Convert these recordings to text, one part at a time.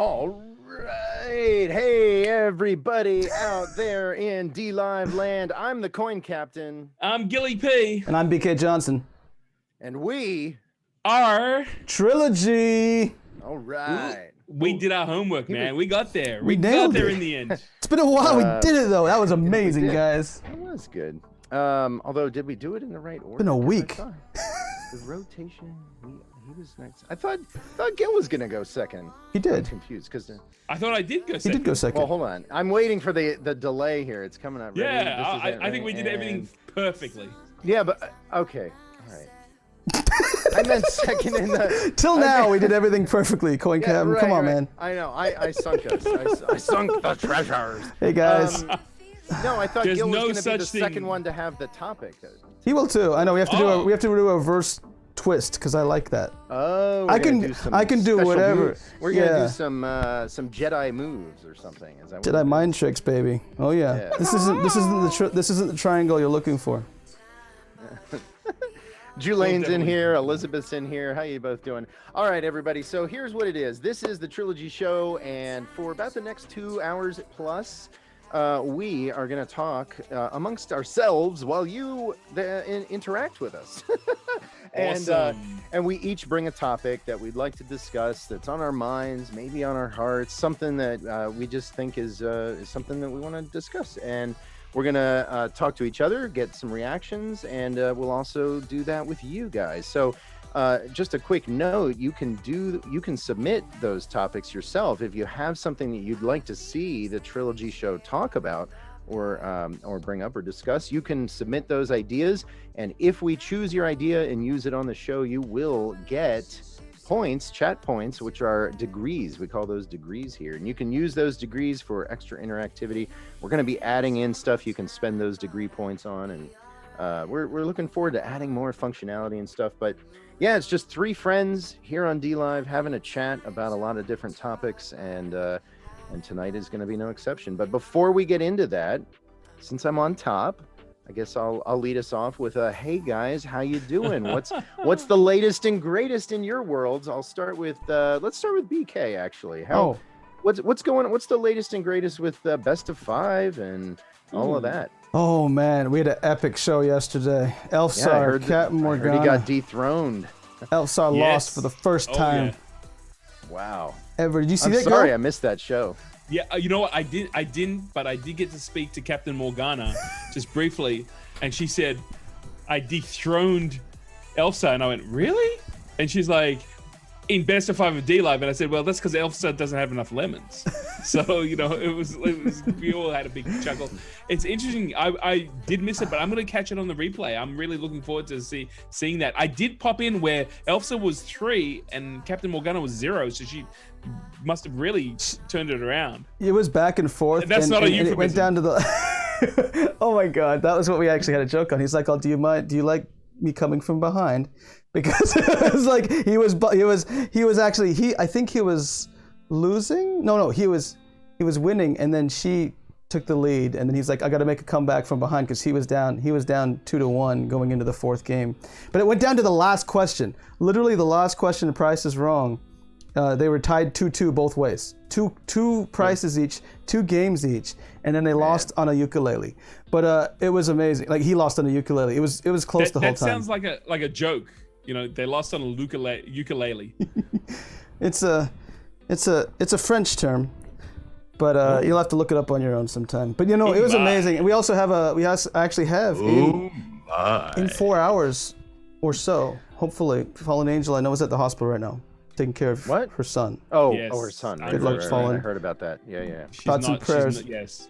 All right. Hey, everybody out there in Dlive land. I'm the coin captain. I'm Gilly P. And I'm BK Johnson. And we are Trilogy. All right. We did our homework, man. We got there. We got nailed there it. in the end. It's been a while. We did it, though. That was amazing, guys. It was good. Although, did we do it in the right order? Been a week. The rotation, he was next. I thought Gil was going to go second. He did. I'm confused because I thought I did go second. He did go second. Well, hold on. I'm waiting for the delay here. It's coming up. Ready? Yeah, I think we did everything perfectly. Yeah, but okay. All right. I meant second in the... Till now, we did everything perfectly. Coin Cap, right, come on, right. man. I know. I sunk us. I sunk the treasures. Hey, guys. No, I thought There's Gil was no going to be the such second thing. one to have the topic. He will too. I know. We have to do a reverse twist because I like that. Oh, I can do special whatever. moves. We're gonna do some Jedi moves or something. Is that what Jedi mind tricks, baby. Oh yeah. This isn't the triangle you're looking for. Julane's in here, Elizabeth's in here. How you both doing? All right, everybody. So here's what it is. This is the Trilogy Show, and for about the next 2 hours plus, we are going to talk amongst ourselves while you interact with us. And we each bring a topic that we'd like to discuss that's on our minds, maybe on our hearts, something that we just think is something that we want to discuss. And we're going to talk to each other, get some reactions, and we'll also do that with you guys. So just a quick note, you can submit those topics yourself. If you have something that you'd like to see the Trilogy Show talk about or bring up or discuss, you can submit those ideas. And if we choose your idea and use it on the show, you will get points, chat points, which are degrees. We call those degrees here. And you can use those degrees for extra interactivity. We're going to be adding in stuff you can spend those degree points on. And we're looking forward to adding more functionality and stuff. But yeah, it's just three friends here on Dlive having a chat about a lot of different topics. And tonight is going to be no exception. But before we get into that, since I'm on top, I guess I'll lead us off with hey guys, how you doing? What's the latest and greatest in your worlds? I'll start with let's start with BK actually. What's going on? What's the latest and greatest with Best of 5 and all of that? Oh man, we had an epic show yesterday. Elfsar, Captain Morgana. I heard he got dethroned. Elfsar lost for the first time. Yeah. Wow. Ever. Did you see I'm that? Sorry, I missed that show. Yeah, you know what? I didn't, but I did get to speak to Captain Morgana just briefly, and she said, I dethroned Elsa, and I went, really? And she's like, in Best of 5 of Dlive, and I said, well, that's because Elsa doesn't have enough lemons. So, you know, it was we all had a big chuckle. It's interesting. I did miss it, but I'm going to catch it on the replay. I'm really looking forward to seeing that. I did pop in where Elsa was 3 and Captain Morgana was 0, so she must have really turned it around. It was back and forth. That's not a euphemism. And it went down to the... Oh my God, that was what we actually had a joke on. He's like, oh, do you like me coming from behind? Because it was like he was actually I think he was losing. No, he was winning, and then she took the lead, and then he's like, I got to make a comeback from behind because he was down 2-1 going into the 4th game. But it went down to the last question. Literally the last question. The Price is Wrong. They were tied 2-2 both ways. Two prizes each, 2 games each, and then they lost on a ukulele. But it was amazing. Like he lost on a ukulele. It was close the whole time. That sounds like a joke. You know, they lost on a ukulele. It's a French term, but you'll have to look it up on your own sometime. But you know, it was amazing. And we also have in 4 hours or so, hopefully, Fallen Angel, I know, is at the hospital right now, taking care of her son. Oh, yes. her son. Good luck, Fallen. I heard about that. Yeah. Thoughts and prayers. Yes,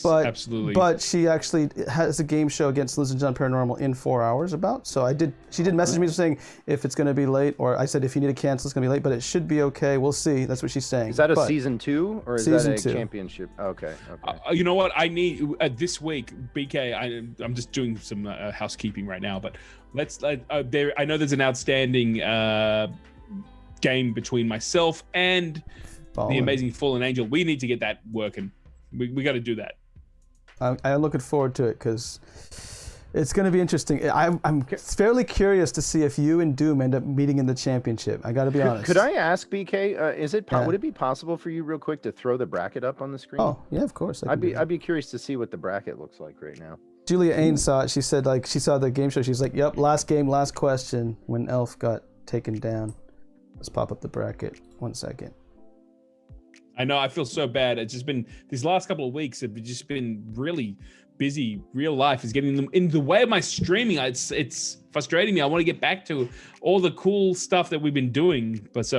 absolutely. But she actually has a game show against Liz and John Paranormal in 4 hours about. So she did message me saying if it's going to be late, or I said if you need to cancel, it's going to be late, but it should be okay. We'll see. That's what she's saying. Is that a season 2 or is that a 2. championship? Okay. You know what? I need this week, BK. I'm just doing some housekeeping right now, but I know there's an outstanding game between myself and the amazing Fallen Angel. We need to get that working. We got to do that. I'm looking forward to it because It's going to be interesting. I'm fairly curious to see if you and Doom end up meeting in the championship. I got to be honest. Could I ask BK? Yeah. Would it be possible for you, real quick, to throw the bracket up on the screen? Oh yeah, of course. I'd be curious to see what the bracket looks like right now. Julia Ain saw it. She said like she saw the game show. She's like, "Yep, last game, last question." When Elf got taken down. Let's pop up the bracket. 1 second. I know. I feel so bad. It's just been these last couple of weeks have just been really busy. Real life is getting in the way of my streaming. It's frustrating me. I want to get back to all the cool stuff that we've been doing. But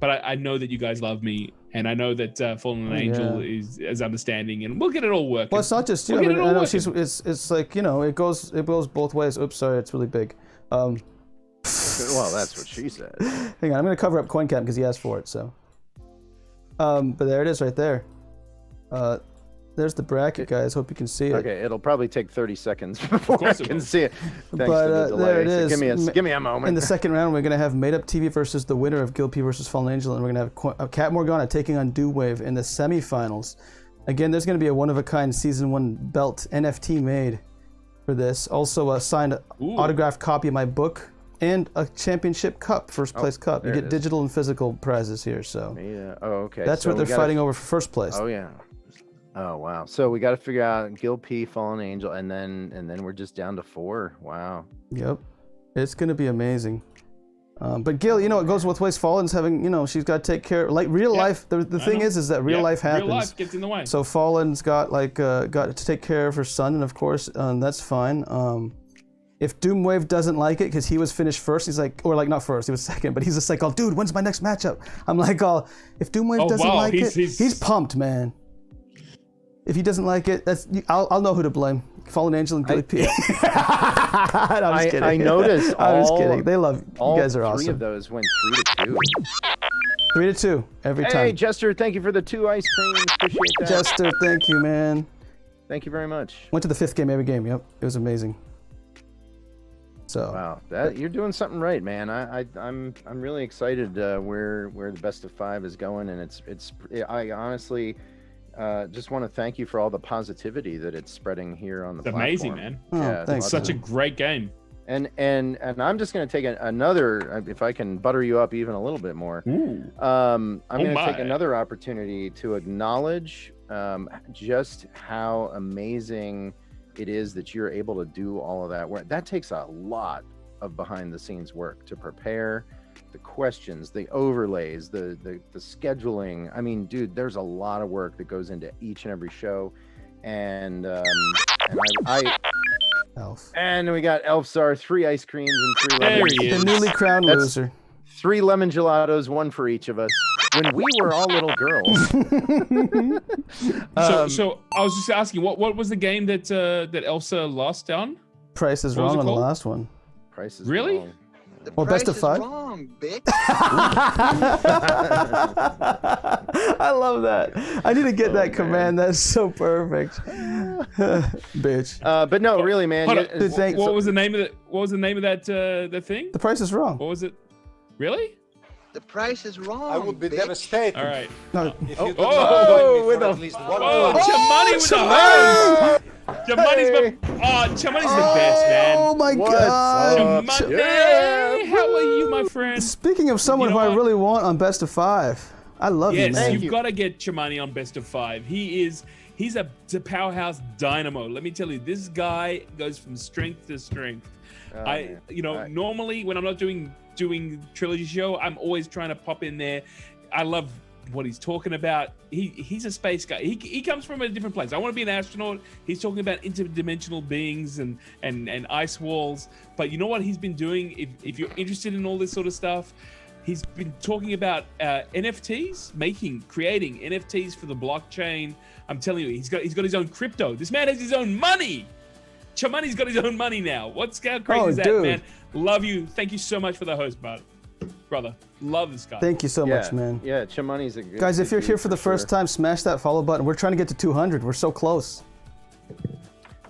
I know that you guys love me, and I know that Fallen Angel is understanding, and we'll get it all working. Well, it's not just you. We'll I know it's like, you know, it goes both ways. Oops, sorry, it's really big. Well, that's what she said. Hang on, I'm gonna cover up CoinCap because he asked for it. So, but there it is, right there. There's the bracket, guys. Hope you can see it. Okay, it'll probably take 30 seconds before I can see it. Thanks But to the delay. there it is. So give me a moment. In the second round, we're gonna have Made Up TV versus the winner of Guild P versus Fallen Angel, and we're gonna have Cat Morgana taking on Doomwave in the semifinals. Again, there's gonna be a one-of-a-kind Season 1 belt NFT made for this. Also, a signed autographed copy of my book and a championship cup, first place cup. You get digital and physical prizes here. So okay. That's what they're fighting over for first place. Oh yeah. Oh wow. So we got to figure out Guild P, Fallen Angel, and then we're just down to 4. Wow. Yep. It's gonna be amazing. But Gil, you know, it goes both ways. Fallen's having, you know, she's got to take care. Like real life, the thing is that real life happens. Real life gets in the way. So Fallen's got to take care of her son, and of course, that's fine. If Doomwave doesn't like it, because he was finished first, he's like, or like not first, he was second, but he's just like, oh, dude, when's my next matchup? I'm like, oh, if Doomwave doesn't like it, he's pumped, man. If he doesn't like it, I'll know who to blame. Fallen Angel and Guild P. I'm just kidding. I noticed. I'm just kidding. They love you. Guys are awesome. 3 of those went 3-2. 3-2 every time. Hey, Jester, thank you for the 2 ice creams. Appreciate that. Jester, thank you, man. Thank you very much. Went to the 5th game every game. Yep, it was amazing. So wow, you're doing something right, man. I'm really excited where the best of 5 is going, and I honestly just want to thank you for all the positivity that it's spreading here on the platform. Amazing, man. Yeah, thanks. It's such a great game. And I'm just going to take another, if I can butter you up even a little bit more. I'm going to take another opportunity to acknowledge just how amazing it is that you're able to do all of that work. That takes a lot of behind the scenes work to prepare the questions, the overlays, the scheduling. I mean, dude, there's a lot of work that goes into each and every show. And and we got Elfsar, 3 ice creams and 3 lemons. There he is. The newly crowned loser. 3 lemon gelatos, 1 for each of us. When we were all little girls. So I was just asking, what was the game that Elsa lost on? Price is Wrong on the last one. Price is really? Wrong. Well, best of 5. Wrong, bitch. I love that. I need to get that command. That's so perfect. Bitch. But no, really, man. What was the name of that thing? The Price is Wrong. What was it? Really? The price is wrong. I would be bitch. devastated. All right. No. If you did not join me for at least one Chamani with the hose. Chamani's the best, man. Oh my God. Chamani, how are you, my friend? Speaking of someone who I really want on best of 5, I love you, man. Yes, you've got to get Chamani on best of 5. He's a powerhouse dynamo. Let me tell you, this guy goes from strength to strength. Normally when I'm not doing Trilogy Show, I'm always trying to pop in there. I love what he's talking about. He's a space guy. He comes from a different place. I want to be an astronaut. He's talking about interdimensional beings and ice walls. But you know what he's been doing? If you're interested in all this sort of stuff, he's been talking about NFTs, creating NFTs for the blockchain. I'm telling you, he's got his own crypto. This man has his own money. Chamani's got his own money now. How crazy is that, dude, man? Love you. Thank you so much for the host, brother. Love this guy. Thank you so much, man. Yeah, Chamani's a good guys. If you're here for the sure. first time, smash that follow button. We're trying to get to 200. We're so close.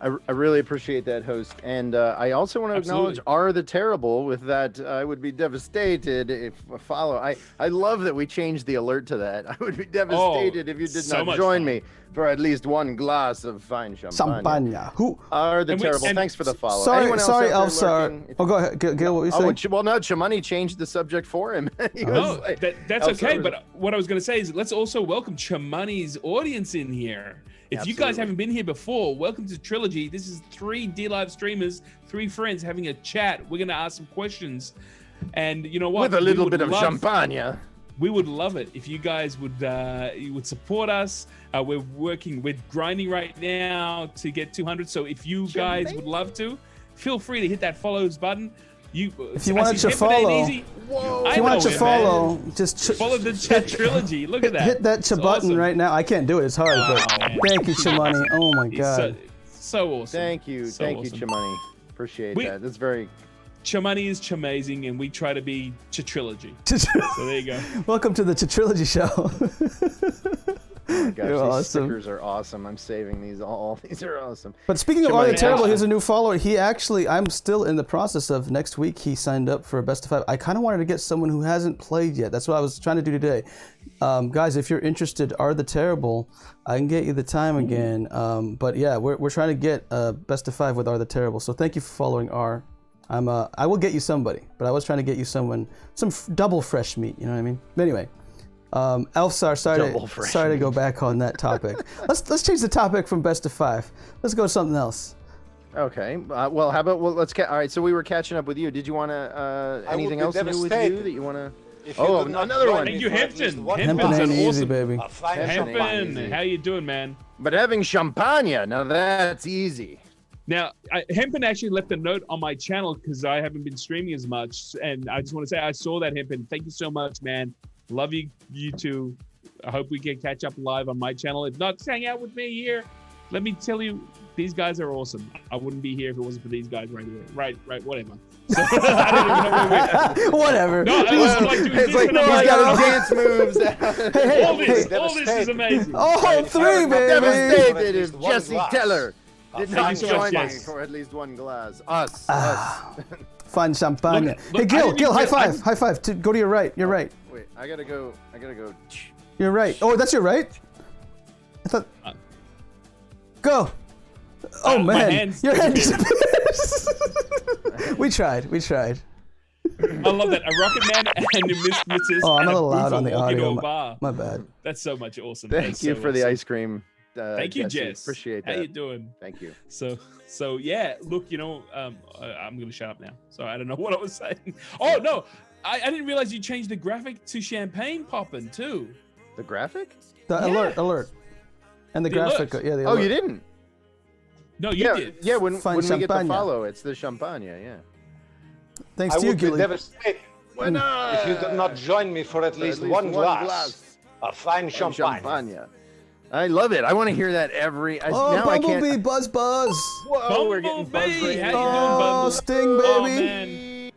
I really appreciate that, host. And I also want to acknowledge R the Terrible with that. I would be devastated if a follow. I love that we changed the alert to that. I would be devastated if you did so not much join fun. me for at least one glass of fine champagne. Champagne. Who? R the And we- Terrible. and- Thanks for the follow. Sorry, Anyone else sorry, out there Elfsar. lurking? Oh, go ahead, Gil. What were you saying? Well, no, Chamani changed the subject for him. He was No, like- that's Elsa okay. was- But what I was going to say is let's also welcome Chamani's audience in here. If you guys Absolutely. haven't been here before, welcome to Trilogy. This is 3 Dlive streamers, 3 friends having a chat. We're going to ask some questions. And you know what? with a little We would bit of love- champagne. We would love it if you guys would you would support us. We're grinding right now to get 200. So if you guys would love to, feel free to hit that follows button. If you wanted to follow- Whoa. If you want to follow, just follow the chat trilogy. Look at that. hit that It's button awesome. right now. I can't do it. It's hard, but man. thank you, Chamani. Oh my It's god. so awesome. Thank you, So thank awesome. you, Chamani. Appreciate We- that. That's very. Chamani is chamazing, and we try to be trilogy. So there you go. Welcome to the Trilogy Show. Gosh, You're these awesome. stickers are awesome. I'm saving these all. These are awesome. But speaking of Arya Chamani. Terrible, here's a new follower. He actually, I'm still in the process of next week. He signed up for a best of 5. I kind of wanted to get someone who hasn't played yet. That's what I was trying to do today. Guys, if you're interested, Are the Terrible, I can get you the time again. But yeah, we're trying to get a best of 5 with Are the Terrible. So thank you for following R. I will get you somebody, but I was trying to get you someone, some double fresh meat. You know what I mean? But anyway. Elfsar, sorry to go back on that topic. let's change the topic from best of 5. Let's go to something else. Okay. Well, how about let's all right. So we were catching up with you. Did you want to anything else new with you devastated that you want to? If you Oh, do not another join one. me Thank you, for at least Hempton. one Hempton's Hempin an ain't easy, awesome- baby. a fine Hempin ain't champagne. easy. How you doing, man? But having champagne, now that's easy. Now, Hempin actually left a note on my channel because I haven't been streaming as much, and I just want to say I saw that, Hempin. Thank you so much, man. Love you two. I hope we can catch up live on my channel. If not, just hang out with me here. Let me tell you, these guys are awesome. I wouldn't be here if it wasn't for these guys right here. Right, whatever. So, I don't even know where we're Whatever. No, I'm like doing It's this like and no, I'm I like, got dance moves. all this is amazing. Oh, 3, baby. Devastated least if one Jesse glass. Teller did Thank not you so much, join me Jess. for at least one glass. Us. Fine champagne. Look, Hey, I Gil, didn't Gil, high even- I five. High five. Go to your right. You're right. Wait, I gotta go. You're right. Oh, that's your right? I thought. Go. Oh, my man. hands Your hand disappeared. disappears. We tried. I love that. A Rocket Man and a Mrs. Oh, I'm and a little Booth loud on the walk into audio. a bar. My bad. That's so much awesome. Thank That's you so for the awesome. ice cream. Thank you, Jesse. Jess. Appreciate How that. you doing? Thank you. So yeah. Look, I'm gonna shut up now. So I don't know what I was saying. Oh no, I didn't realize you changed the graphic to champagne popping too. The graphic? The alert. And the The graphic. alert. Yeah, the Oh, alert. you didn't? No, you Yeah, did. yeah. When Fine we get the champagne. follow, it's the champagne. Yeah. Thanks I to you, would be Gilly. devastated Why not? if you do not join me for at least one glass of fine champagne. Champagne. I love it. I want to hear that every. Oh, now I Bumblebee, can't. Buzz. Whoa, we're getting Bumblebee, buzz how you doing, Oh, Bumble? Sting, Oh, baby. man.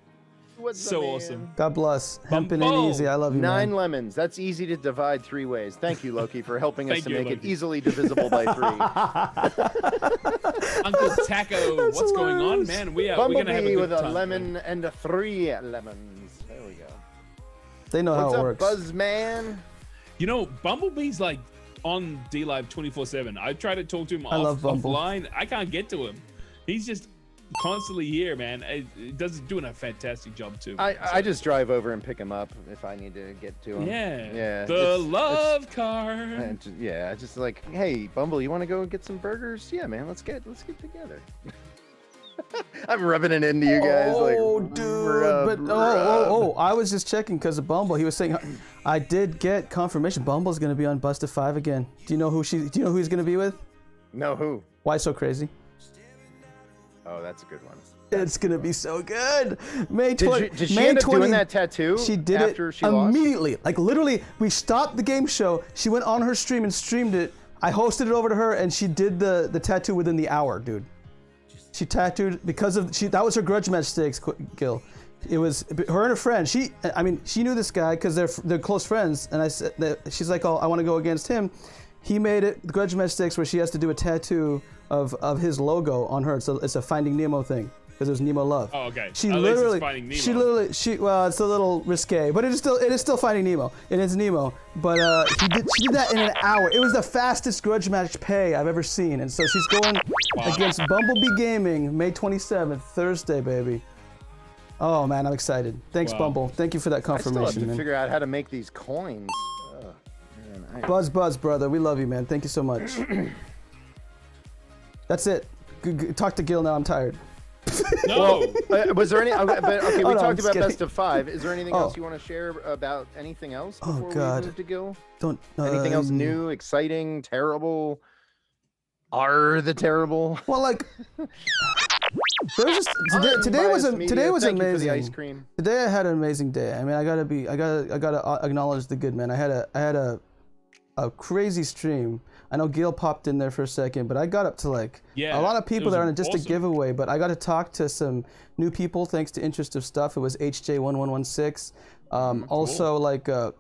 What's So the man? awesome. God bless. Hempin ain't Bumble. easy. I love you, 9 man. lemons. That's easy to divide 3 ways. Thank you, Loki, for helping us Thank to you, make it Loki. easily divisible by 3. Uncle Taco, what's going on, hilarious. man? We're gonna have a Bumblebee good with a time. lemon and a 3 lemons. There we go. They know What's how it up, works. Buzzman? You know, Bumblebee's like on Dlive 24/7. I try to talk to him I love Bumble. offline. I can't get to him. He's just constantly here, man. He does doing a fantastic job too. I just drive over and pick him up if I need to get to him. Yeah. Yeah. The it's- love car. And yeah, just like, hey, Bumble, you want to go and get some burgers? Yeah, man, let's get together. I'm rubbing it into you guys. Oh, like, dude. rub. I was just checking because of Bumble. He was saying, I did get confirmation. Bumble's going to be on Busted 5 again. Do you know who he's going to be with? No, who? Why So Crazy? Oh, that's a good one. It's going to be so good. May Did 20. she May end up 20 doing that tattoo She did after it she lost? immediately. Like literally, we stopped the game show. She went on her stream and streamed it. I hosted it over to her, and she did the tattoo within the hour, dude. She tattooed because of that was her grudge match stakes, Gil. It was her and her friend. She knew this guy because they're close friends. And I said she's like, oh, I want to go against him. He made it the grudge match stakes where she has to do a tattoo of his logo on her. So it's a Finding Nemo thing because it was Nemo Love. Oh, okay. She At least literally, it's Finding Nemo. well, it's a little risque, but it is still Finding Nemo. It is Nemo, but she did that in an hour. It was the fastest grudge match pay I've ever seen, and so she's going against Bumblebee Gaming, May 27th, Thursday, baby. Oh man, I'm excited. Thanks, Bumble. Thank you for that I still confirmation, have to man. figure out how to make these coins. Buzz, brother, we love you, man. Thank you so much. That's it. Talk to Gil now. I'm tired. No. Was there any? But okay, we Oh, no, I'm talked just about kidding. best of 5. Is there anything else you want to share about anything else before we move to Gil? Don't. Anything else new, exciting, terrible? Are the terrible? Well, like. There was just, today was Unbiased media, amazing. thank you for the ice cream. Today I had an amazing day. I mean, I gotta acknowledge the good, man. I had a crazy stream. I know Gail popped in there for a second, but I got up to like a lot of people that are on just a giveaway. But I got to talk to some new people thanks to Interest of Stuff. It was HJ1116. Also, like a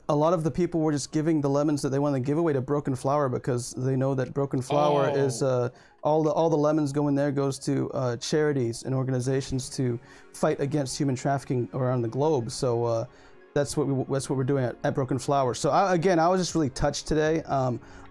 lot of the people were just giving the lemons that they won the giveaway to Broken Flower because they know that Broken Flower is all the lemons going there goes to charities and organizations to fight against human trafficking around the globe. So that's what we're doing at Broken Flower. So I was just really touched today.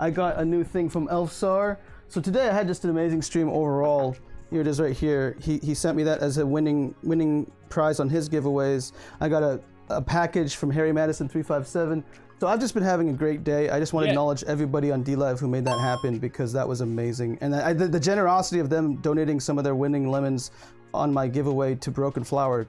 I got a new thing from Elfsar. So today I had just an amazing stream overall. Here it is right here. He sent me that as a winning prize on his giveaways. I got a package from Harry Madison 357. So I've just been having a great day. I just want to acknowledge everybody on Dlive who made that happen because that was amazing. And the generosity of them donating some of their winning lemons on my giveaway to Broken Flower,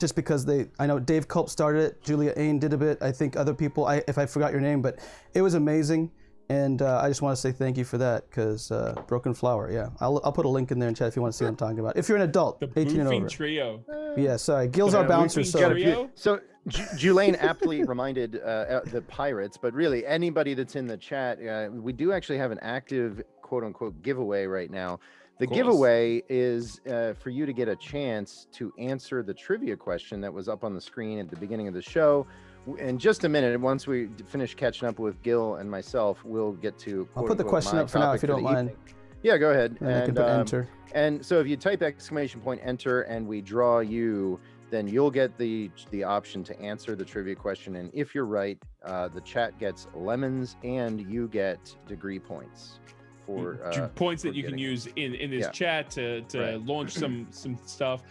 just because I know Dave Culp started it, Julia Ain did a bit, I think other people, if I forgot your name, but it was amazing. And I just want to say thank you for that because Broken Flower, yeah. I'll put a link in there in chat if you want to see what I'm talking about. If you're an adult, The 18 and over. Trio. Yeah, sorry. Gil's our bouncer, so. So Julaine aptly reminded the pirates, but really anybody that's in the chat, we do actually have an active quote unquote giveaway right now. The giveaway is for you to get a chance to answer the trivia question that was up on the screen at the beginning of the show. In just a minute, once we finish catching up with Gil and myself, we'll get to. I'll put the question up for now if you don't mind. Yeah, go ahead. And I can put enter. And so if you type !enter and we draw you, then you'll get the option to answer the trivia question. And if you're right, the chat gets lemons and you get degree points. For points that you can use in this chat to launch some stuff.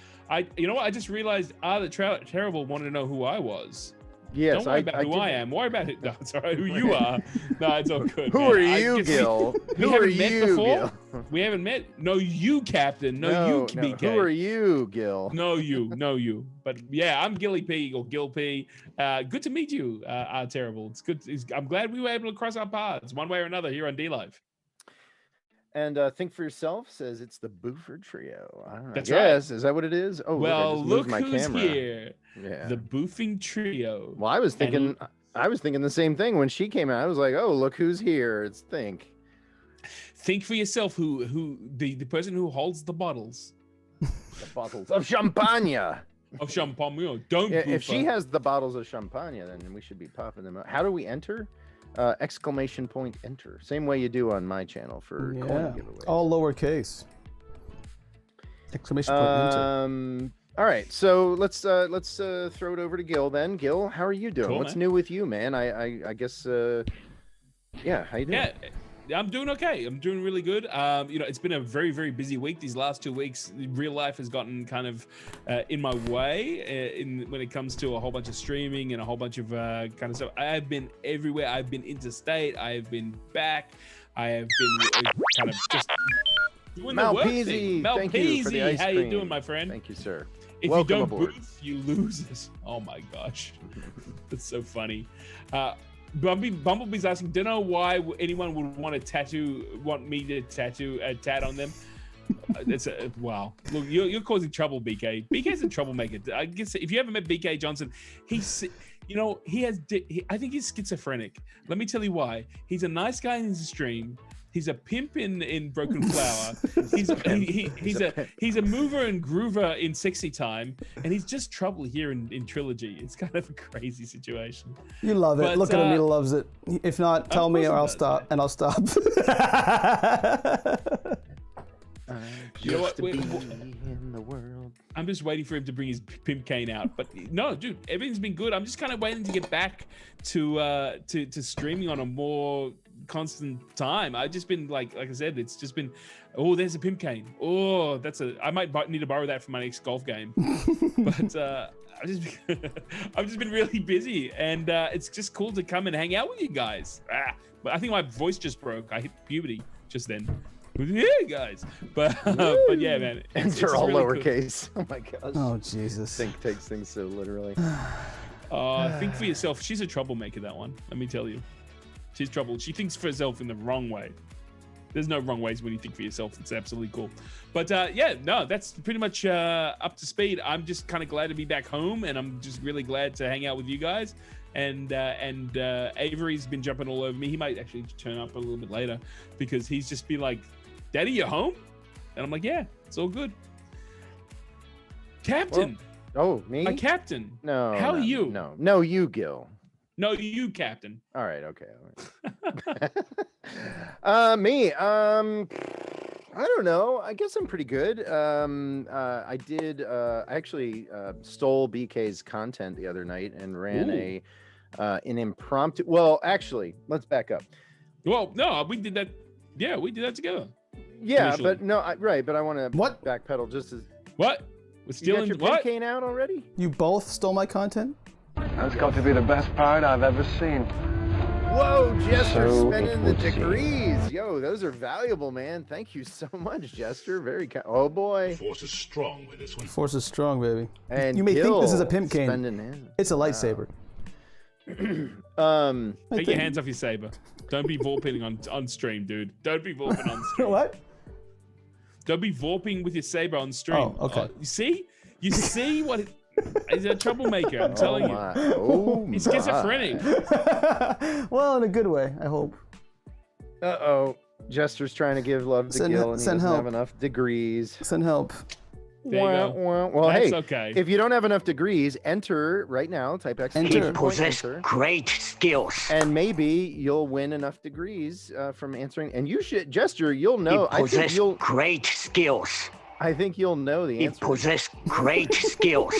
You know what? I just realized the Terrible wanted to know who I was. Yes, don't worry about who I am. Worry about it. No, sorry, who you are. No, it's all good. Who are you, Gil? We haven't met before. We haven't met. No, you, Captain. No, you, BK. Who are you, Gil? No, you. But yeah, I'm Gilly P or Gil P. Good to meet you, Terrible. It's good. I'm glad we were able to cross our paths one way or another here on Dlive. And Think For Yourself says it's the Buford Trio. I don't know. That's yes, right. Is that what it is? Oh, well, look my who's camera. here. Yeah. The Boofing Trio. Well, I was thinking the same thing when she came out. I was like, oh, look who's here. It's Think. Think for yourself who the person who holds the bottles. The bottles of champagne. Of champagne. Don't if she has the bottles of champagne, then we should be popping them out. How do we enter? !enter. Same way you do on my channel for coin giveaways. All lowercase. !enter. All right, so let's throw it over to Gil then. Gil, how are you doing? Cool, What's man. new with you, man? I guess how you doing? Yeah, I'm doing okay. I'm doing really good. It's been a very, very busy week. These last 2 weeks, real life has gotten kind of in my way when it comes to a whole bunch of streaming and a whole bunch of kind of stuff. I have been everywhere. I've been interstate. I have been back. I have been kind of just doing the work thing. Thank you for the ice how cream. you doing, my friend? Thank you, sir. If Welcome you don't aboard. boof, you lose it. Oh my gosh, that's so funny. Bumblebee's asking, don't know why anyone would want me to tattoo a tat on them. Wow. Look, you're causing trouble, BK. BK's a troublemaker. I guess if you haven't met BK Johnson, I think he's schizophrenic. Let me tell you why. He's a nice guy in his stream, He's a pimp in Broken Flower. He's a mover and groover in Sexy Time, and he's just trouble here in Trilogy. It's kind of a crazy situation. You love it. But, Look at him. He loves it. If not, tell me or I'll stop. And I'll stop. You know what? In the world. I'm just waiting for him to bring his pimp cane out. But no, dude, everything's been good. I'm just kind of waiting to get back to streaming on a more constant time. I've just been like I said, it's just been, oh, there's a pimp cane. Oh, I might need to borrow that for my next golf game. But I've just been really busy, and it's just cool to come and hang out with you guys. But I think my voice just broke. I hit puberty just then. Yeah, guys. But yeah, man. Enter all really lowercase. Cool. Oh my gosh. Oh Jesus. Think takes things so literally. Think for yourself. She's a troublemaker, that one. Let me tell you. She's trouble. She thinks for herself in the wrong way. There's no wrong ways when you think for yourself. It's absolutely cool. But yeah, no, that's pretty much up to speed. I'm just kind of glad to be back home, and I'm just really glad to hang out with you guys. And Avery's been jumping all over me. He might actually turn up a little bit later because he's just been like, "Daddy, you home?" And I'm like, "Yeah, it's all good." Captain. Oh, me? My captain. No. How are you? No, you, Gil. No, you, Captain. All right. Okay. All right. Me. I don't know. I guess I'm pretty good. I did. I actually stole BK's content the other night and ran an impromptu. Well, actually, let's back up. Well, no, we did that. Yeah, we did that together. Yeah, initially. but no, right. But I want to What? backpedal just as. What? We're You stealing got your what? cane out already? You both stole my content? That's got to be the best part I've ever seen. Whoa, Jester, So spending the it would seem. degrees. Yo, those are valuable, man. Thank you so much, Jester. Very oh boy. Force is strong with this one. Force is strong, baby. And You may think this is a Gil pimp cane. spending his. It's a lightsaber. Take your hands off your saber. Don't be vorping on stream, dude. Don't be vorping on stream. What? Don't be vorping with your saber on stream. Oh, okay. You see what? He's a troublemaker. I'm telling you. Oh He's schizophrenic. Well, in a good way, I hope. Uh-oh. Jester's trying to give love to Send Gil, and he send doesn't help. have enough degrees. Send help. There you go. Well, That's hey, okay. if you don't have enough degrees, enter right now. Type Enter. exclamation point, Possess enter, great skills. and maybe you'll win enough degrees from answering. And you should, Jester, you'll know. He possess you'll. great skills. I think you'll know the He answer. possess great skills.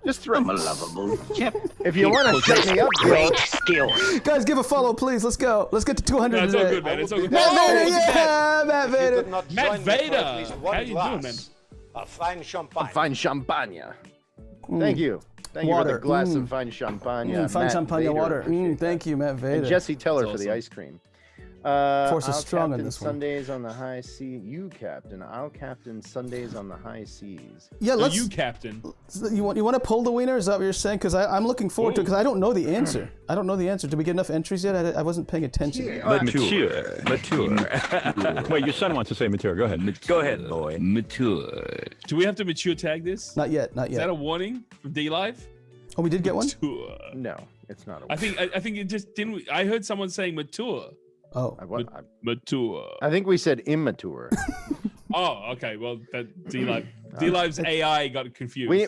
Just throw. I'm a lovable chap. If you want to shut me up, Gil, Great skills. Guys, give a follow, please. Let's go. Let's get to 200 No, it's all today. good, man. It's all good. Matt Oh, Vader, look at that. yeah, Matt If you Vader. could not Matt join me for Vader. at least one How you doing, glass of fine champagne. fine champagne. Thank you. Thank you for Water. the glass of fine champagne. Fine Matt champagne Vader, water. appreciate Thank you, Matt that. Vader. And Jesse Teller That's for the awesome. ice cream. Force is I'll strong on captain this one. Sundays on the high sea. You captain. I'll captain Sundays on the high seas. Yeah, So let's. you, Captain. You want to pull the wiener? Is that what you're saying? Because I'm looking forward to it. Because I don't know the answer. I don't know the answer. Did we get enough entries yet? I wasn't paying attention. Mature. Wait, your son wants to say mature. Go ahead. Go ahead, boy. Mature. Do we have to mature tag this? Not yet. Not Is that yet. a warning from Dlive? Oh, we did get one. Mature. No, it's not a I think it just didn't. I heard someone saying mature. Oh, Mature. I think we said immature. Oh, okay. Well, that Dlive's AI got confused. we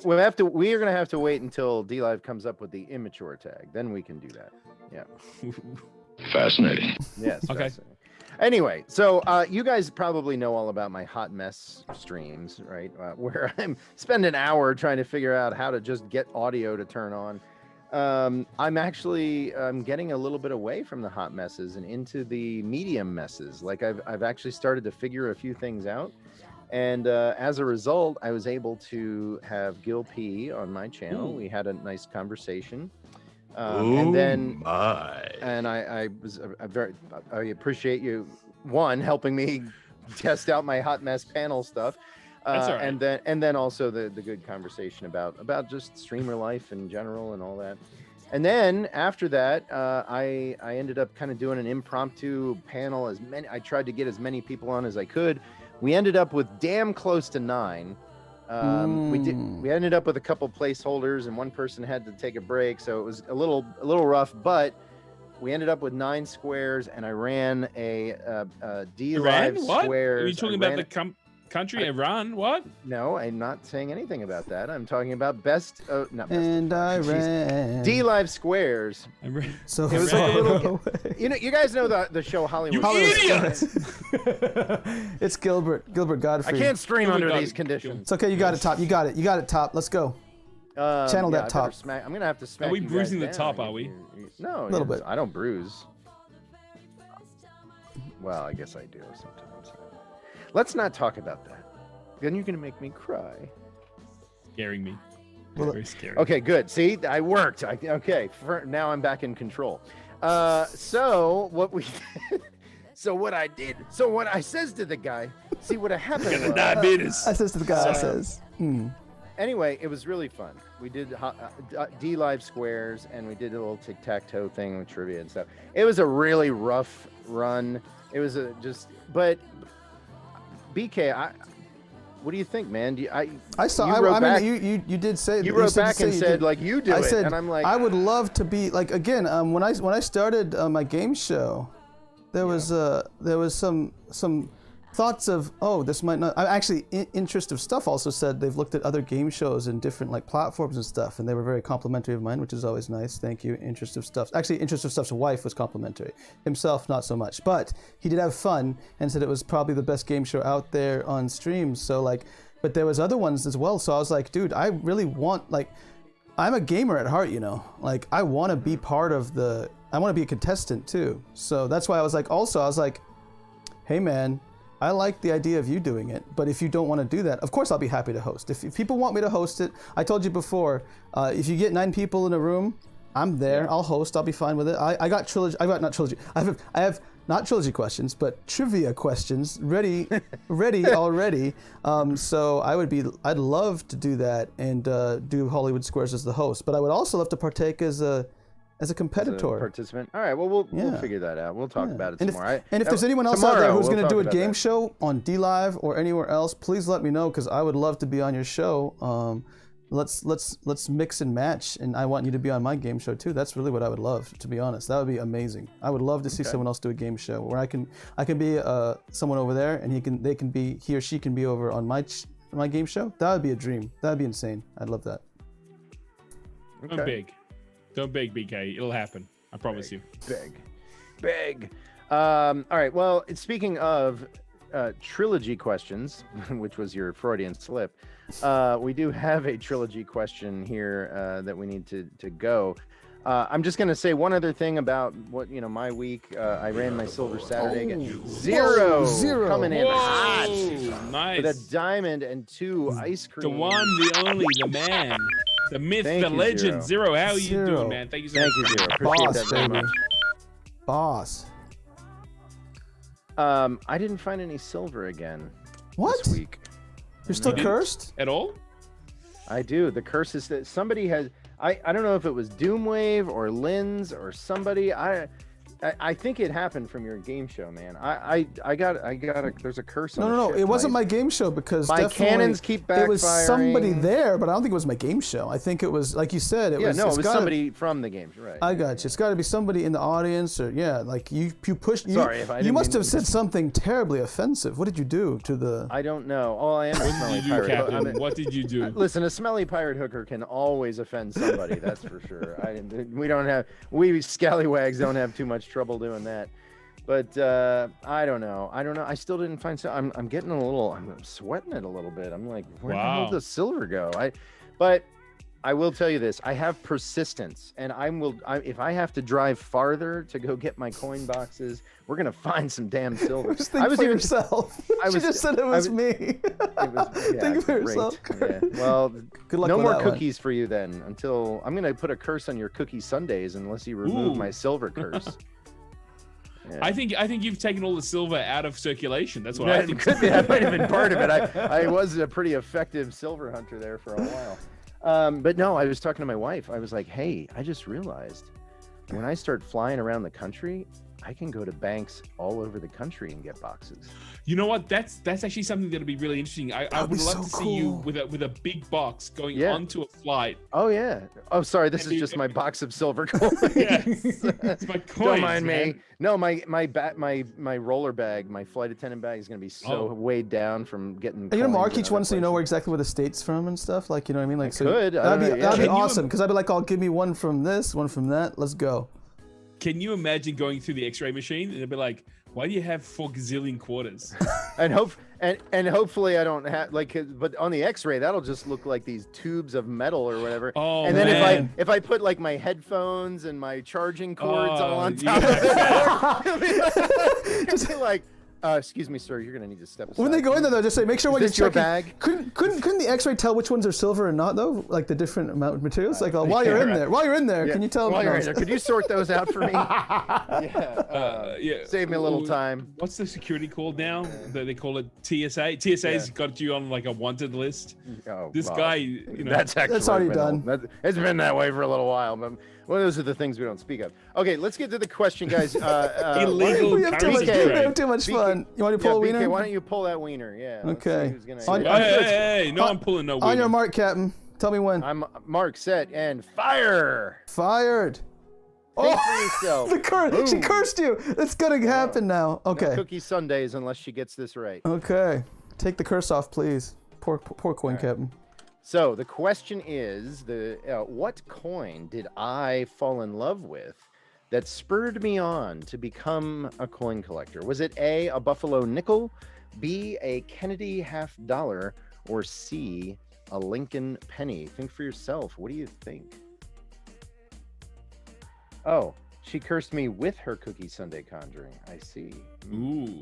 are gonna have to wait until DLive comes up with the immature tag. Then we can do that. Yeah. Fascinating. Yes. Okay. Fascinating. Anyway, so you guys probably know all about my hot mess streams, right? Where I'm spend an hour trying to figure out how to just get audio to turn on. I'm actually getting a little bit away from the hot messes and into the medium messes. Like I've actually started to figure a few things out, and as a result, I was able to have Gil P on my channel. Ooh. We had a nice conversation, and then my. and I appreciate you helping me test out my hot mess panel stuff. That's all right. And then also the good conversation about just streamer life in general and all that. And then after that, I ended up kind of doing an impromptu panel. I tried to get as many people on as I could. We ended up with damn close to 9. We ended up with a couple placeholders, and one person had to take a break, so it was a little rough. But we ended up with 9 squares, and I ran a Iran? Dlive What? squares. Are you talking about the country Iran? What? No, I'm not saying anything about that. I'm talking about best. Not best. And I ran. Dlive squares. So It was far a little. away. You guys know the show Hollywood. You Squares. idiot! It's Gilbert Godfrey. I can't stream Gilbert under Godfrey. these conditions. It's okay. You got it, Top. You got it, Top. Let's go. Channel that I better top. Smack, I'm gonna have to smack. Are we you guys bruising the down. top, are we? No, Little bit. I don't bruise. Well, I guess I do sometimes. Let's not talk about that. Then you're gonna make me cry. Scaring me. Well, Very scary. Okay, good. See, I worked. Now I'm back in control. So what I says to the guy, see what happened was, Diabetes. I says to the guy, I says, anyway, it was really fun. We did D-Live squares, and we did a little tic-tac-toe thing with trivia and stuff. It was a really rough run. It was but BK, what do you think, man? You did say you wrote back and said like you do I it, said, and I'm like, I would love to be like again. When I started my game show, there was some thoughts of this might not. Actually, Interest of Stuff also said they've looked at other game shows and different like platforms and stuff, and they were very complimentary of mine, which is always nice. Thank you, Interest of Stuff. Actually, Interest of Stuff's wife was complimentary. Himself, not so much, but he did have fun and said it was probably the best game show out there on streams. So like, but there was other ones as well. So I was like, dude, I really want like. I'm a gamer at heart, like I want to be part of I want to be a contestant too. So that's why I was like, hey man, I like the idea of you doing it, but if you don't want to do that, of course I'll be happy to host. If people want me to host it, I told you before, if you get 9 people in a room, I'm there, I'll host, I'll be fine with it. I have not trilogy questions, but trivia questions ready already. So I'd love to do that and do Hollywood Squares as the host, but I would also love to partake as a competitor. As a participant. All right, well, we'll figure that out. We'll talk about it tomorrow. And if there's anyone else out there who's going to do a talk game about show on Dlive or anywhere else, please let me know because I would love to be on your show. Let's mix and match, and I want you to be on my game show too. That's really what I would love, to be honest. That would be amazing. I would love to see someone else do a game show where I can be someone over there, and he or she can be over on my game show. That would be a dream. That would be insane. I'd love that. Okay. Don't beg, BK. It'll happen. I promise you. Big. All right. Well, speaking of trilogy questions, which was your Freudian slip, we do have a trilogy question here that we need to go. I'm just going to say one other thing about what my week. I ran my Silver Saturday. Zero coming in hot. Nice. With a diamond and 2 ice cream. The one, the only, the man, the myth, the legend. Zero. How are you doing, man? Thank you so much. Thank you, Zero. Appreciate that very much. Boss. I didn't find any silver again. What? This week. You're still cursed? At all? I do. The curse is that somebody has. I don't know if it was Doomwave or Linz or somebody. I think it happened from your game show, man. I got there's a curse on No. It wasn't my game show because my cannons keep backfiring. It was somebody there, but I don't think it was my game show. I think it was, like you said, it was somebody from the game. Right. I got you. It's got to be somebody in the audience, or like you pushed. Sorry if I didn't You must mean have said something terribly offensive. What did you do to the? I don't know. Oh, I am a smelly pirate. Captain? What did you do? Listen, a smelly pirate hooker can always offend somebody. That's for sure. We scallywags don't have too much trouble doing that. But I don't know. I still didn't find. I'm getting I'm sweating it a little bit. I'm like, where the hell did the silver go? But I will tell you this: I have persistence, and if I have to drive farther to go get my coin boxes, we're gonna find some damn silver. Think for yourself. You just said it was me. It was, yeah, Think for great. yourself. Yeah. Well, good luck no with more that cookies for you then. Until I'm gonna put a curse on your cookie Sundays unless you remove my silver curse. Yeah. I think you've taken all the silver out of circulation. That's what I think. That might have been part of it. I was a pretty effective silver hunter there for a while. But no, I was talking to my wife. I was like, hey, I just realized when I start flying around the country, I can go to banks all over the country and get boxes. You know what? That's actually something that'll be really interesting. I would love to see you with a big box going onto a flight. Oh yeah. Oh, sorry. This is just my box of silver coins. Yes. It's my coins. Don't mind man. me. No, my roller bag, my flight attendant bag is gonna be so weighed down from getting. Are you gonna mark each one so you know where exactly where the state's from and stuff? Like, you know what I mean? Like, that'd be awesome. Because I'd be like, "Oh, give me one from this, one from that. Let's go." Can you imagine going through the X-ray machine and it'd be like, why do you have 4 gazillion quarters? and hopefully I don't have but on the X-ray that'll just look like these tubes of metal or whatever. Oh, and then man. if I put like my headphones and my charging cords all on top of it, just be like, excuse me, sir, you're gonna need to step aside. When they go in there, though, just say, make sure when you're your checking. bag? Couldn't the X-ray tell which ones are silver and not though? Like the different amount of materials. Like while you're in there, can you tell? While you're in there, could you sort those out for me? Save me a little time. What's the security called now? They call it TSA. TSA's got you on like a wanted list. Oh, this guy, you know, that's already done. It's been that way for a little while, but those are the things we don't speak of. Okay, let's get to the question, guys. Illegal. We have too much fun. You want to pull a wiener? BK, why don't you pull that wiener? Yeah. Okay. Hey, no, I'm pulling no wiener. On your mark, Captain. Tell me when. I'm mark, set, and fire. Fired. Think for yourself. The curse. She cursed you. It's gonna happen now. Okay. No cookie Sundays unless she gets this right. Okay. Take the curse off, please. Poor coin, Captain. So the question is, what coin did I fall in love with that spurred me on to become a coin collector? Was it A, buffalo nickel, B, a Kennedy $50, or C, a Lincoln penny? Think for yourself. What do you think? Oh, she cursed me with her cookie Sunday conjuring. I see. Ooh.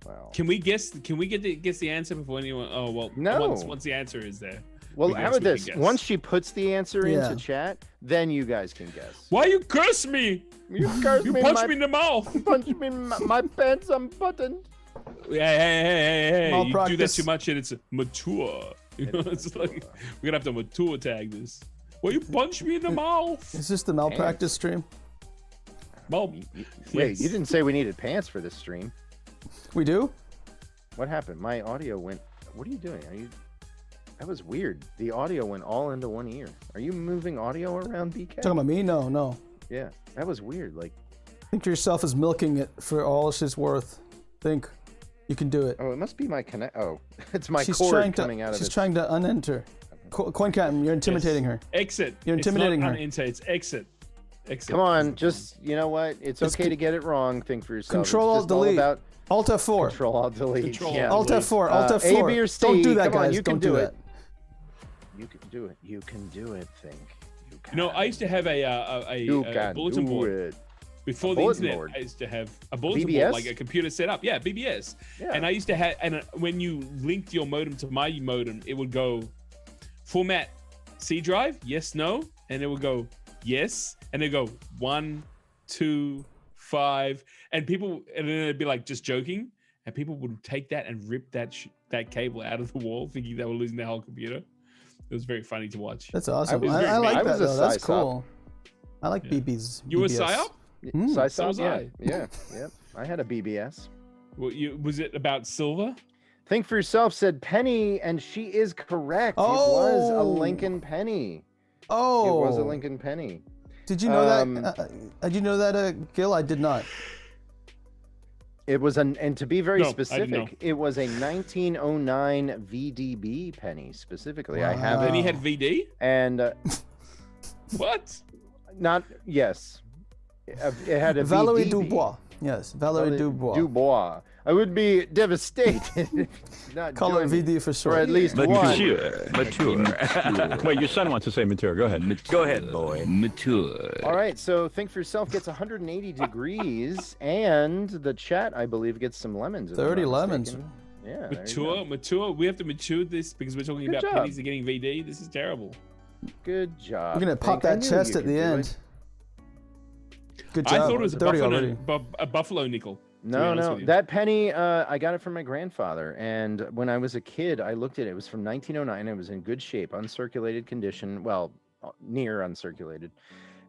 Wow. Can we guess the answer before anyone? Oh well. No. Once the answer is there. Well, how about this? Once she puts the answer into chat, then you guys can guess. Why you curse me? You curse me. Punch me in the mouth. Punch me in my pants unbuttoned. Hey! You do that too much, and it's mature. You know, it's like we're gonna have to mature tag this. Why you punch me in the mouth? Is this the malpractice stream? Wait, you didn't say we needed pants for this stream. We do? What happened? My audio went. What are you doing? That was weird. The audio went all into one ear. Are you moving audio around, BK? Talking about me? No. Yeah, that was weird. Like, think of yourself as milking it for all she's worth. Think you can do it. Oh, it must be my connect. Oh, it's my cord coming out of it. She's trying to unenter. Coin Captain, you're intimidating her. Exit. You're intimidating her. It's exit. Come on, just you know what? It's okay to get it wrong. Think for yourself. Control Alt Delete. Alt F4. Control Alt Delete. Alt F4. Alt F4. A, B, or C. Don't do that, Come on, guys. you can Don't do that. You can do it. You can do it. Think. You know, I used to have a bulletin board. Before the internet, I used to have a bulletin board, like a computer set up. Yeah, BBS. Yeah. And I used to have, and when you linked your modem to my modem, it would go format C drive, yes, no, and it would go yes, and it'd go 1, 2, 5, and people, and then it'd be like just joking, and people would take that and rip that cable out of the wall, thinking they were losing their whole computer. It was very funny to watch. That's awesome. I like that though. That's cool. I like BBs. You were a psyop? PsyOp? Yeah. I had a BBS. Well, was it about silver? Think for yourself said penny, and she is correct. It was a Lincoln penny. Oh, it was a Lincoln penny. Did you know that? Did you know that, Gil? I did not. It was and to be very specific, it was a 1909 VDB penny specifically. Wow. I have it. And he had VD? And what? Not yes. It had a Valerie VDB. Dubois. Yes, Valerie Dubois. Dubois. I would be devastated if not call it VD for short. Or at least Mature. Wait, your son wants to say mature. Go ahead. Go ahead, boy. Mature. All right, so Think for Yourself gets 180 degrees, and the chat, I believe, gets some lemons. 30 lemons. Yeah. Mature. We have to mature this because we're talking about pennies and getting VD. This is terrible. Good job. We're gonna pop that chest at the end. Good job. I thought it was a buffalo nickel. No. That penny, I got it from my grandfather. And when I was a kid, I looked at it. It was from 1909. It was in good shape, uncirculated condition. Well, near uncirculated.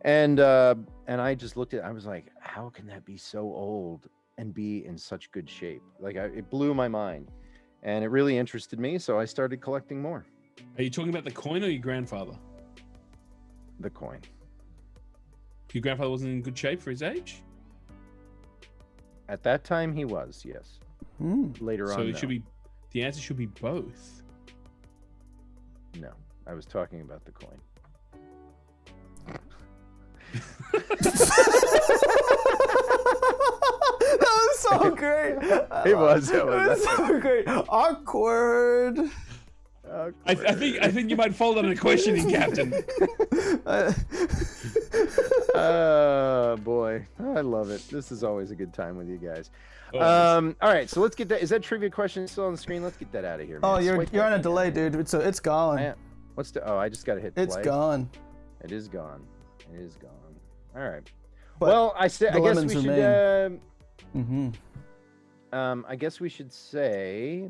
And I just looked at it, I was like, how can that be so old and be in such good shape? Like it blew my mind, and it really interested me, so I started collecting more. Are you talking about the coin or your grandfather? The coin. Your grandfather wasn't in good shape for his age? At that time he was, yes. Later on, So it should be, the answer should be both. No, I was talking about the coin. That was so great. It was so great. Awkward. I think you might fall under questioning, Captain. Oh boy, I love it. This is always a good time with you guys. Oh, All right, so let's get that. Is that trivia question still on the screen? Let's get that out of here. Oh, man. you're on a delay, dude. So it's gone. What's the? Oh, I just got to hit play. It's gone. It is gone. It is gone. All right. But well, I guess we should. Mm-hmm. I guess we should say.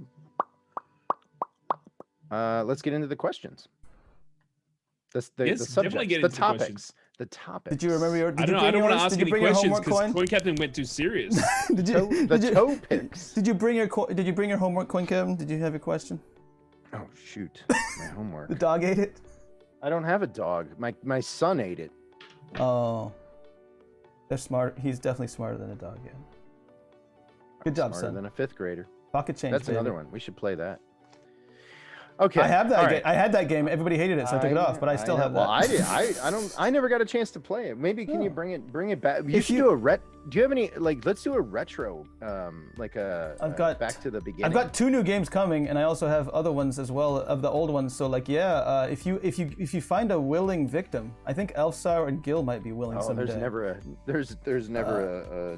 Let's get into the questions. The subjects, the topics. The topics. Did you remember your? I don't want to ask any questions because Coin Captain went too serious. Did you? The toe picks. Did you bring your? Did you bring your homework, Coin Captain? Did you have your question? Oh shoot, my homework. The dog ate it. I don't have a dog. My son ate it. Oh, they're smart. He's definitely smarter than a dog. Yeah. Good job, Smarter son. than a fifth grader. Pocket change. That's baby. another one. We should play that. Okay. I have that. All Game. right. I had that game. Everybody hated it, so I took it off. But I still have that. Well, I did. I don't. I never got a chance to play it. Maybe can you bring it back? You should do a Do you have any Let's do a retro, like a. I've got back to the beginning. I've got 2 new games coming, and I also have other ones as well of the old ones. So like, yeah, if you find a willing victim, I think Elfsar and Gil might be willing someday. There's never a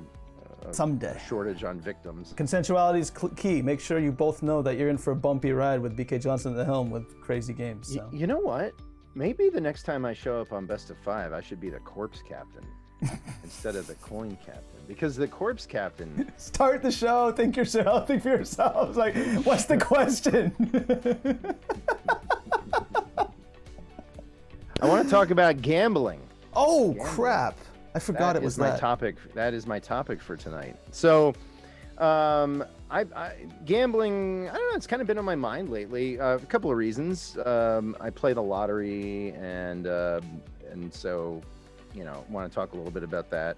someday shortage on victims. Consensuality is key. Make sure you both know that you're in for a bumpy ride with BK Johnson at the helm with crazy games. So. You know what? Maybe the next time I show up on Best of 5, I should be the corpse captain instead of the coin captain, because the corpse captain. Start the show. Think for yourselves. Like, what's the question? I want to talk about gambling. Oh crap! I forgot it was my topic. That is my topic for tonight. So, gambling. I don't know. It's kind of been on my mind lately. A couple of reasons. I play the lottery, and so, want to talk a little bit about that.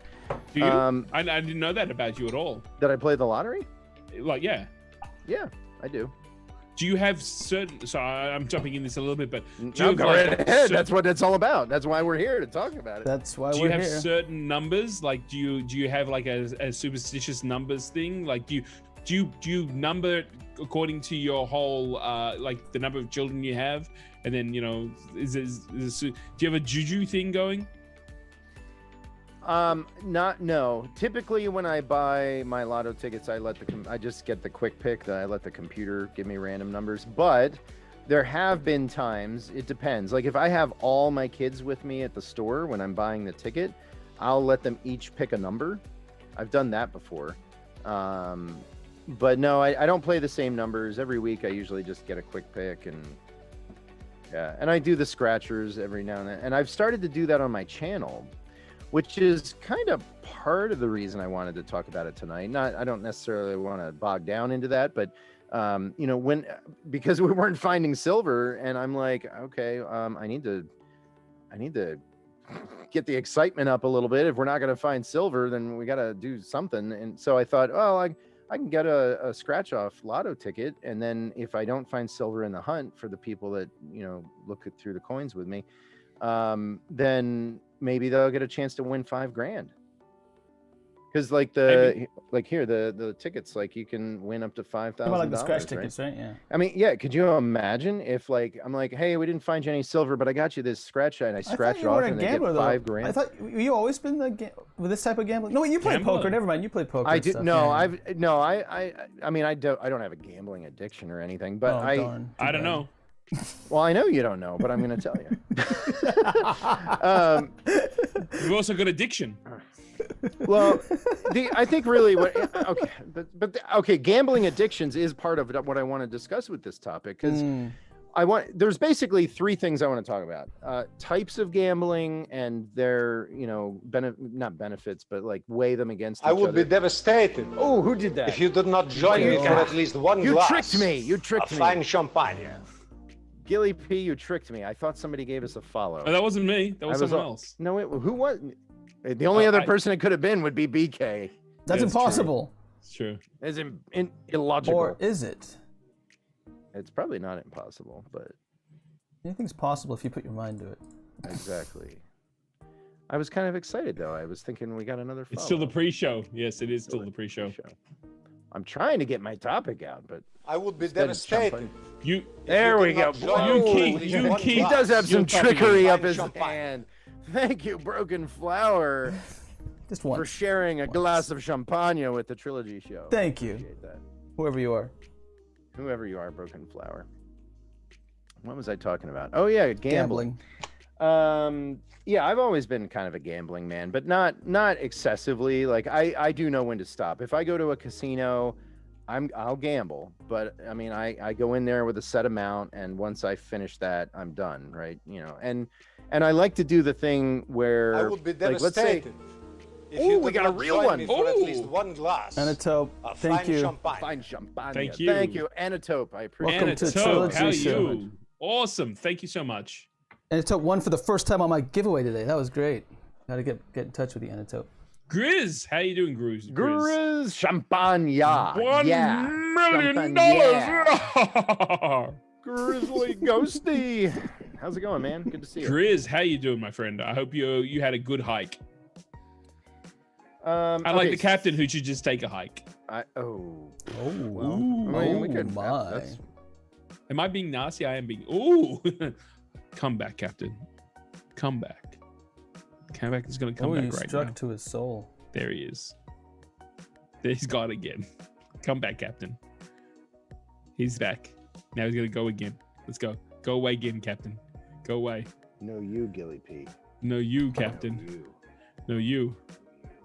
Do you? I didn't know that about you at all. Did I play the lottery? Like, yeah. Yeah, I do. Do you have certain? So I'm jumping in this a little bit, but go right ahead. That's what it's all about. That's why we're here to talk about it. That's why do we're you have here. certain numbers? Like, do you have like a superstitious numbers thing? Like, do you number it according to your whole like the number of children you have, and then do you have a juju thing going? No. Typically, when I buy my lotto tickets, I just get the quick pick. That I let the computer give me random numbers. But there have been times. It depends. Like if I have all my kids with me at the store when I'm buying the ticket, I'll let them each pick a number. I've done that before. But no, I don't play the same numbers every week. I usually just get a quick pick and I do the scratchers every now and then. And I've started to do that on my channel, which is kind of part of the reason I wanted to talk about it tonight. I don't necessarily want to bog down into that, but because we weren't finding silver, and I'm like, okay, I need to get the excitement up a little bit. If we're not going to find silver, then we got to do something. And so I thought, well, I can get a scratch off lotto ticket, and then if I don't find silver in the hunt for the people that look through the coins with me, then maybe they'll get a chance to win $5,000. Because the tickets, like you can win up to $5,000. Like the scratch tickets, right? Yeah. I mean, yeah. Could you imagine if I'm like, hey, we didn't find you any silver, but I got you this scratch, and I scratch it off, and they get $5,000. I thought you always been with this type of gambling. No, you play poker. Never mind, you play poker. I do. Stuff. No, yeah. I mean, I don't have a gambling addiction or anything, but I don't know. Well, I know you don't know, but I'm going to tell you. You've also got addiction. Well, I think really okay, gambling addictions is part of what I want to discuss with this topic, because there's basically three things I want to talk about. Types of gambling and their, not benefits, but like weigh them against each I would other. be devastated. Oh, who did that? If you did not join me for at least one glass. You tricked me. You tricked of me. fine champagne. Gilly P, you tricked me. I thought somebody gave us a follow. Oh, that wasn't me. That was someone else. No, who was? The only other person it could have been would be BK. That's impossible. It's true. It's illogical. Or is it? It's probably not impossible, but anything's possible if you put your mind to it. Exactly. I was kind of excited though. I was thinking we got another follow. It's still the pre-show. Yes, it is still the pre-show. I'm trying to get my topic out, but I would be devastated. There we go. He does have some trickery up his hand. Thank you, Broken Flower, just once. for sharing a glass of champagne with the Trilogy Show. Thank you. Appreciate that. Whoever you are. Whoever you are, Broken Flower. What was I talking about? Oh yeah, gambling. Yeah, I've always been kind of a gambling man, but not excessively. Like I do know when to stop. If I go to a casino, I'll gamble, but I mean I go in there with a set amount, and once I finish that, I'm done, right? And I like to do the thing where I would be devastated. like, let's say, if we got a real one. For at least one glass. Anatope, thank you. Fine champagne. Thank you. Thank you, Anatope. I appreciate Welcome it. to Anatope, how are Trilogy Show. you? Awesome. Thank you so much. Anatope won for the first time on my giveaway today. That was great. Got to get in touch with the Anatope. Grizz, how you doing, Grizz? Grizz champagne. $1 million. Yeah. Grizzly Ghosty. How's it going, man? Good to see you. Grizz, how you doing, my friend? I hope you had a good hike. I like the captain who should just take a hike. Well, We could. Am I being nasty? I am being. Ooh. Come back, Captain. Come back. Come back is going to come back right struck now. to his soul. There he is. There he's gone again. Come back, Captain. He's back. Now he's going to go again. Let's go. Go away again, Captain. Go away. No, you, Gilly P. No, you, Captain. No, you.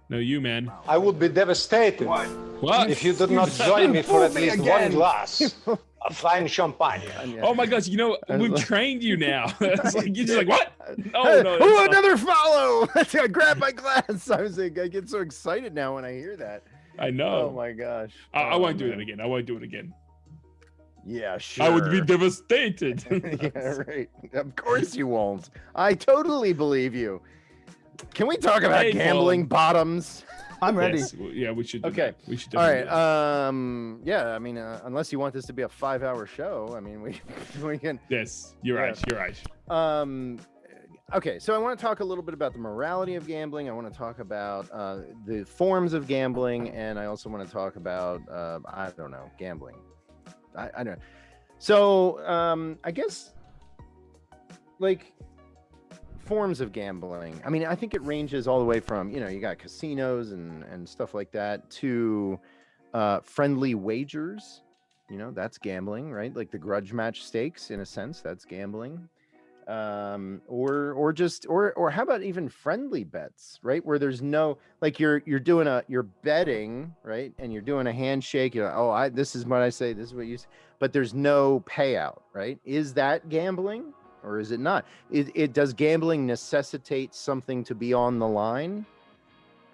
No, you, man. I would be devastated. What? If you did not join me for at least one glass of fine champagne. Oh my gosh, we've trained you now. It's like, you're just like, what? No, another follow. I grab my glass. I was like, I get so excited now when I hear that. I know. Oh my gosh. I won't do that again. I won't do it again. Yeah, sure. I would be devastated. Yeah, right. Of course you won't. I totally believe you. Can we talk about gambling bottoms? I'm ready. Yes. Yeah, we should. Okay. We should. All right. Yeah. I mean, unless you want this to be a 5-hour show, I mean, we can. Yes, you're right. You're right. Okay. So I want to talk a little bit about the morality of gambling. I want to talk about the forms of gambling, and I also want to talk about I don't know, gambling. I don't know. So I guess like forms of gambling. I mean, I think it ranges all the way from, you got casinos and stuff like that to friendly wagers. That's gambling, right? Like the grudge match stakes, in a sense, that's gambling. Or how about even friendly bets, right? Where there's no, like you're betting, right? And you're doing a handshake. This is what I say. This is what you say. But there's no payout, right? Is that gambling? Or is it not? Does gambling necessitate something to be on the line,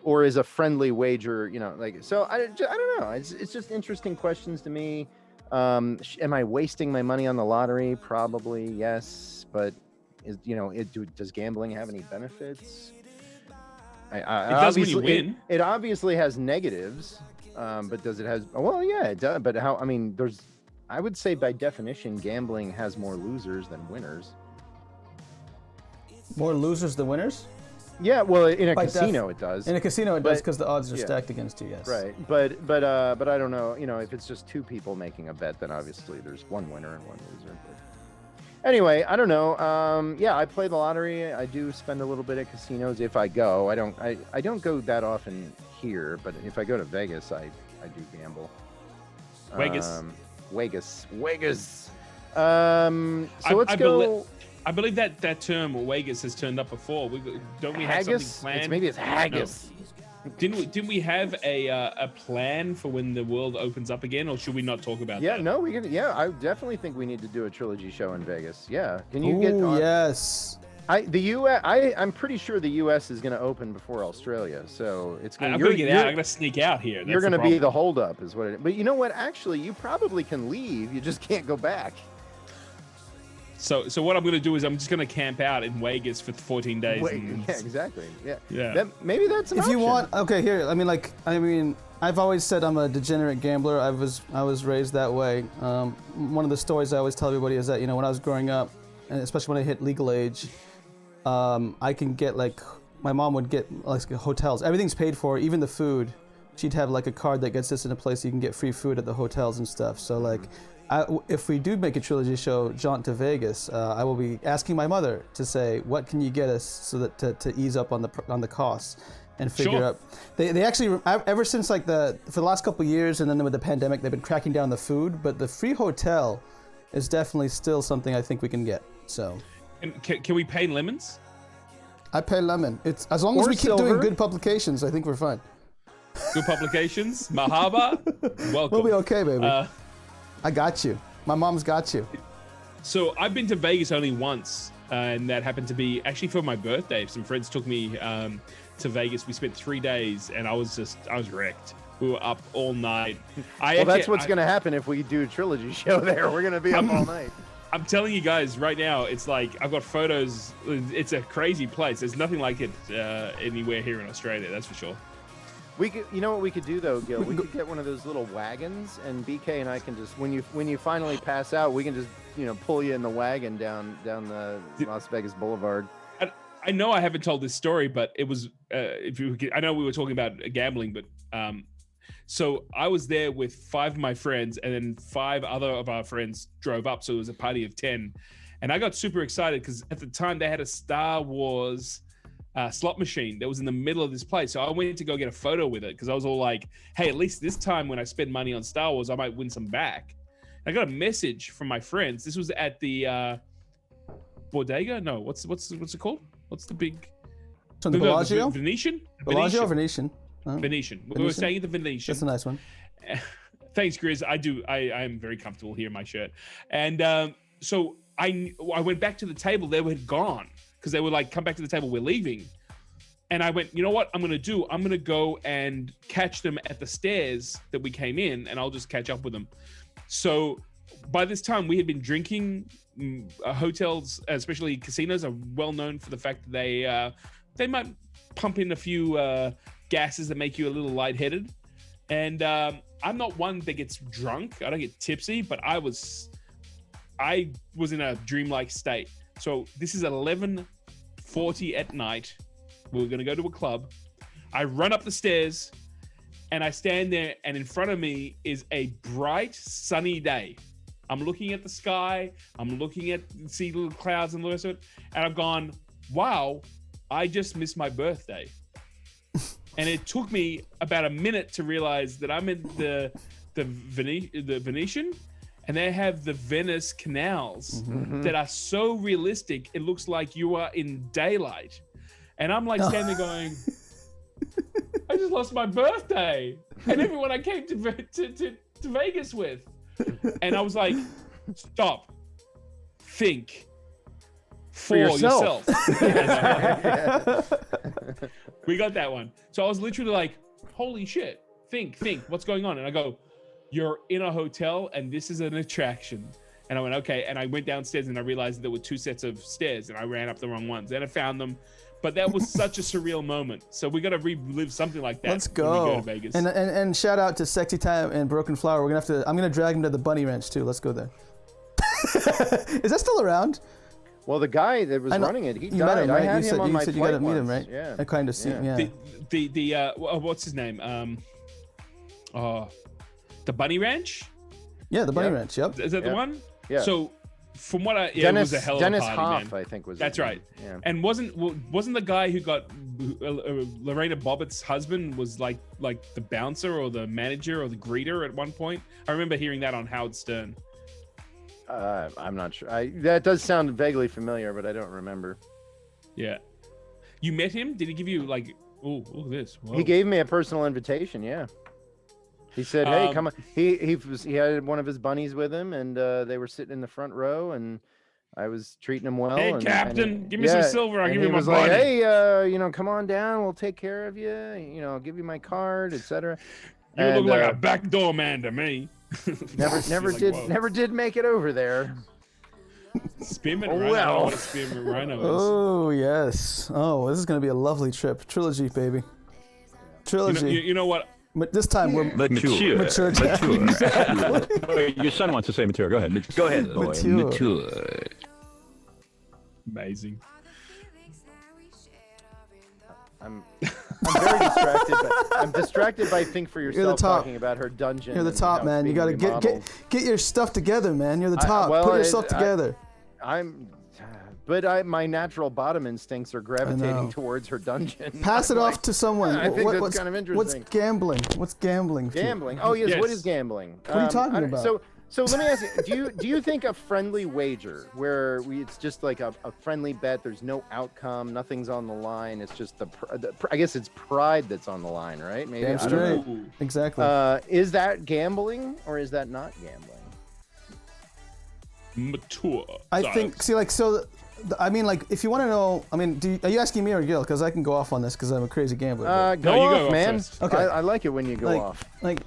or is a friendly wager, so I don't know. It's just interesting questions to me. Am I wasting my money on the lottery? Probably yes, but does gambling have any benefits? It does when you win. It obviously has negatives, but does it has? Well, yeah, it does. But how? I mean, I would say by definition, gambling has more losers than winners. More losers than winners? Yeah, well, in a casino it does. In a casino it does, because the odds are stacked against you. Yes. Right, but I don't know. If it's just two people making a bet, then obviously there's one winner and one loser. But anyway, I don't know. Yeah, I play the lottery. I do spend a little bit at casinos if I go. I don't go that often here, but if I go to Vegas, I do gamble. Vegas. So let's go. I believe that term Vegas has turned up before. Don't we have haggis? something planned? Maybe it's haggis. Didn't we have a plan for when the world opens up again, or should we not talk about that? No, we can. Yeah, I definitely think we need to do a trilogy show in Vegas. Yeah, can you get? On, yes. I'm pretty sure the U.S. is going to open before Australia, so it's going. I'm going to get out. I'm going to sneak out here. You're going to be the holdup, is what it. But you know what? Actually, you probably can leave. You just can't go back. So what I'm going to do is I'm just going to camp out in Vegas for 14 days. Yeah, exactly. Yeah. Yeah. Maybe that's an If option. you want, okay, here. I mean, I've always said I'm a degenerate gambler. I was raised that way. One of the stories I always tell everybody is that when I was growing up, and especially when I hit legal age, I can get my mom would get hotels. Everything's paid for, even the food. She'd have a card that gets us in a place you can get free food at the hotels and stuff. So if we do make a trilogy show, jaunt to Vegas, I will be asking my mother to say, what can you get us so that to ease up on the costs and figure out. They actually, ever since for the last couple of years and then with the pandemic, they've been cracking down on the food, but the free hotel is definitely still something I think we can get. So, and can we pay lemons? I pay lemon. It's as long as we keep doing good publications, I think we're fine. Good publications, Mahaba, welcome. We'll be okay, baby. I got you. My mom's got you. So I've been to Vegas only once, and that happened to be actually for my birthday. Some friends took me to Vegas. We spent 3 days, and I was wrecked. We were up all night. That's what's going to happen if we do a trilogy show there. We're going to be up all night. I'm telling you guys right now, it's like I've got photos. It's a crazy place. There's nothing like it anywhere here in Australia. That's for sure. We could, you know what we could do though, Gil? We could get one of those little wagons, and BK and I can just when you finally pass out, we can just pull you in the wagon down the Las Vegas Boulevard. I know I haven't told this story, but it was I know we were talking about gambling, but so I was there with 5 of my friends, and then 5 other of our friends drove up, so it was a party of 10, and I got super excited because at the time they had a Star Wars slot machine that was in the middle of this place. So I went to go get a photo with it because I was all like, hey, at least this time when I spend money on Star Wars, I might win some back. And I got a message from my friends. This was at the Bodega? No, what's it called? What's the big... So the Bellagio? Venetian? Bellagio or Venetian? Oh. Venetian. We were staying at the Venetian. That's a nice one. Thanks, Grizz. I am very comfortable here in my shirt. And so I went back to the table. They were gone. Because they were like, come back to the table, we're leaving. And I went, you know what I'm going to do? I'm going to go and catch them at the stairs that we came in, and I'll just catch up with them. So by this time, we had been drinking. Hotels, especially casinos, are well known for the fact that they might pump in a few gases that make you a little lightheaded. And I'm not one that gets drunk. I don't get tipsy, but I was in a dreamlike state. So this is 11:40 at night. We were going to go to a club. I run up the stairs and I stand there, and in front of me is a bright, sunny day. I'm looking at the sky. I'm looking at see little clouds and the rest of it. And I've gone, wow, I just missed my birthday. And it took me about a minute to realize that I'm in the Venetian. And they have the Venice canals that are so realistic, it looks like you are in daylight. And I'm like standing there going, I just lost my birthday. And everyone I came to Vegas with. And I was like, stop. Think. For yourself. We got that one. So I was literally like, holy shit. Think. What's going on? And I go, you're in a hotel and this is an attraction. And I went, okay. And I went downstairs and I realized there were 2 sets of stairs and I ran up the wrong ones. Then I found them. But that was such a surreal moment. So we got to relive something like that. Let's go. When we go to Vegas. And shout out to Sexy Time and Broken Flower. I'm gonna drag him to the Bunny Ranch too. Let's go there. Is that still around? Well, the guy that was running it, he died. Him, right? I had him on my flight. You got to meet him, right? Yeah. I kind of see. Yeah. The what's his name? The Bunny Ranch. Yeah, the Bunny Ranch. Yep. Is that the one? Yeah. So, from what it was a hell of a party, Hoff, man. I think was. That's right. Yeah. And wasn't the guy who got Lorena Bobbitt's husband was like the bouncer or the manager or the greeter at one point? I remember hearing that on Howard Stern. I'm not sure. That does sound vaguely familiar, but I don't remember. Yeah. You met him? Did he give you Oh, look at this. Whoa. He gave me a personal invitation. Yeah. He said, "Hey, come on." He had one of his bunnies with him, and they were sitting in the front row, and I was treating him well. Hey, and, Captain, give me some silver. I'll give you my was bunny. like, "Hey, come on down. We'll take care of you. I'll give you my card, etc." You look like a backdoor man to me. Never did make it over there. Spearmint Rhino. I don't know what a Spearmint Rhino is. Oh yes. Oh, this is gonna be a lovely trip. Trilogy, baby. Trilogy. You know what? But this time we're Mature. Mature. Exactly. Your son wants to say mature. Go ahead. Go ahead, boy. Mature. Amazing. I'm very distracted. I'm distracted by Think for Yourself talking about her dungeon. You're the top, man. You gotta get your stuff together, man. You're the top. Put yourself together. But my natural bottom instincts are gravitating towards her dungeon. Pass it off to someone. I think that's kind of interesting. What's gambling? What's gambling? Gambling. Oh yes. What is gambling? What are you talking about? So let me ask you: Do you think a friendly wager, where it's just like a friendly bet, there's no outcome, nothing's on the line, it's just I guess it's pride that's on the line, right? Maybe. Damn straight. Exactly. Is that gambling or is that not gambling? Mature. I think. See, like, so. I mean, like, if you want to know, I mean, are you asking me or Gil? Because I can go off on this because I'm a crazy gambler. Go off, man. Okay. I like it when you go off. Like,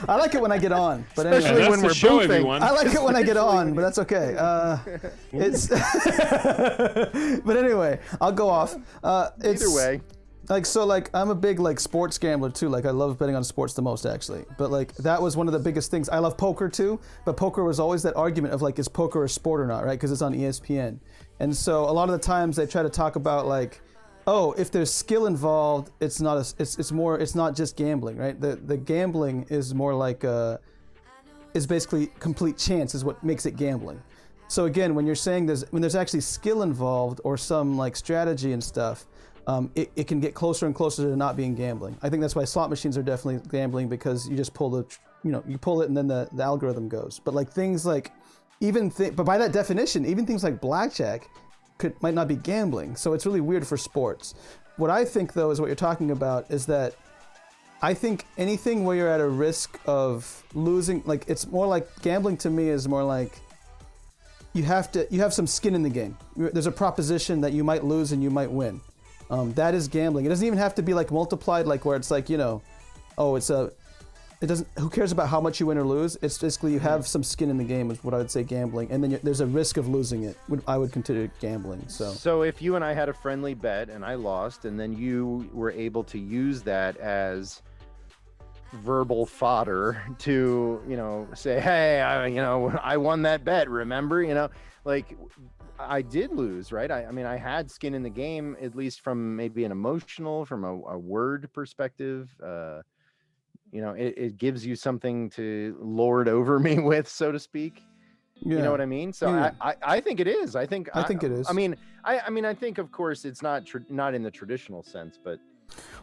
I like it when I get on, but especially anyway. when we're boofing. I like it when I get on, but that's okay. It's. But anyway, I'll go off. Either way. Like, so, like, I'm a big, like, sports gambler, too. Like, I love betting on sports the most, actually. But, like, that was one of the biggest things. I love poker, too. But poker was always that argument of, like, is poker a sport or not, right? Because it's on ESPN. And so a lot of the times they try to talk about, like, oh, if there's skill involved, it's not it's not just gambling, right? The gambling is more like, is basically complete chance is what makes it gambling. So, again, when you're saying when there's actually skill involved or some, like, strategy and stuff, it can get closer and closer to not being gambling. I think that's why slot machines are definitely gambling, because you just pull you pull it and then the algorithm goes. But like things like but by that definition, even things like blackjack might not be gambling. So it's really weird for sports. What I think though is what you're talking about is that I think anything where you're at a risk of losing, like it's more like gambling to me is more like you have some skin in the game. There's a proposition that you might lose and you might win. That is gambling. It doesn't even have to be like multiplied, like where it's like, it doesn't, who cares about how much you win or lose? It's basically you have some skin in the game is what I would say gambling. And then there's a risk of losing it. I would consider it gambling. So if you and I had a friendly bet and I lost, and then you were able to use that as verbal fodder to, say, hey, I won that bet, remember? Like, I did lose, right? I mean, I had skin in the game, at least from maybe an emotional, from a word perspective. It gives you something to lord over me with, so to speak. Yeah. You know what I mean? So yeah. I think it is. I think it is. I mean, I think, of course, it's not in the traditional sense, but.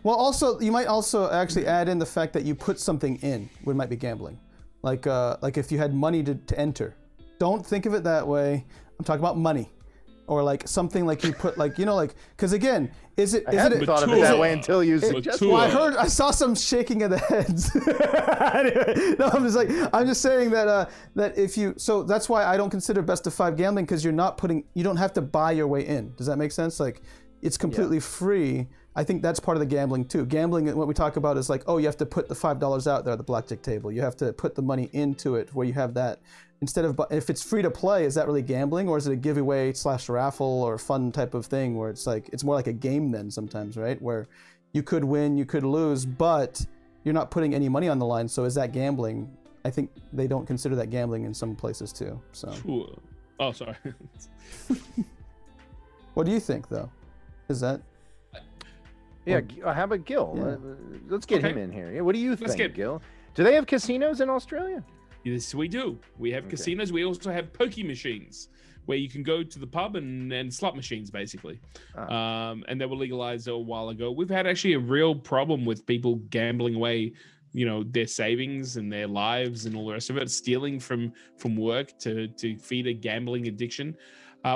Well, also, you might also actually add in the fact that you put something in, what might be gambling. Like if you had money to enter. Don't think of it that way. I'm talking about money, or like something like you put because again, I hadn't thought of it that way until you suggested. Well, I saw some shaking of the heads. Anyway, no, I'm just saying that if you, so that's why I don't consider best of 5 gambling, because you don't have to buy your way in. Does that make sense? Like, it's completely free. I think that's part of the gambling too. Gambling, what we talk about is like, oh, you have to put the $5 out there at the blackjack table. You have to put the money into it where you have that. Instead of, if it's free to play, is that really gambling, or is it a giveaway / raffle or fun type of thing where it's like, it's more like a game then sometimes, right? Where you could win, you could lose, but you're not putting any money on the line. So is that gambling? I think they don't consider that gambling in some places too. So. Oh, sorry. What do you think though? Is that? Yeah, how about Gil? Yeah. Let's get him in here. What do you think, Gil? Do they have casinos in Australia? Yes, we do. We have casinos. We also have pokie machines where you can go to the pub and slot machines, basically. And they were legalized a while ago. We've had actually a real problem with people gambling away, their savings and their lives and all the rest of it, stealing from work to feed a gambling addiction.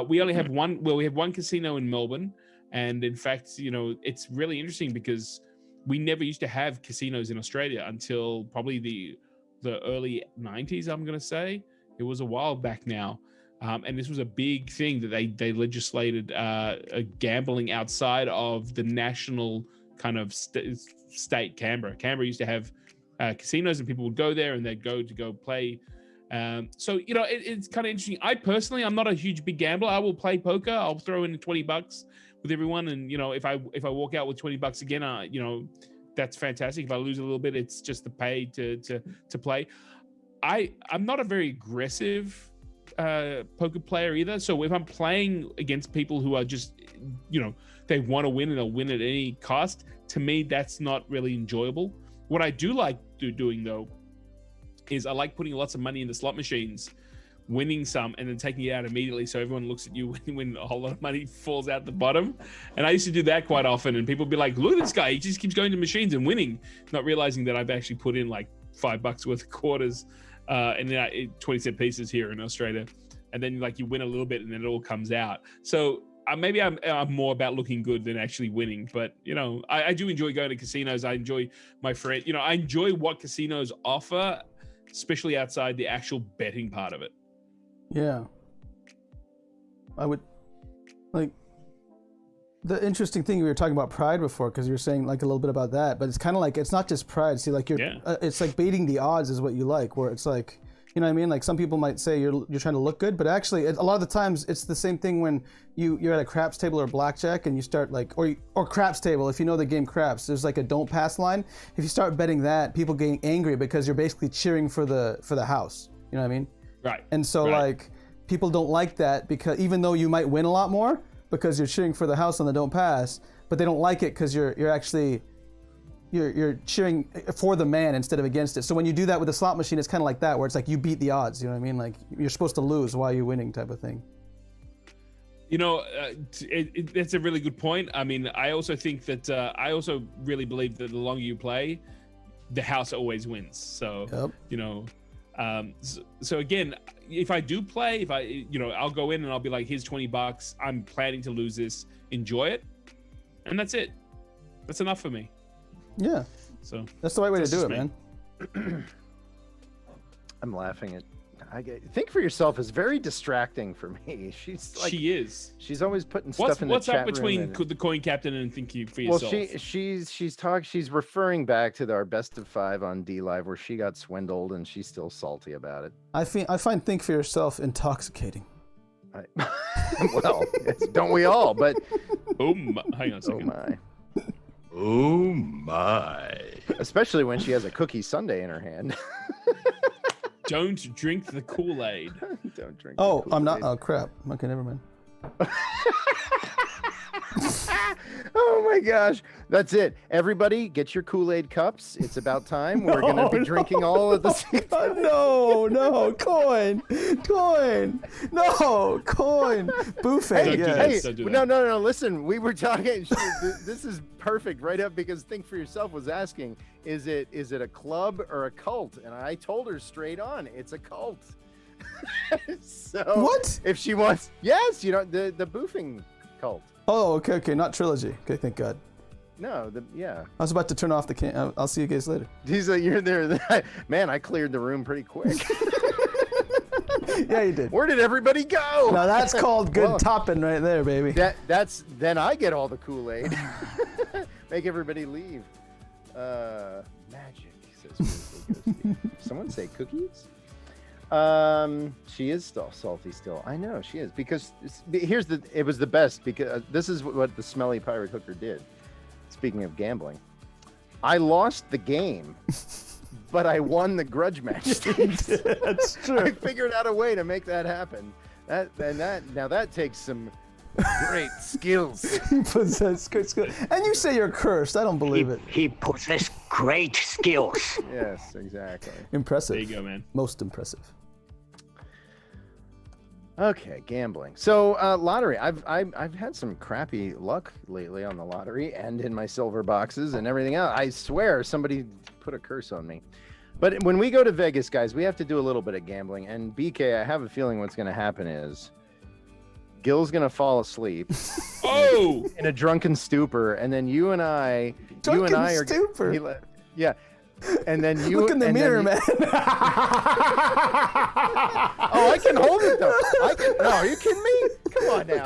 We only have one. Well, we have one casino in Melbourne, And in fact, it's really interesting because we never used to have casinos in Australia until probably the early 90s, I'm going to say. It was a while back now. And this was a big thing that they legislated gambling outside of the national kind of state, Canberra. Canberra used to have casinos, and people would go there and they'd go play. So it's kind of interesting. I personally, I'm not a huge big gambler. I will play poker. I'll throw in $20 with everyone, and if I walk out with $20 again, that's fantastic. If I lose a little bit, it's just the pay to play. I'm not a very aggressive poker player either. So if I'm playing against people who are just they want to win and they'll win at any cost, to me that's not really enjoyable. What I do like doing though is I like putting lots of money in the slot machines, winning some, and then taking it out immediately so everyone looks at you when a whole lot of money falls out the bottom. And I used to do that quite often, and people would be like, look at this guy, he just keeps going to machines and winning, not realizing that I've actually put in like $5 worth of quarters and then 20-cent pieces here in Australia, and then like you win a little bit and then it all comes out. So maybe I'm more about looking good than actually winning, but I do enjoy going to casinos. I enjoy my friend, I enjoy what casinos offer, especially outside the actual betting part of it. Yeah. I would like the interesting thing, we were talking about pride before, because you were saying like a little bit about that, but it's kind of like, it's not just pride. See, like it's like beating the odds is what you like, where it's like, you know what I mean? Like some people might say you're trying to look good, but actually a lot of the times it's the same thing when you're at a craps table or blackjack and you start like, or craps table, if you know the game craps, there's like a don't pass line. If you start betting that, people getting angry because you're basically cheering for the house. You know what I mean? Right. And so like people don't like that, because even though you might win a lot more because you're cheering for the house on the don't pass, but they don't like it because you're actually you're cheering for the man instead of against it. So when you do that with a slot machine, it's kind of like that, where it's like you beat the odds. You know what I mean? Like you're supposed to lose while you're winning, type of thing. That's a really good point. I mean, I also think that I also really believe that the longer you play, the house always wins. So so again, if I do play, I'll go in and I'll be like, here's $20. I'm planning to lose this. Enjoy it, and that's it. That's enough for me. Yeah. So that's the right way to do it, man. I'm laughing at. Think for yourself is very distracting for me. She's like, she's always putting stuff in the chat room. What's up between the coin captain and thinking for yourself? Well, she's referring back to our best of 5 on Dlive, where she got swindled and she's still salty about it. I find think for yourself intoxicating. Well, don't we all? But hang on a second. Oh my. Oh my. Especially when she has a cookie sundae in her hand. Don't drink the Kool-Aid. Don't drink. Oh, I'm not. Oh crap. Okay, never mind. Oh my gosh, that's it. Everybody, get your Kool-Aid cups. It's about time. We're gonna be drinking all of the same time. No, coin, no, coin, buffet. No. Listen, we were talking. This is perfect, right up, because Think for Yourself was asking, is it a club or a cult? And I told her straight on, it's a cult. So what? If she wants, yes, the boofing cult. Oh, okay, not Trilogy. Okay, thank God. No, I was about to turn off the cam. I'll see you guys later. He's like, you're there. Man, I cleared the room pretty quick. Yeah, you did. Where did everybody go? Now that's called good topping right there, baby. Then I get all the Kool-Aid. Make everybody leave. Magic, says someone say cookies? She is still salty still. I know she is, because it was the best, because this is what the smelly pirate hooker did. Speaking of gambling, I lost the game, but I won the grudge match. That's true. I figured out a way to make that happen. That takes some great skills. He possesses good skills. And you say you're cursed. I don't believe it. He possesses great skills. Yes, exactly. Impressive. There you go, man. Most impressive. Okay, gambling. So lottery. I've had some crappy luck lately on the lottery and in my silver boxes and everything else. I swear somebody put a curse on me. But when we go to Vegas, guys, we have to do a little bit of gambling. And BK, I have a feeling what's going to happen is Gil's gonna fall asleep Oh, in a drunken stupor, and then you and I are stupor. yeah. And then you Look in the mirror, man. Oh, I can hold it though. No, are you kidding me? Come on now.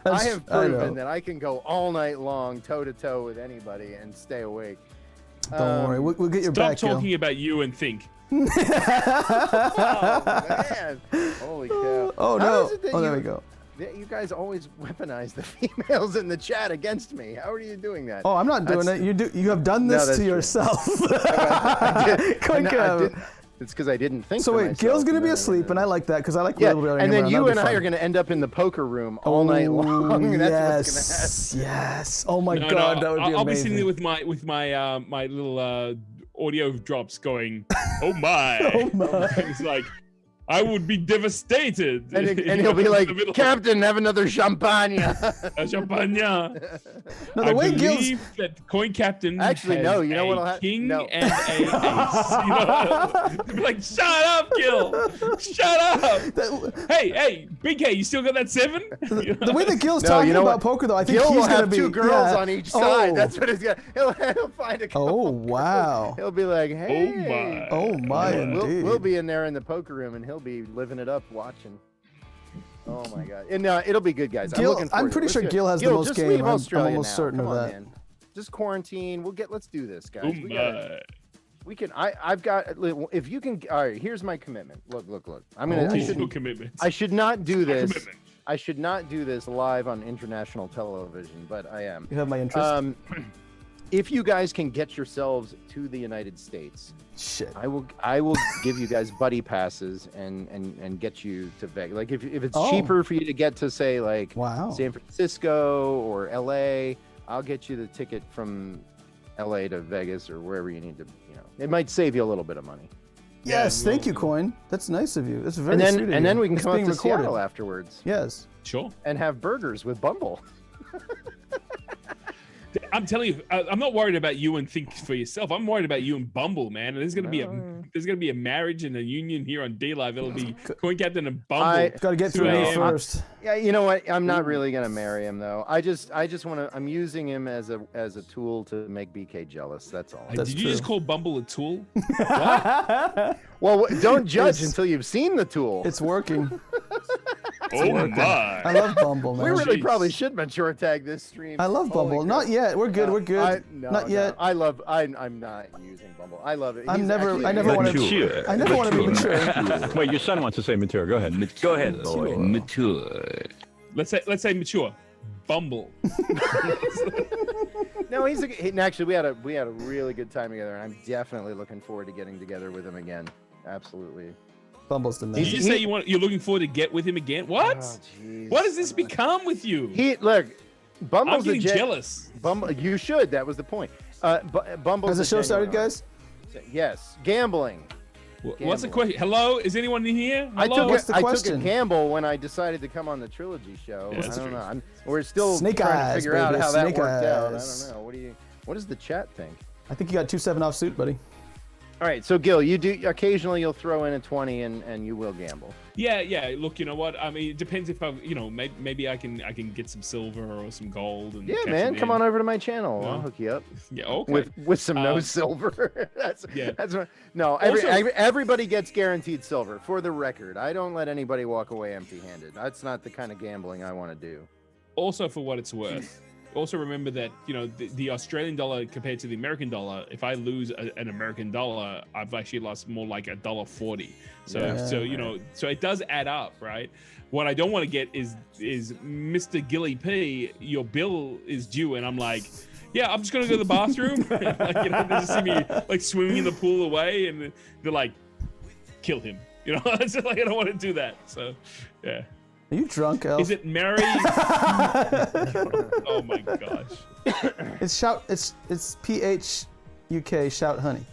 I have proven that I can go all night long, toe to toe with anybody and stay awake. Don't worry, we'll get your back. stop talking about you and think. Oh man! Holy cow! Oh no! Oh, there we go. You guys always weaponize the females in the chat against me. How are you doing that? Oh, I'm not doing it. You have done this to yourself. It's because I didn't think. So wait, Gil's gonna be asleep, and I like that because I like. And then you and I are gonna end up in the poker room all night long. That's what's gonna happen. Yes. Oh my God, that would be amazing. I'll be sitting there with my my little audio drops going. Oh my! Oh my! It's like. I would be devastated. And he'll be like, Captain, have another champagne. A champagne. No, the way believe that Coin Captain actually has no, you know what'll happen? King No. and a ace. You know? Be like, shut up, Gil. Shut up. Hey, Big K, you still got that 7? The way that Gil's talking about poker, though, I think Gil he's will gonna have be 2 girls on each side. That's what it's gonna. He'll find a couple. Oh wow. He'll be like, hey. Oh my. Indeed. We'll be in there in the poker room, and he'll be living it up watching. Oh my God! And it'll be good, guys. I'm pretty sure Gil has the most game. I'm almost certain of that. Man. Just quarantine. Let's do this, guys. We can. I've got. If you can. All right. Here's my commitment. Look. I'm gonna. I should not do this. I should not do this live on international television, but I am. You have my interest. If you guys can get yourselves to the United States, shit, I will give you guys buddy passes and get you to Vegas. Like if it's cheaper for you to get to say like San Francisco or LA, I'll get you the ticket from LA to Vegas or wherever you need to. It might save you a little bit of money. Yes, thank you, Coin. That's nice of you. That's very sweet of you. And then we can come up to Seattle afterwards. Yes, sure. And have burgers with Bumble. I'm telling you, I'm not worried about you and think for yourself. I'm worried about you and Bumble, man. And there's gonna be a marriage and a union here on Dlive. It'll be Coin Captain and Bumble. Got to get through me first. Yeah, you know what? I'm not really gonna marry him though. I just want to. I'm using him as a tool to make BK jealous. That's all. Did you just call Bumble a tool? What? Well, don't judge until you've seen the tool. It's working. My! I love Bumble, man. We really probably should mature tag this stream. I love Bumble. Not yet. We're good. We're good. Not yet. I'm not using Bumble. I love it. I never want to be mature. Wait, your son wants to say mature. Go ahead. Go ahead, boy. Mature. Let's say mature. Bumble. No, actually we had a really good time together, and I'm definitely looking forward to getting together with him again. Absolutely. Bumble's the man. Did you say you're looking forward to get with him again? What? Oh, what has this become with you? Bumble's I'm getting jealous. Bumble, you should. That was the point. Bumble's Has the show started, guys? Yes. Gambling. What's the question? Hello? Is anyone in here? Hello? I took a gamble when I decided to come on the Trilogy Show. Yeah, I don't know. We're still Snake trying eyes, to figure baby. out how Snake that worked out. I eyes. don't know. What does the chat think? I think you got 2 7-off suit, buddy. All right, so Gil, you do occasionally you'll throw in a 20 and you will gamble. Yeah. Look, you know what? I mean, it depends if maybe I can get some silver or some gold. And yeah, man, come on over to my channel. I'll hook you up. Yeah, okay. With some no silver. that's what. No, everybody gets guaranteed silver. For the record, I don't let anybody walk away empty-handed. That's not the kind of gambling I want to do. Also, for what it's worth. Also remember that the Australian dollar compared to the American dollar, if I lose an American dollar, I've actually lost more like $1.40. So it does add up, right? What I don't want to get is Mr. Gilly P, your bill is due, and I'm like, yeah, I'm just gonna go to the bathroom. They just see me like swimming in the pool away, and they're like, kill him. It's like I don't want to do that. So yeah. Are you drunk, Elf? Is it Mary? Oh my gosh! It's PHUK shout honey.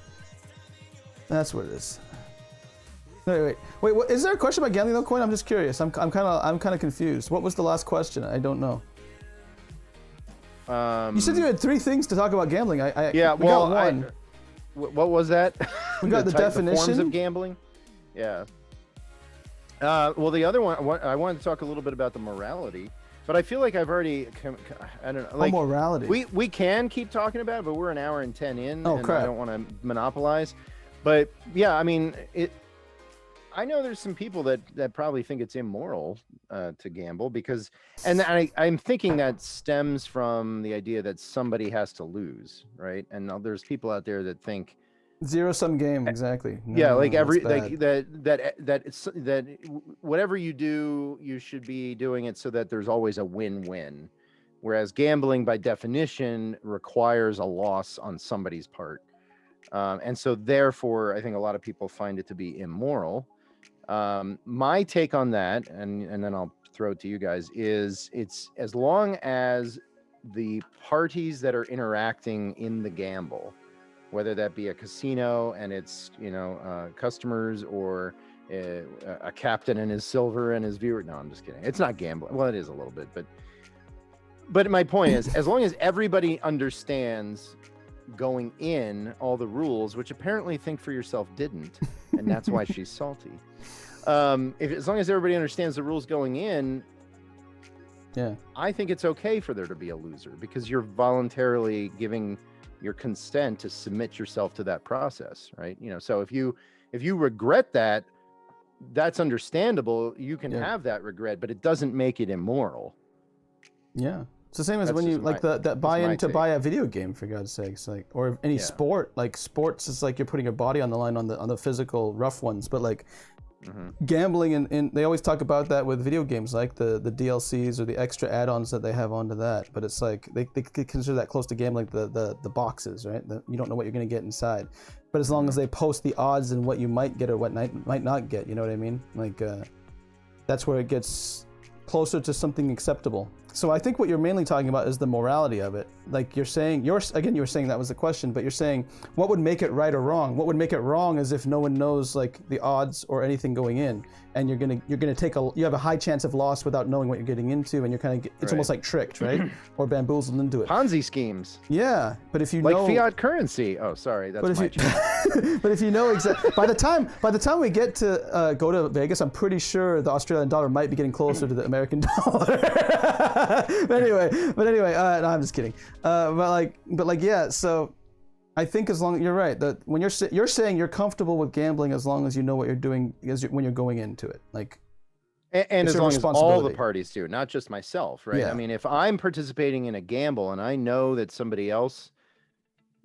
That's what it is. Wait. What, is there a question about gambling though, Coin? I'm just curious. I'm kind of confused. What was the last question? I don't know. You said you had 3 things to talk about gambling. We got one. What was that? We got the definition. The forms of gambling. Yeah. Well, the other one, I wanted to talk a little bit about the morality, but I feel like I've already, I don't know, like morality. We can keep talking about it, but we're an hour and 10 in, and crap. I don't want to monopolize. But yeah, I mean, I know there's some people that probably think it's immoral to gamble because, and I'm thinking that stems from the idea that somebody has to lose, right? And there's people out there that think zero-sum game, exactly. yeah, like that's bad. that whatever you do, you should be doing it so that there's always a win-win. Whereas gambling, by definition, requires a loss on somebody's part, and so therefore, I think a lot of people find it to be immoral. My take on that, and then I'll throw it to you guys, is it's as long as the parties that are interacting in the gamble, whether that be a casino and its customers, or a captain and his silver and his viewer. No, I'm just kidding. It's not gambling. Well, it is a little bit, but my point is, as long as everybody understands going in all the rules, which apparently Think for Yourself didn't, and that's why she's salty. As long as everybody understands the rules going in, yeah, I think it's okay for there to be a loser, because you're voluntarily giving your consent to submit yourself to that process, right? So if you regret that, that's understandable. You can have that regret, but it doesn't make it immoral. Yeah, it's the same as when you like that buy-in to buy a video game, for God's sakes, like, or any sport. Like sports is like you're putting your body on the line on the physical rough ones, but like gambling and they always talk about that with video games, like the DLCs or the extra add-ons that they have onto that. But it's like they consider that close to gambling, the boxes, right? You don't know what you're going to get inside. But as long as they post the odds and what you might get or what might not get, you know what I mean? Like that's where it gets closer to something acceptable. So I think what you're mainly talking about is the morality of it. Like you were saying that was the question, but you're saying what would make it right or wrong? What would make it wrong is if no one knows like the odds or anything going in, and you're gonna you have a high chance of loss without knowing what you're getting into, and you're kind of it's almost like tricked, right? Or bamboozled into it. Ponzi schemes. Yeah, but if you know fiat currency. Oh, sorry, that's my joke. But if you know exactly, by the time we get to go to Vegas, I'm pretty sure the Australian dollar might be getting closer to the American dollar. but anyway, no, I'm just kidding. But yeah. So I think as long you're right that when you're saying you're comfortable with gambling as long as you know what you're doing when you're going into it, like. And as long as all the parties do, not just myself, right? Yeah. I mean, if I'm participating in a gamble and I know that somebody else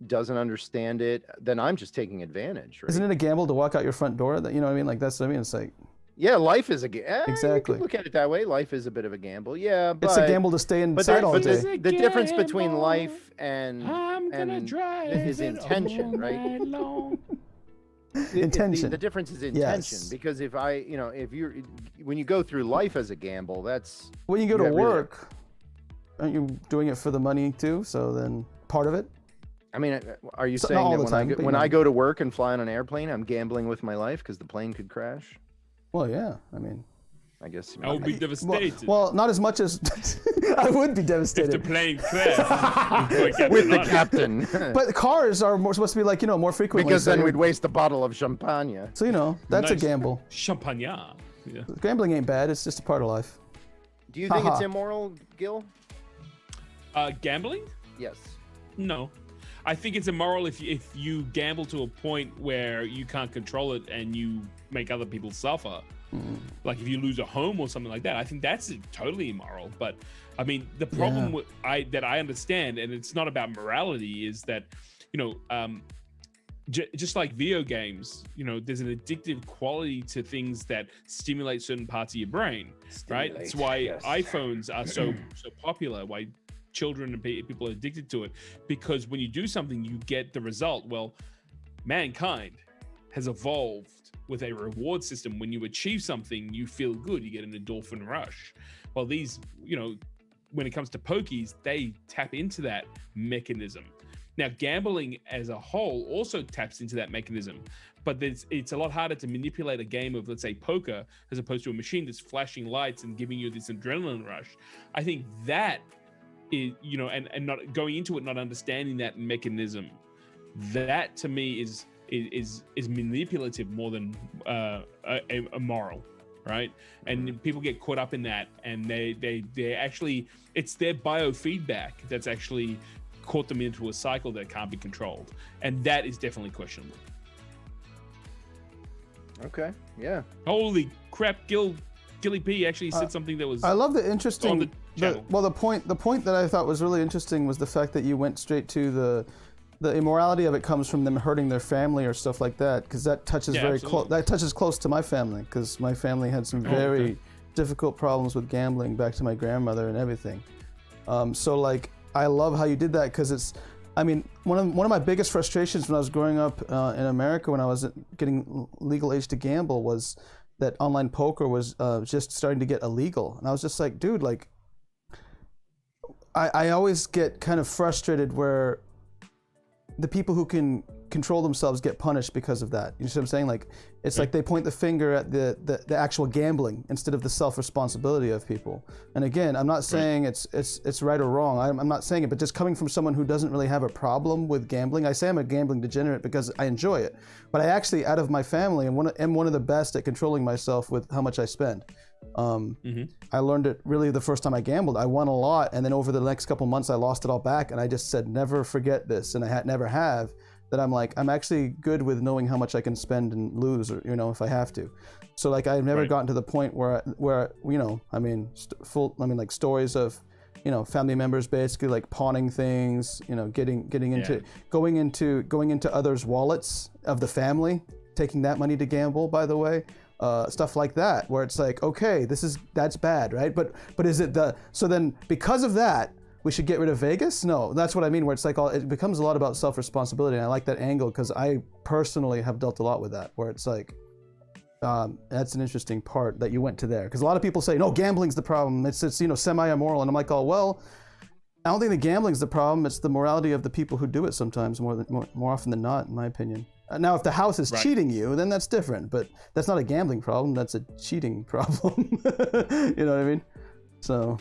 doesn't understand it, then I'm just taking advantage, right? Isn't it a gamble to walk out your front door? That, you know what I mean? Like that's what I mean. It's like. Yeah, life is a gamble. Exactly. You can look at it that way. Life is a bit of a gamble. Yeah, but it's a gamble to stay inside all day. The difference between life and drive is intention, right? Intention. The difference is intention, because if when you go through life as a gamble, that's when you go to work. Aren't you doing it for the money too? So then part of it. I mean, are you saying that when I go to work and fly on an airplane, I'm gambling with my life because the plane could crash? Well, yeah. I mean, I guess I would be devastated. Well, not as much as I would be devastated if the plane crashed with the captain. But cars are supposed to be like more frequently, because then we'd waste a bottle of champagne. So that's a gamble. Champagne. Yeah. Gambling ain't bad. It's just a part of life. Do you think it's immoral, Gil? Gambling? Yes. No. I think it's immoral if you gamble to a point where you can't control it and you make other people suffer. Like if you lose a home or something like that, I think that's totally immoral. But I mean, the problem that I understand, and it's not about morality, is that just like video games, there's an addictive quality to things that stimulate certain parts of your brain, right? That's why iPhones are so popular. Why children and people are addicted to it, because when you do something, you get the result. Well, mankind has evolved with a reward system. When you achieve something, you feel good, you get an endorphin rush. Well, these, when it comes to pokies, they tap into that mechanism. Now, gambling as a whole also taps into that mechanism, but it's a lot harder to manipulate a game of, let's say, poker, as opposed to a machine that's flashing lights and giving you this adrenaline rush. I think that is, and not going into it, not understanding that mechanism, that to me is manipulative more than immoral. right? And people get caught up in that, and they actually, it's their biofeedback that's actually caught them into a cycle that can't be controlled, and that is definitely questionable. Okay, yeah. Holy crap, Gilly P actually said something that was. I love the interesting. On the channel. The point that I thought was really interesting was the fact that you went straight to the immorality of it comes from them hurting their family or stuff like that, because that touches very close. That touches close to my family, because my family had some very difficult problems with gambling back to my grandmother and everything. So like, I love how you did that, because it's. I mean, one of my biggest frustrations when I was growing up in America, when I was getting legal age to gamble, was that online poker was just starting to get illegal, and I was just like, dude, like, I always get kind of frustrated where the people who can control themselves get punished because of that. You know what I'm saying? Like, it's like they point the finger at the actual gambling instead of the self-responsibility of people. And again, I'm not saying it's right or wrong. I'm not saying it, but just coming from someone who doesn't really have a problem with gambling, I say I'm a gambling degenerate because I enjoy it. But I actually, out of my family, am one of the best at controlling myself with how much I spend. I learned it really the first time I gambled. I won a lot, and then over the next couple months, I lost it all back, and I just said, never forget this, and I never have. That I'm like, I'm actually good with knowing how much I can spend and lose, or if I have to. So like, I've never gotten to the point where I mean, like stories of, family members basically like pawning things, getting into going into others' wallets of the family, taking that money to gamble, by the way. Stuff like that, where it's like, okay, that's bad, right? But is it so then because of that, we should get rid of Vegas? No, that's what I mean, where it's like it becomes a lot about self-responsibility, and I like that angle because I personally have dealt a lot with that, where it's like, that's an interesting part that you went to there, because a lot of people say, no, gambling's the problem, it's semi-immoral, and I'm like, oh, well, I don't think the gambling's the problem, it's the morality of the people who do it sometimes, more often than not, in my opinion. Now, if the house is cheating you, then that's different, but that's not a gambling problem, that's a cheating problem. You know what I mean? So...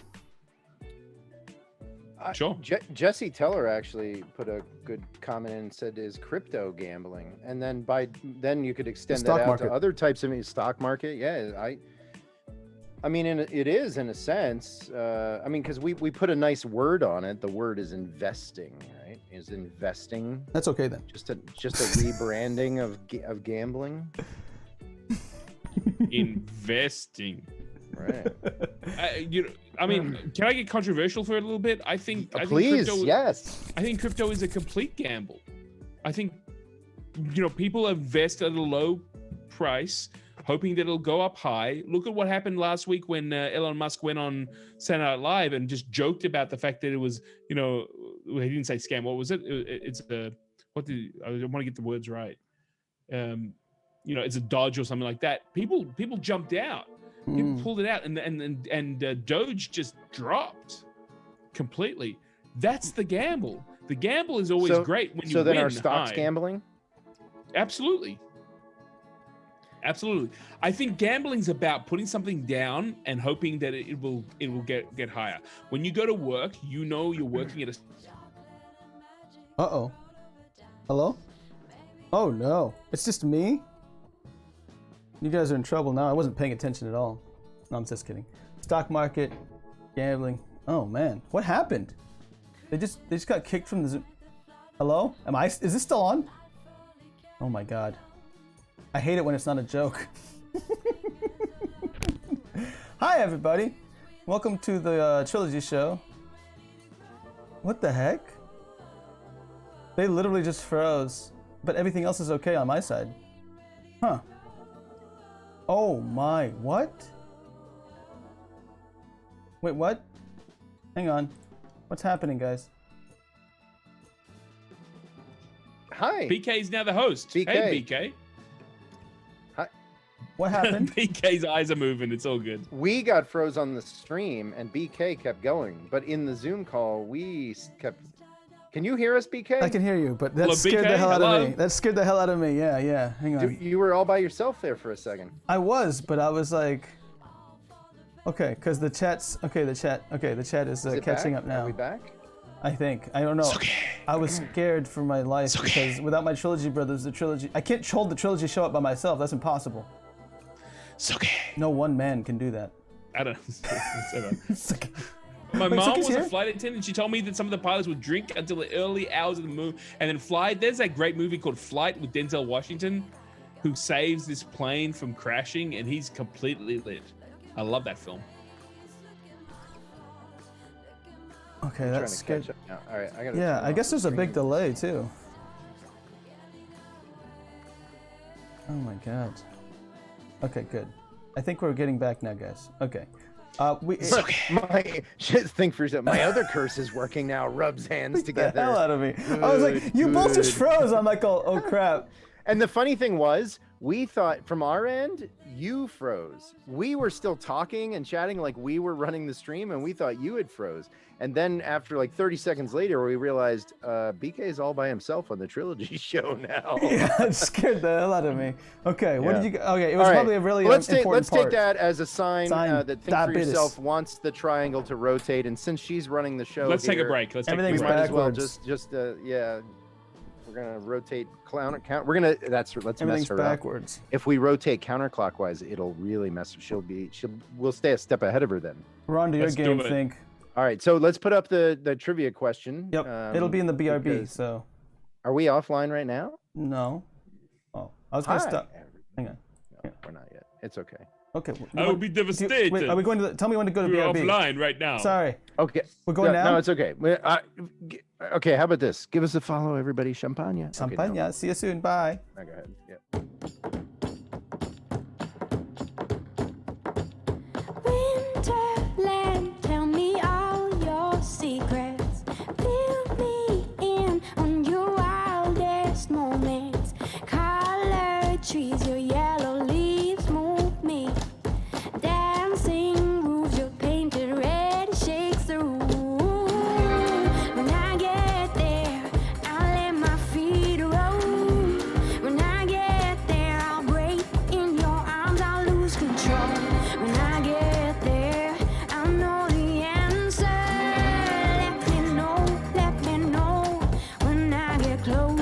Sure. Jesse Teller actually put a good comment in and said, is crypto gambling? And then you could extend that out to other types of stock market. Yeah, I mean, it is in a sense. I mean, because we put a nice word on it. The word is investing, right? Is investing. That's okay then. Just a rebranding of gambling. Investing. Right. I mean, can I get controversial for it a little bit? I think yes. I think crypto is a complete gamble. I think, people invest at a low price, hoping that it'll go up high. Look at what happened last week when Elon Musk went on Saturday Night Live and just joked about the fact that it was, he didn't say scam. What was it? I want to get the words right. It's a dodge or something like that. People jumped out. People pulled it out, and Doge just dropped completely. That's the gamble. The gamble is always great when you win. So then are stocks gambling? Absolutely. I think gambling's about putting something down and hoping that it will get higher. When you go to work, you're working at a. Uh-oh. Hello? Oh no, it's just me? You guys are in trouble now. I wasn't paying attention at all. No, I'm just kidding. Stock market, gambling. Oh man, what happened? They just got kicked from the Zoom. Hello? Is this still on? Oh my god. I hate it when it's not a joke. Hi everybody. Welcome to the Trilogy Show. What the heck? They literally just froze, but everything else is okay on my side. Huh. Oh my, what? Wait, what? Hang on. What's happening, guys? Hi. BK is now the host. BK. Hey, BK. Hi. What happened? BK's eyes are moving. It's all good. We got froze on the stream, and BK kept going. But in the Zoom call, we kept... Can you hear us, BK? I can hear you, but that scared the hell out of me. That scared the hell out of me. Yeah. Hang on. You were all by yourself there for a second. I was, but I was like... Okay, because the chat's... Okay, the chat is catching up now. Are we back? I think. I don't know. It's okay. I was scared for my life because without my Trilogy brothers, I can't hold the Trilogy Show up by myself. That's impossible. No one man can do that. I don't know. It's My Wait, mom Suki's was a here? flight attendant. She told me that some of the pilots would drink until the early hours of the moon and then fly. There's that great movie called Flight with Denzel Washington, who saves this plane from crashing, and he's completely lit. I love that film. Okay, I'm trying that's to catch good. up now. All right, I gotta. Yeah, turn I off guess the there's a big stream. delay too. Oh my god. Okay, good. I think we're getting back now, guys. Okay. My just think for yourself. My other curse is working now. Rubs hands together. The hell out of me. I was like, you both just froze. I'm like, oh crap. And the funny thing was, we thought from our end, you froze. We were still talking and chatting like we were running the stream, and we thought you had froze. And then after like 30 seconds later, we realized BK is all by himself on the Trilogy Show now. Yeah, it scared the hell out of me. Okay, what Yeah. did you? Okay, it was All right, probably a really let's important take part. that as a sign that Think for Diabetes. Yourself wants the triangle to rotate, and since she's running the show, Let's take a here, break. Let's take a we Everything's break. might as well backwards. just yeah. We're gonna rotate count. We're gonna let's mess Everything's her backwards. up. If we rotate counterclockwise, it'll really mess. We'll stay a step ahead of her then. We're on to your Let's do game, it. think. All right, so let's put up the trivia question. Yep, it'll be in the BRB. because- So Are we offline right now? no. Oh, I was gonna Hi. stop. Hang on. No, we're not yet. It's okay. Okay. I would be devastated. Wait, are we going to? Tell me when to go to We're BRB. offline right now. Sorry. Okay. We're going no, now? No, it's okay. Okay, how about this? Give us a follow, everybody. Champagne. Champagne. Okay, no. See you soon. Bye. No, go ahead. Yeah. Winterland, tell me all your secrets. Fill me in on your wildest moments. Colored trees, your yellow leaves move me. Dancing roofs, your painted red shakes the room. When I get there, I'll let my feet roll. When I get there, I'll break in your arms, I'll lose control. When I get there, I'll know the answer. Let me know when I get closer.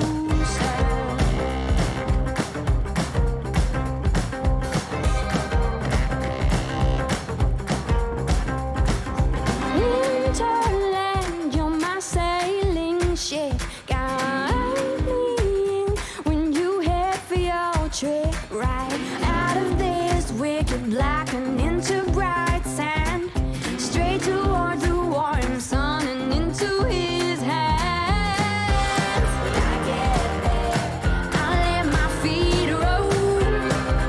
Winterland, you're my sailing ship. Guide me in when you head for your trip. Right out of this wicked black and into bright sand. Straight towards the warm sun and into his hands. When I get there, I'll let my feet roll.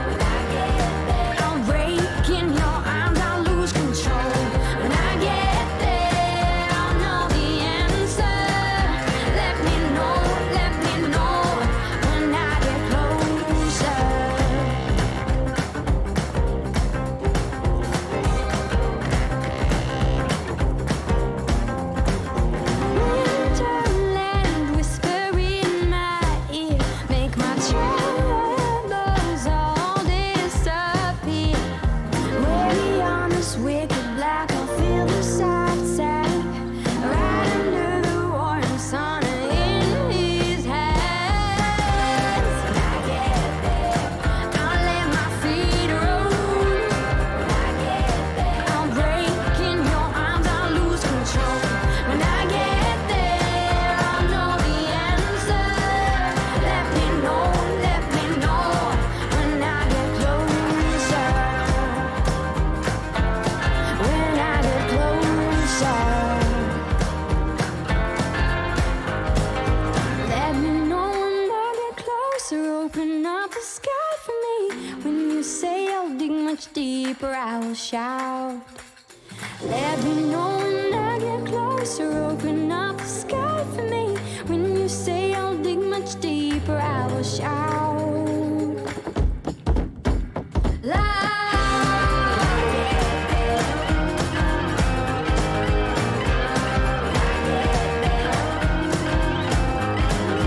When I get there, I'll break in your arms, I'll lose control. When I get there, I'll know the answer. Let me know when I get closer. Winterland, whisper in my ear, make my troubles all disappear. Way on this wicked black, I'll feel the soft sand right under the warm sun in his hands. When I get there, I'll let my feet roll. When I get there, I'll break in your arms, I'll lose control. When I get there, I'll know the answer. Let me know when I get closer. When I get closer. Let me know when I get closer. Open up the sky for me. When you say I'll dig much deeper, I will shout. Let me know when I get closer. Open up the sky for me. When you say I'll dig much deeper, I will shout.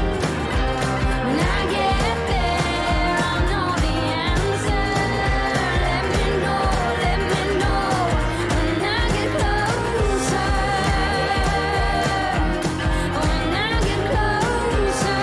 When I get there, I'll know the answer. Let me know when I get closer. When I get closer.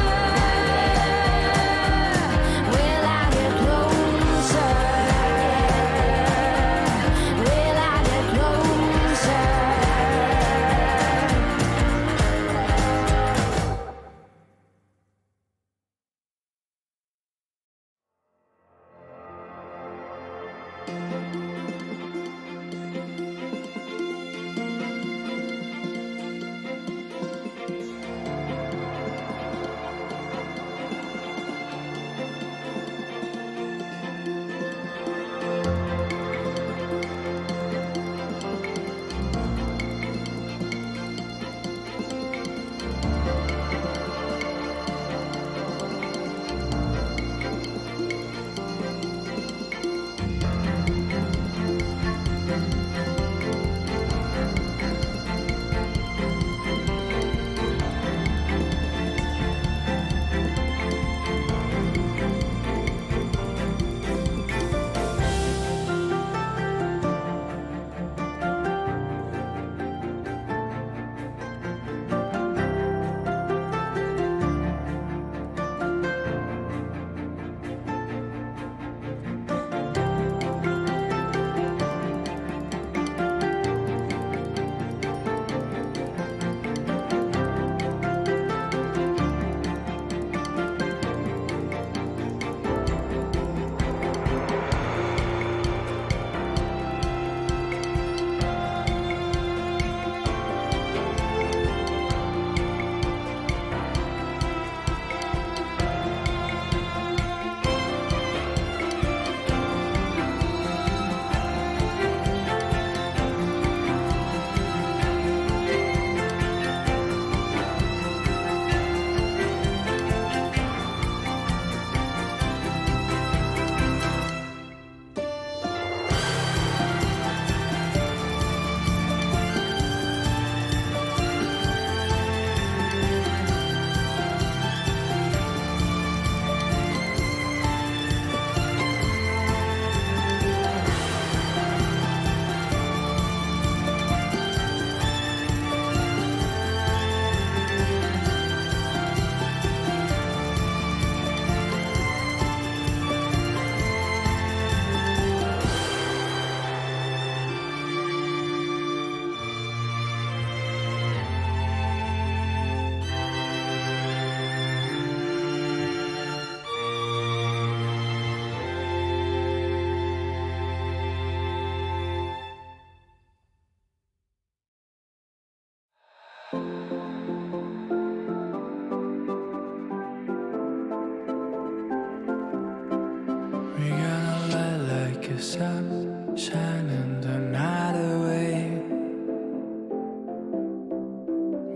sun shining the night away.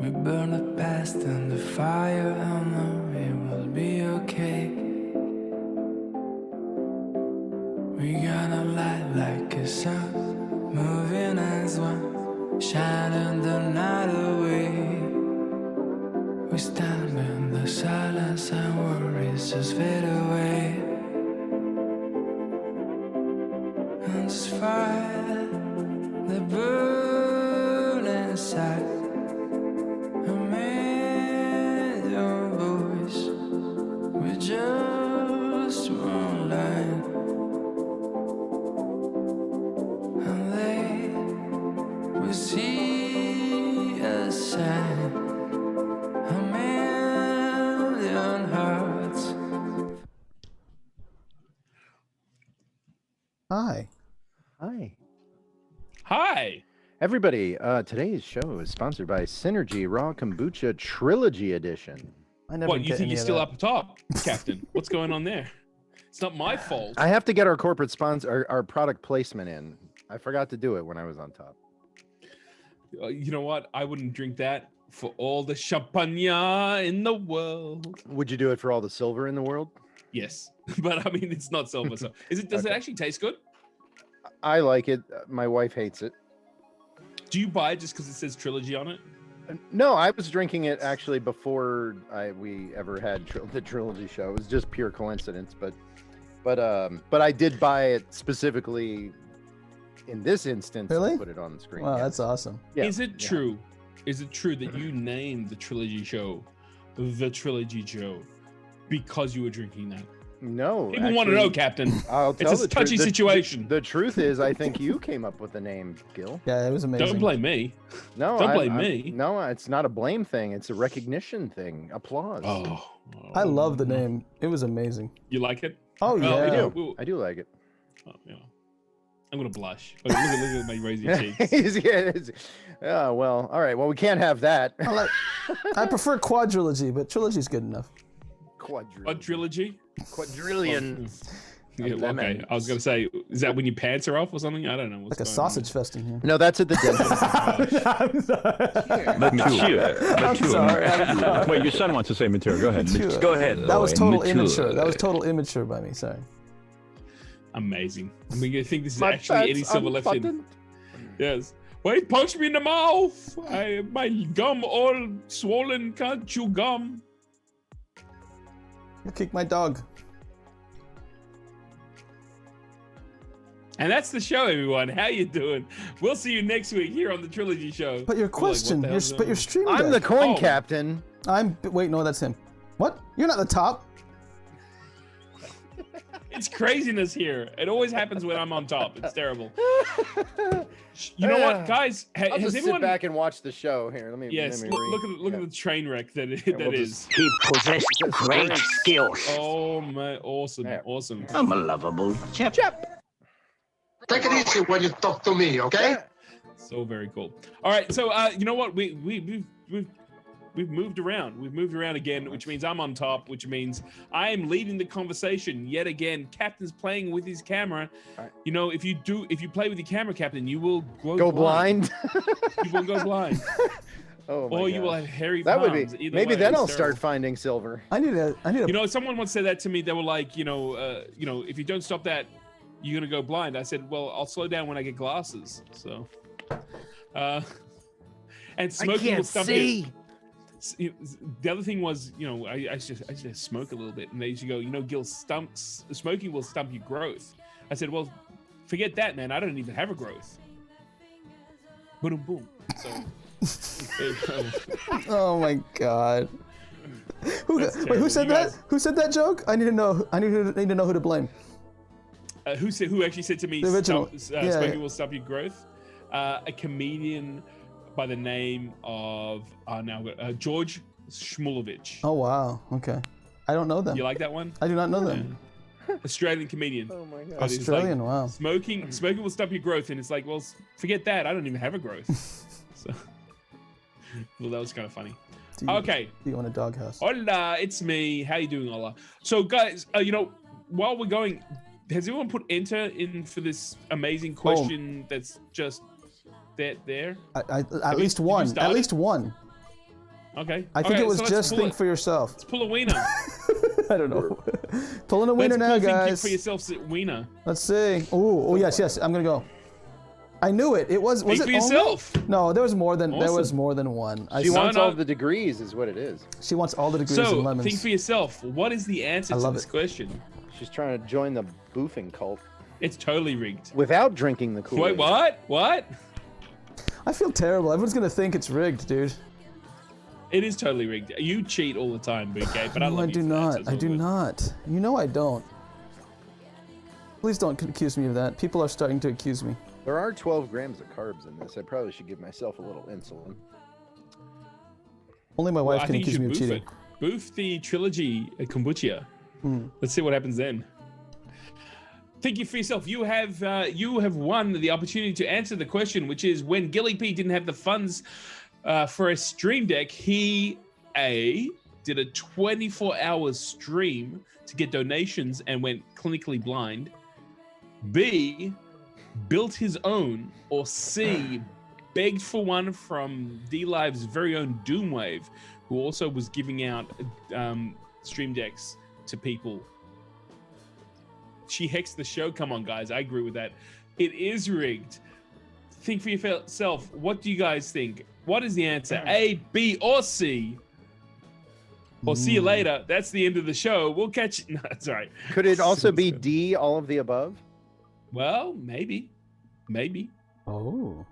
We burn the past in the fire, I know it will be okay. We gonna light like a sun, moving as one, shining the night away. We stand in the silence and worries just fade away. And just fight the burn inside. A million voice with just one line. And they will see a sign. A million hearts. Hi. Hi. Hi. Everybody, today's show is sponsored by Synergy Raw Kombucha Trilogy Edition. I never What, you get think any you're of still that. up top, Captain? What's going on there? It's not my fault. I have to get our corporate sponsor, our product placement in. I forgot to do it when I was on top. You know what? I wouldn't drink that for all the champagne in the world. Would you do it for all the silver in the world? Yes, but I mean, it's not silver. So, is it? Does it Okay. actually taste good? I like it. My wife hates it. Do you buy it just because it says Trilogy on it? No, I was drinking it actually before we ever had the Trilogy Show. It was just pure coincidence, but I did buy it specifically in this instance Really? to put it on the screen. Wow, yeah. that's awesome. Yeah, Is it yeah. true? Is it true that you named the Trilogy Show the Trilogy Show because you were drinking that? No. People want to know, actually, Captain. I'll tell It's a the truth. touchy situation. The truth is, I think you came up with the name, Gil. Yeah, it was amazing. Don't blame me. No, Don't blame me. No, it's not a blame thing. It's a recognition thing. Applause. Oh, I love the name. It was amazing. You like it? Oh, Well, yeah. I do. Well, I do like it. oh, yeah. I'm gonna blush. Look at my rosy cheeks. Yeah, well, all right. Well, we can't have that. I prefer quadrilogy, but trilogy's good enough. A trilogy? Quadrillion. Yeah, okay. Lemon. I was gonna say, is that when your pants are off or something? I don't know. What's Like a going sausage fest in here. No, that's at the dentist. I'm sorry. I'm sorry. Wait, your son wants to say mature. Go ahead. Mature. Go ahead. That was total Mature. immature. That was total immature by me. Sorry. Amazing. I mean, you think this is My actually Eddie fat's Silver left in? unbuttoned. Yes. Wait, punch me in the mouth. My gum all swollen. Can't chew gum. You kicked my dog. And that's the show, everyone. How you doing? We'll see you next week here on the Trilogy Show. But your question, We're like, what the hell's but your going stream I'm deck. the coin Oh. captain. Wait, no, that's him. What? You're not the top. on? It's craziness here. It always happens when I'm on top. It's terrible. You know what, guys? I'll Has just everyone? sit back and watch the show here. Let me. Yes. Let me Look at the train wreck that we'll that just- is. He possessed great skills. Oh my! Awesome! Yeah. Awesome! I'm a lovable chap. Take it easy when you talk to me, okay? So very cool. All right, so you know what? We've moved around. We've moved around again, which means I'm on top, which means I am leading the conversation yet again. Captain's playing with his camera. Right. You know, if you play with your camera, Captain, you will Go blind. You will go blind, Oh my or you will gosh. have hairy That would palms. be. Either Maybe way, then it's I'll terrible. start finding silver. I need a. You know, someone once said that to me. They were like, if you don't stop that, you're gonna go blind. I said, well, I'll slow down when I get glasses. So, and I smoking will can't stop see. The other thing was, I just smoke a little bit, and they used to go, Gil, smoking will stump your growth. I said, well, forget that, man. I don't even have a growth. Boom, boom. So, there you go. Oh my god. Who terrible. said You that? guys- Who said that joke? I need to know. I need to know who to blame. Who actually said to me, The original. Yeah, smoking yeah. will stop your growth? A comedian by the name of George Shmulevich. Oh wow. Okay. I don't know them. You like that one? I do not know them. Australian comedian. Oh my god. But it's Australian. like, Wow. Smoking will stop your growth, and it's like, well, forget that. I don't even have a growth. So, well, that was kind of funny. Okay. Do you want a doghouse? Hola, it's me. How you doing, Ola? So, guys, while we're going, Has anyone put enter in for this amazing question that's just there? At least one. At least one. Okay. I think it was just think for yourself. Let's pull a wiener. I don't know. Pulling a wiener now, guys. Think for yourself, wiener. Let's see. Oh yes. I'm gonna go. I knew it. It was Think it for yourself. Only? No, there was more than one. She wants all the degrees, is what it is. She wants all the degrees so, and lemons. Think for yourself. What is the answer to this question? She's trying to join the boofing cult. It's totally rigged. Without drinking the Kool-Aid. Wait, what? What? I feel terrible. Everyone's gonna think it's rigged, dude. It is totally rigged. You cheat all the time, BK, but I love I you do for not. that, so I do good. not. You know I don't. Please don't accuse me of that. People are starting to accuse me. There are 12 grams of carbs in this. I probably should give myself a little insulin. Only my wife can accuse me of boof cheating. it. Boof the trilogy kombucha. Let's see what happens then. Think for yourself. You have won the opportunity to answer the question, which is when Gilly P didn't have the funds for a stream deck, he did a 24-hour stream to get donations and went clinically blind. B, built his own, or C, begged for one from Dlive's very own Doomwave, who also was giving out stream decks to people. She hexed the show. Come on, guys. I agree with that. It is rigged. Think for yourself. What do you guys think? What is the answer? A, B, or C? Or see you later. That's the end of the show. We'll catch you. No, that's all right. Could it also be D, all of the above? Well, maybe. Oh.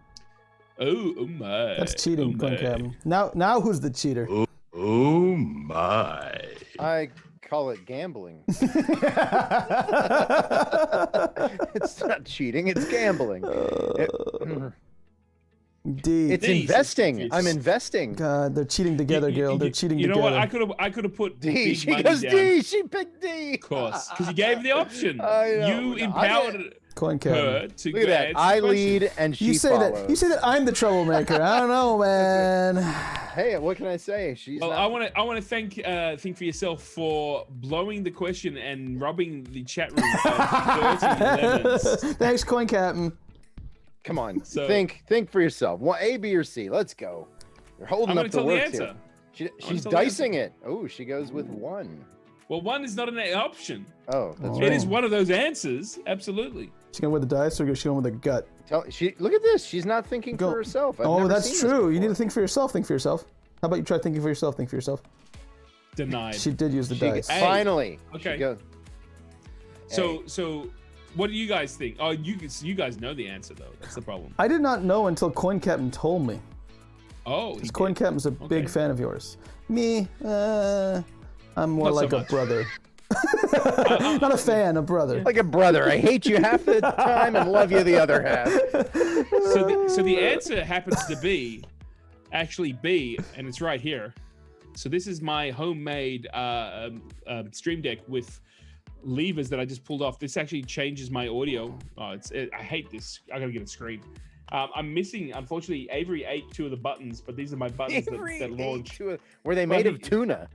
Oh my. That's cheating, Captain. Now who's the cheater? Oh my. I call it gambling. It's not cheating, it's gambling. D. It's investing. I'm investing. God, they're cheating together, Gil. They're cheating together. You know what? I could have put D. big She money goes down. D. She picked D. Of course, because you gave the option. I know. You empowered Coin her Captain. to Look at that. answer I the question. lead and she You say follows. that I'm the troublemaker. I don't know, man. Hey, what can I say? She's Well, not... I want to think for yourself for blowing the question and robbing the chat room of 30 lemons. Thanks, Coin Captain. Come on, So- think for yourself. What, A, B, or C? Let's go. You're holding I'm up gonna the tell the works answer. here. I'm She's gonna tell the dicing it. Oh, she goes with 1. Well, 1 is not an option. Oh, that's Oh. right. It is one of those answers. Absolutely. She going with the dice or she going with the gut? Look at this. She's not thinking Go. for herself. I've Oh, never that's seen this true. You need to before. think for yourself. Think for yourself. How about you try thinking for yourself? Think for yourself. Denied. She did use the dice. Hey. Finally. Okay. She goes, So what do you guys think? Oh, you guys know the answer though. That's the problem. I did not know until Coin Captain told me. Oh, Because Coin Captain's a big fan of yours. Me, I'm more Not so like a much. brother. Not a fan, a brother. like a brother. I hate you half the time and love you the other half. So the answer happens to be actually B, and it's right here. So this is my homemade stream deck with levers that I just pulled off. This actually changes my audio. I hate this. I gotta get a screen. I'm missing, unfortunately, Avery ate 2 of the buttons, but these are my buttons that launch. Were they made of tuna?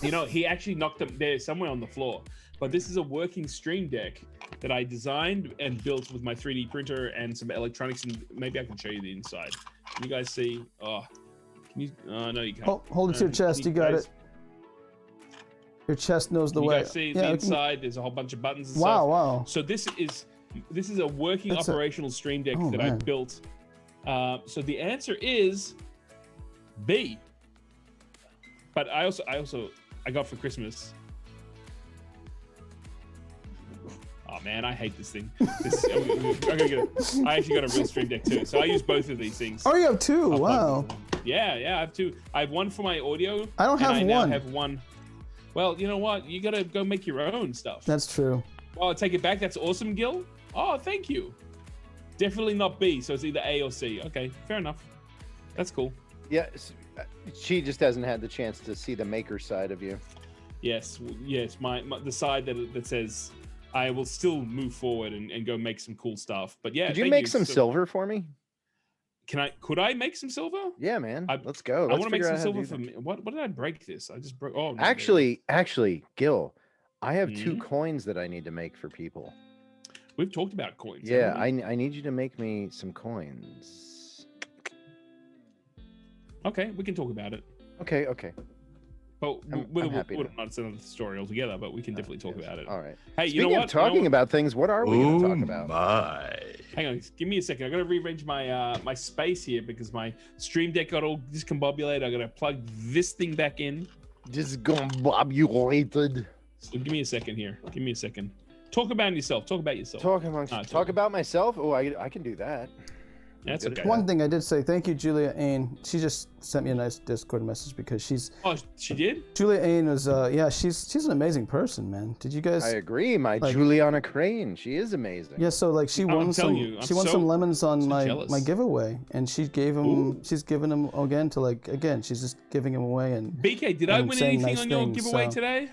You know, he actually knocked them there somewhere on the floor. But this is a working stream deck that I designed and built with my 3D printer and some electronics. And maybe I can show you the inside. Can you guys see? Oh, can you? Oh, no, you can't. Hold it to your chest. You got guys- it. Your chest knows the Can you way. guys see Yeah, the we can- inside? There's a whole bunch of buttons and Wow, stuff. wow. So this is a working That's a- operational stream deck Oh, that I man. built. So the answer is B. But I got for Christmas. Oh man, I hate this thing. I actually got a real stream deck too. So I use both of these things. Oh, you have 2. Wow. Yeah, I have 2. I have one for my audio. I don't have and I one. now have one. Well, you know what? You gotta go make your own stuff. That's true. Oh, I take it back. That's awesome, Gil. Oh, thank you. Definitely not B, so it's either A or C. Okay, fair enough. That's cool. Yeah, she just hasn't had the chance to see the maker side of you. Yes, my the side that says I will still move forward and go make some cool stuff. But yeah, Could you thank make some So- silver for me? Could I make some silver? Yeah, man. Let's go. I Let's want to make figure some out how to silver do for that. me. What did I break this? I just broke. Oh, no, Actually, Gil, I have 2 coins that I need to make for people. We've talked about coins. Yeah, I need you to make me some coins. Okay, we can talk about it. Okay. But I'm happy we're to. not another story altogether, but we can definitely talk about it. All right. Hey, Speaking you know what? of talking about things, what are we going to talk about? My. Hang on, give me a second. I got to rearrange my my space here because my Stream Deck got all discombobulated. I got to plug this thing back in. Discombobulated. So give me a second here. Give me a second. Talk about yourself. Talk about yourself. Talk about myself. Oh, I can do that. That's okay. One thing I did say, thank you, Julia Ain. She just sent me a nice Discord message because she's. Oh, she did? Julia Ain was, she's an amazing person, man. Did you guys? I agree. My Juliana Crane, she is amazing. Yeah, so like she won some lemons on my giveaway, and she's giving them again she's just giving them away and. BK, did I win anything on your giveaway today?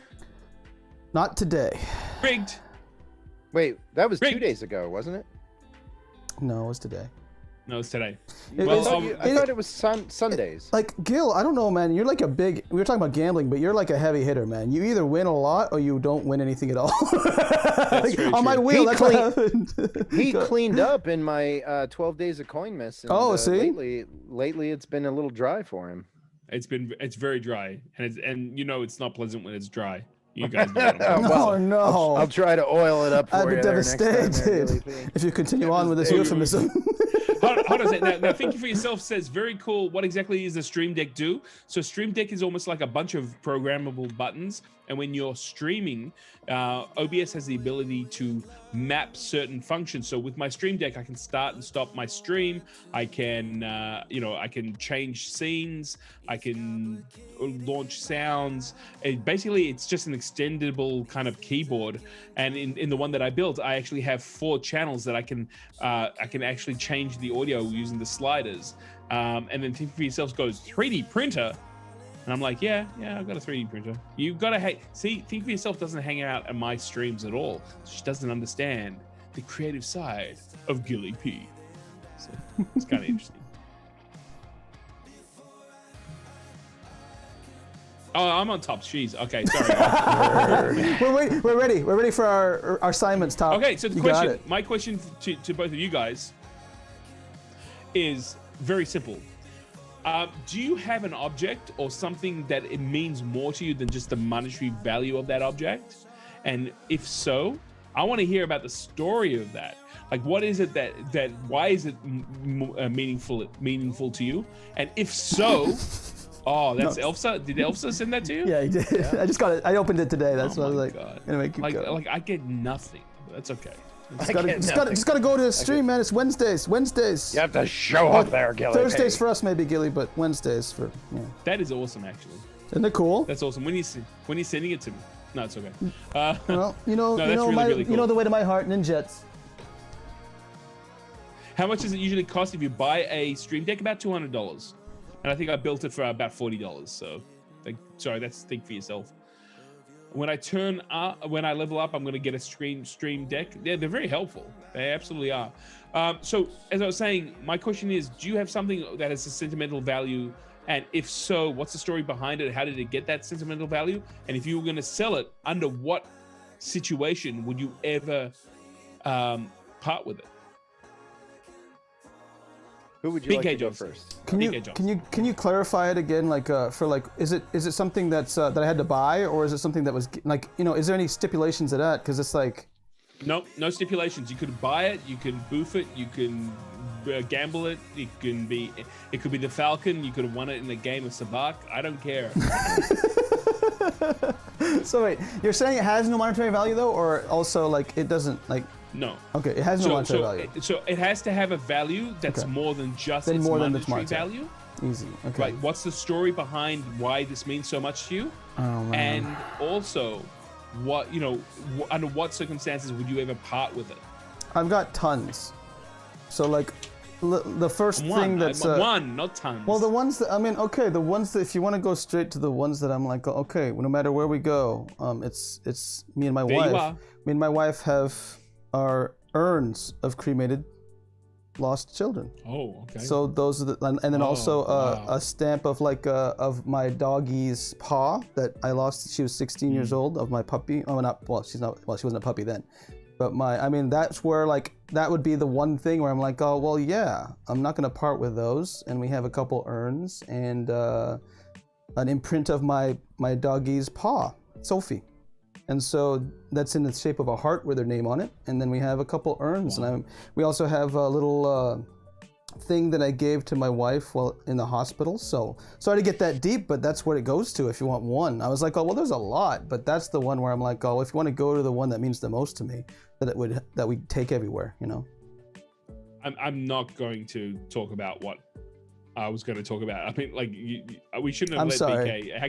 Not today. Rigged. Wait, that was 2 days ago, wasn't it? No, it was today. No, it's today. I thought it was Sundays. Like, Gil, I don't know, man. You're like we were talking about gambling, but you're like a heavy hitter, man. You either win a lot or you don't win anything at all. On my wheel, that's what happened. He cleaned up in my 12 days of coin miss. And, see? Lately it's been a little dry for him. It's very dry, and it's not pleasant when it's dry. You guys know. No. I'll try to oil it up for you. I'd be devastated if you continue on with this euphemism. Hold on a second. Now, Think for Yourself says, very cool. What exactly does the Stream Deck do? So Stream Deck is almost like a bunch of programmable buttons. And when you're streaming, OBS has the ability to map certain functions. So with my Stream Deck, I can start and stop my stream. I can, I can change scenes. I can launch sounds. Basically, it's just an extendable kind of keyboard. And in the one that I built, I actually have 4 channels that I can actually change the audio using the sliders. And then Think for Yourself goes 3D printer. And I'm like, yeah, I've got a 3D printer. You've got to Think for Yourself doesn't hang out at my streams at all. She doesn't understand the creative side of Gilly P. So it's kind of interesting. Oh, I'm on top. Jeez. Okay, sorry. We're ready. We're ready for our assignments, Top. Okay, so my question to both of you guys is very simple. Do you have an object or something that it means more to you than just the monetary value of that object? And if so, I want to hear about the story of that. Like, what is it that why is it meaningful to you? And if so, that's Elsa. Did Elsa send that to you? Yeah, he did. Yeah. I just got it. I opened it today. That's what I was like. God. Anyway, keep going. Like I get nothing. But that's okay. Just gotta go to the stream, man. It's Wednesdays. You have to show up there, Gilly. Thursdays for us, maybe, Gilly, but Wednesdays for. Yeah. That is awesome, actually. Isn't it cool? That's awesome. When he's sending it to me. No, it's okay. Well, really cool. You know the way to my heart, Ninjets. How much does it usually cost if you buy a Stream Deck? About $200, and I think I built it for about $40. So, that's Think for Yourself. When I level up, I'm going to get a Stream Deck. Yeah, they're very helpful. They absolutely are. So, as I was saying, my question is: do you have something that has a sentimental value? And if so, what's the story behind it? How did it get that sentimental value? And if you were going to sell it, under what situation would you ever part with it? Who would you like to go first? Can you clarify it again? Like is it something that's that I had to buy, or is it something that was like, is there any stipulations to that? Because it's like. No stipulations. You could buy it. You can boof it. You can gamble it. It could be the Falcon. You could have won it in a game of Sabak. I don't care. So wait, you're saying it has no monetary value though, or also like it doesn't like? No. Okay, it has no monetary value. So it has to have a value that's more than just its monetary value. Easy. Okay. Right. What's the story behind why this means so much to you? Oh man. And also, what under what circumstances would you ever part with it? I've got tons. So like, the first thing that's one, not tons. Well, the ones that the ones that if you want to go straight to the ones that I'm like, okay, no matter where we go, it's me and my wife. Me and my wife have our urns of cremated lost children. Oh, okay. So those are the, and then also a stamp of like of my doggie's paw that I lost. She was 16 years old, of my puppy. Oh, she wasn't a puppy then. But that's where like that would be the one thing where I'm like, oh well, yeah, I'm not gonna part with those. And we have a couple urns and an imprint of my doggie's paw, Sophie. And so that's in the shape of a heart with her name on it. And then we have a couple urns. Wow. And we also have a little thing that I gave to my wife while in the hospital. So sorry to get that deep, but that's what it goes to if you want one. I was like, oh, well, there's a lot, but that's the one where I'm like, oh, if you want to go to the one that means the most to me, that we take everywhere, you know? I'm not going to talk about what I was going to talk about. I mean, like, we shouldn't have let BK.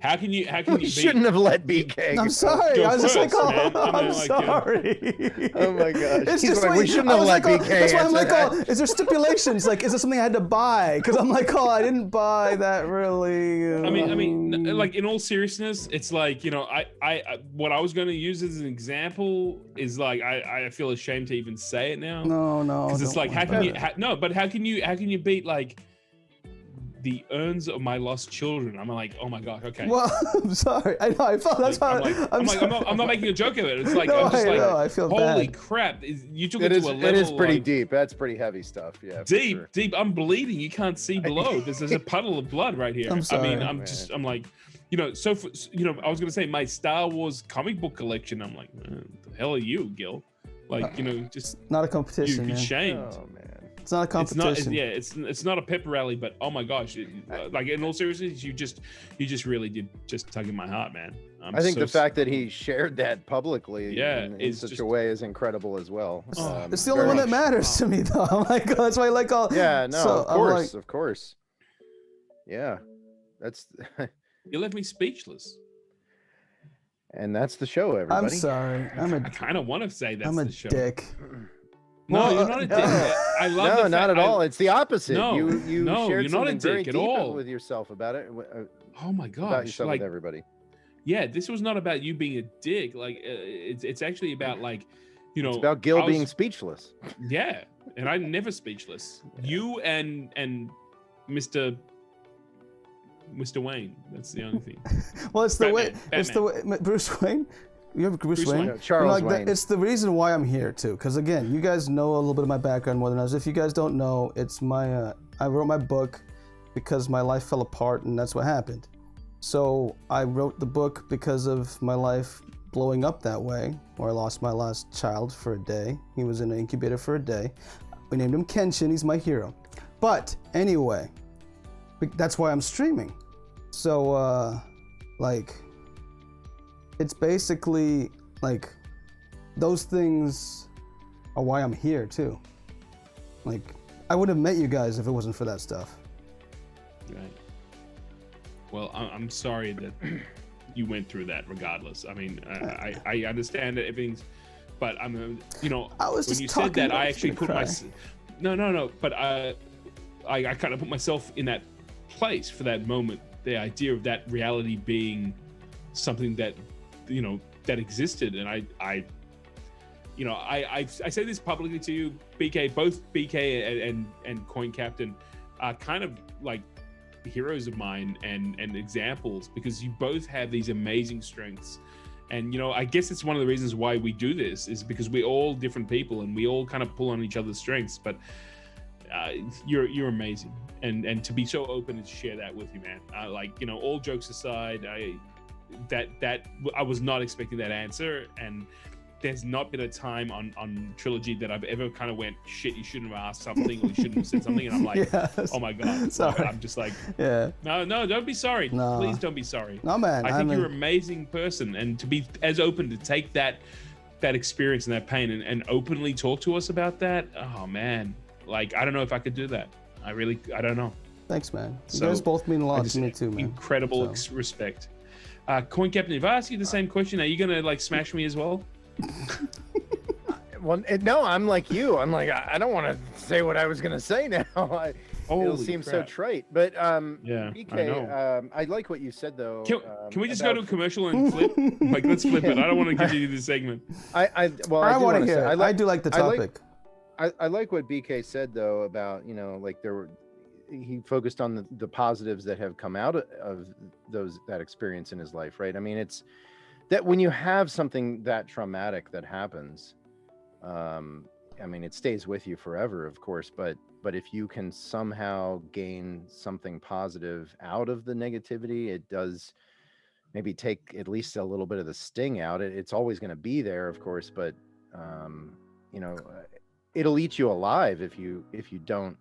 How can you? We shouldn't have let BK. I'm sorry. I was just like, oh, I'm sorry. Oh my gosh. It's He's just like, we shouldn't have let BK. That's why I'm like, oh, is there stipulations? Like, is there something I had to buy? Because I'm like, oh, I didn't buy that really. I mean, like in all seriousness, it's like, you know, I what I was going to use as an example is like, I feel ashamed to even say it now. No. Because it's like, how can you beat like the urns of my lost children? I'm like, oh my god, okay. Well, I'm sorry. I know. I felt that's like, why. I'm not making a joke of it. It's like, no, I'm just like, I feel holy bad. crap! You took it to a level. It is pretty like, deep. That's pretty heavy stuff. Yeah. Deep. I'm bleeding. You can't see below. There's a puddle of blood right here. I'm sorry. I mean, I'm like, you know. So I was gonna say my Star Wars comic book collection. I'm like, man, the hell are you, Gil? Like, you know, just not a competition. You'd be shamed. Oh man. It's not a competition. It's not a pep rally, but oh my gosh, like in all seriousness, you just really did just tug in my heart, man. I think the fact that he shared that publicly in such just a way is incredible as well. It's the only one that matters to me, though. I'm like, that's why I like all. Yeah, no, so, of course. Yeah, that's. You left me speechless. And that's the show, everybody. I'm sorry. I kind of want to say that's the show. I'm a dick. No, you're not a dick. I love no, not at all. It's the opposite. No, you shared you're not a very dick at deep all with yourself about it. Oh my gosh, about yourself like with everybody. Yeah, this was not about you being a dick. Like it's actually about like, you know, it's about Gil being speechless. Yeah, and I'm never speechless. You and Mr. Wayne. That's the only thing. Well, it's the way. It's the way. Bruce Wayne. You have Bruce Wayne? No, Charles Wayne. It's the reason why I'm here too, because again, you guys know a little bit of my background more than others. If you guys don't know, it's my I wrote my book because my life fell apart, and that's what happened. So I wrote the book because of my life blowing up that way, where I lost my last child for a day. He was in an incubator for a day. We named him Kenshin. He's my hero. But anyway, that's why I'm streaming. So like. It's basically like those things are why I'm here too. Like I would have met you guys if it wasn't for that stuff. Right. Well, I'm sorry that you went through that. Regardless, I mean, I understand that everything's, but I'm, you know, when you said that, I actually put no, but I kind of put myself in that place for that moment. The idea of that reality being something that, you know, that existed, and I say this publicly to you, BK. Both BK and Coin Captain are kind of like heroes of mine and examples, because you both have these amazing strengths. And you know, I guess it's one of the reasons why we do this, is because we're all different people and we all kind of pull on each other's strengths. But you're amazing, and to be so open and share that with you, man. Like, you know, all jokes aside, I was not expecting that answer, and there's not been a time on Trilogy that I've ever kind of went, shit, you shouldn't have asked something, or you shouldn't have said something, and I'm like, yes. Oh my god, sorry. I'm just like, yeah, no, don't be sorry. No. Please don't be sorry. No, man, I think you're an amazing person, and to be as open to take that experience and that pain and openly talk to us about that. Oh man, like I don't know if I could do that. I don't know. Thanks, man. You guys both mean a lot to me too, man. Incredible respect. Coin Captain, if I ask you the same question, are you gonna like smash me as well? Well, no, I'm like you. I'm like, I don't want to say what I was gonna say now. It'll seem so trite. But yeah, BK, I like what you said though. Can we just go to a commercial and flip? Like, let's flip it. I don't want to give you this segment. I want to hear. I do like the topic. I like what BK said though about, you know, like he focused on the positives that have come out of that experience in his life, right? I mean, it's that when you have something that traumatic that happens, I mean, it stays with you forever, of course, but if you can somehow gain something positive out of the negativity, it does maybe take at least a little bit of the sting out. It's always going to be there, of course, but you know, it'll eat you alive if you don't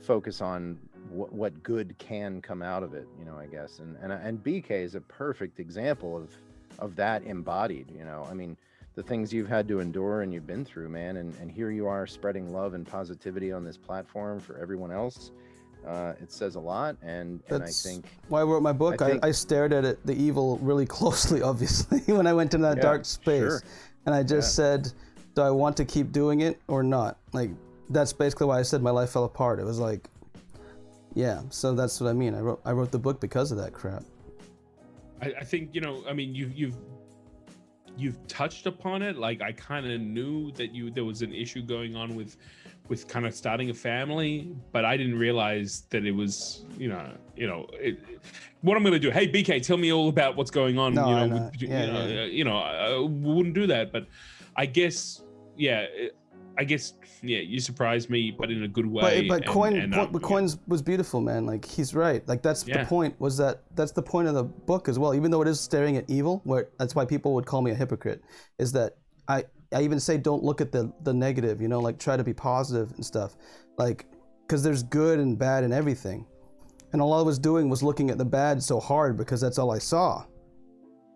focus on what good can come out of it, you know, I guess. And BK is a perfect example of that embodied, you know. I mean, the things you've had to endure and you've been through, man, and here you are spreading love and positivity on this platform for everyone else. It says a lot, and I think why I wrote my book. I stared at the evil really closely, obviously, when I went into that dark space, sure. And I just said, do I want to keep doing it or not? Like, that's basically why I said my life fell apart. It was like, yeah, so that's what I mean. I wrote the book because of that crap. I think, you know, I mean, you've touched upon it. Like, I kind of knew that there was an issue going on with kind of starting a family, but I didn't realize that it was, what I'm going to do. Hey, BK, tell me all about what's going on. No, I wouldn't do that, but I guess, you surprised me, but in a good way. But Coin was beautiful, man. Like, he's right. Like, that's the point. That's the point of the book as well. Even though it is staring at evil, that's why people would call me a hypocrite. Is that I even say don't look at the negative. You know, like, try to be positive and stuff. Like, because there's good and bad in everything. And all I was doing was looking at the bad so hard because that's all I saw.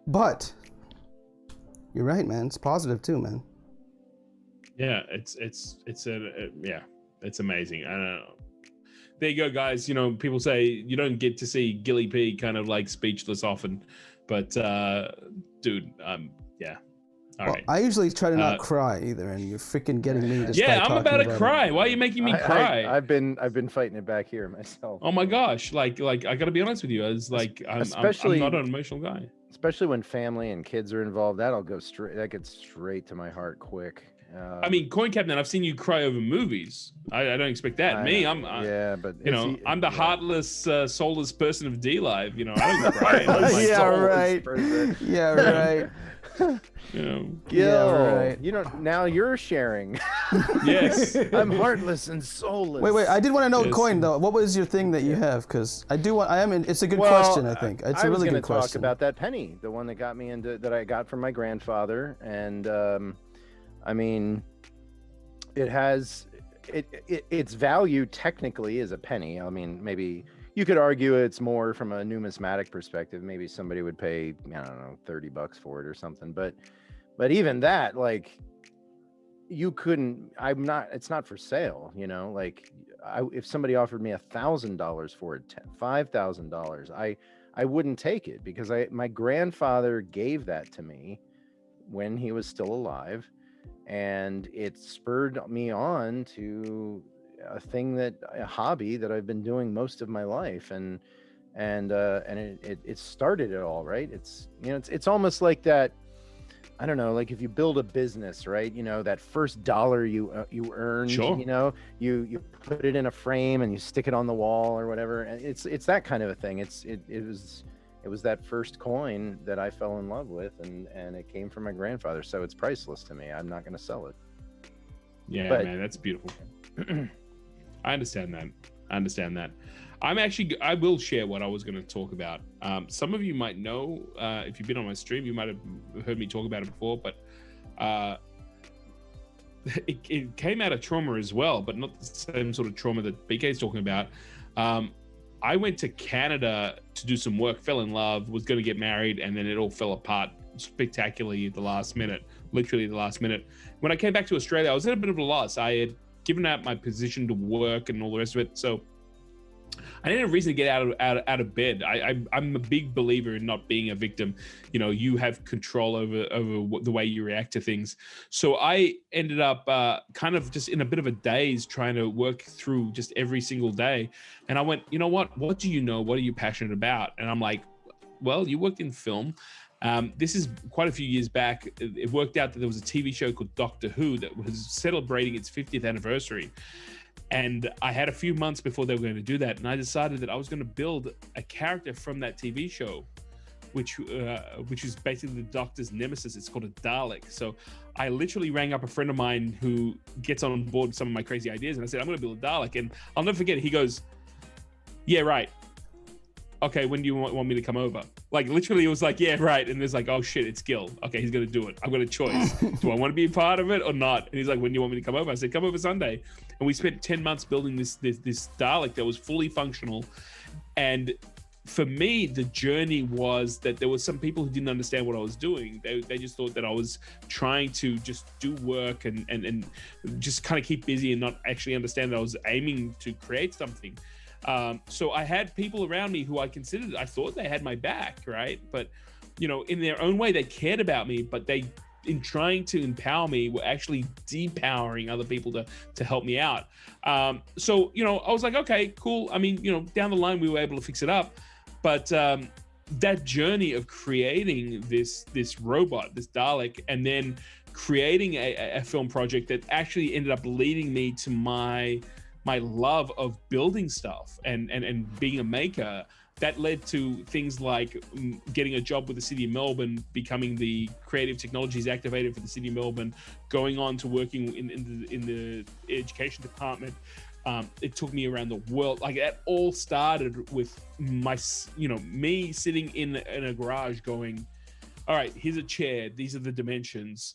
But you're right, man. It's positive too, man. Yeah, it's amazing. I don't know. There you go, guys. You know, people say you don't get to see Gilly P kind of like speechless often, but dude, yeah. All right. I usually try to not cry either, and you're freaking getting me to I'm about to cry. Why are you making me cry? I've been fighting it back here myself. Oh my gosh, like I gotta be honest with you, as like I'm not an emotional guy. Especially when family and kids are involved, that gets straight to my heart quick. I mean, Coin Captain, I've seen you cry over movies. I don't expect that. I'm the heartless, soulless person of Dlive. You know, I don't cry. Yeah, right. You know, Gil, right. You know, now you're sharing. Yes. I'm heartless and soulless. Wait, I did want to know, Coin, though. What was your thing that you have? Because it's a good question, I think. It's a really good question. I was going to talk about that penny, the one that got me that I got from my grandfather. And, I mean, its value technically is a penny. I mean, maybe you could argue it's more from a numismatic perspective. Maybe somebody would pay, I don't know, $30 for it or something. But even that, like, you couldn't. It's not for sale. You know, like, if somebody offered me $1,000 for it, $5,000, I wouldn't take it because my grandfather gave that to me when he was still alive. And it spurred me on to a hobby that I've been doing most of my life, and it started it all, right? It's almost like that. I don't know, like if you build a business, right? You know, that first dollar you earned, sure. You know, you put it in a frame and you stick it on the wall or whatever. And it's that kind of a thing. It was that first coin that I fell in love with, and it came from my grandfather, so it's priceless to me. I'm not going to sell it. Yeah, man, that's beautiful. I understand that. I will share what I was going to talk about. Some of you might know, if you've been on my stream, you might have heard me talk about it before, but it came out of trauma as well, but not the same sort of trauma that BK is talking about. I went to Canada to do some work, fell in love, was going to get married, and then it all fell apart spectacularly at the last minute, literally the last minute. When I came back to Australia, I was at a bit of a loss. I had given out my position to work and all the rest of it. So I needed a reason to get out of bed. I'm a big believer in not being a victim. You know, you have control over the way you react to things. So I ended up kind of just in a bit of a daze trying to work through just every single day. And I went, you know what? What do you know? What are you passionate about? And I'm like, well, you worked in film. This is quite a few years back. It worked out that there was a TV show called Doctor Who that was celebrating its 50th anniversary. And I had a few months before they were going to do that. And I decided that I was going to build a character from that TV show, which is basically the Doctor's nemesis. It's called a Dalek. So I literally rang up a friend of mine who gets on board with some of my crazy ideas. And I said, I'm going to build a Dalek. And I'll never forget it. He goes, yeah, right. Okay, when do you want me to come over? Like, literally, it was like, yeah, right. And there's like, oh shit, it's Gil. Okay, he's gonna do it. I've got a choice. Do I want to be a part of it or not? And he's like, when do you want me to come over? I said, come over Sunday. And we spent 10 months building this Dalek that was fully functional. And for me, the journey was that there were some people who didn't understand what I was doing. They just thought that I was trying to just do work and just kind of keep busy and not actually understand that I was aiming to create something. So I had people around me who I thought they had my back, right? But, you know, in their own way, they cared about me, but they, in trying to empower me, were actually depowering other people to help me out. So, you know, I was like, okay, cool. I mean, you know, down the line, we were able to fix it up. But that journey of creating this robot, this Dalek, and then creating a film project that actually ended up leading me to my love of building stuff and being a maker, that led to things like getting a job with the City of Melbourne, becoming the creative technologies activator for the City of Melbourne, going on to working in the education department. It took me around the world. Like, that all started with me sitting in a garage going, all right, here's a chair. These are the dimensions.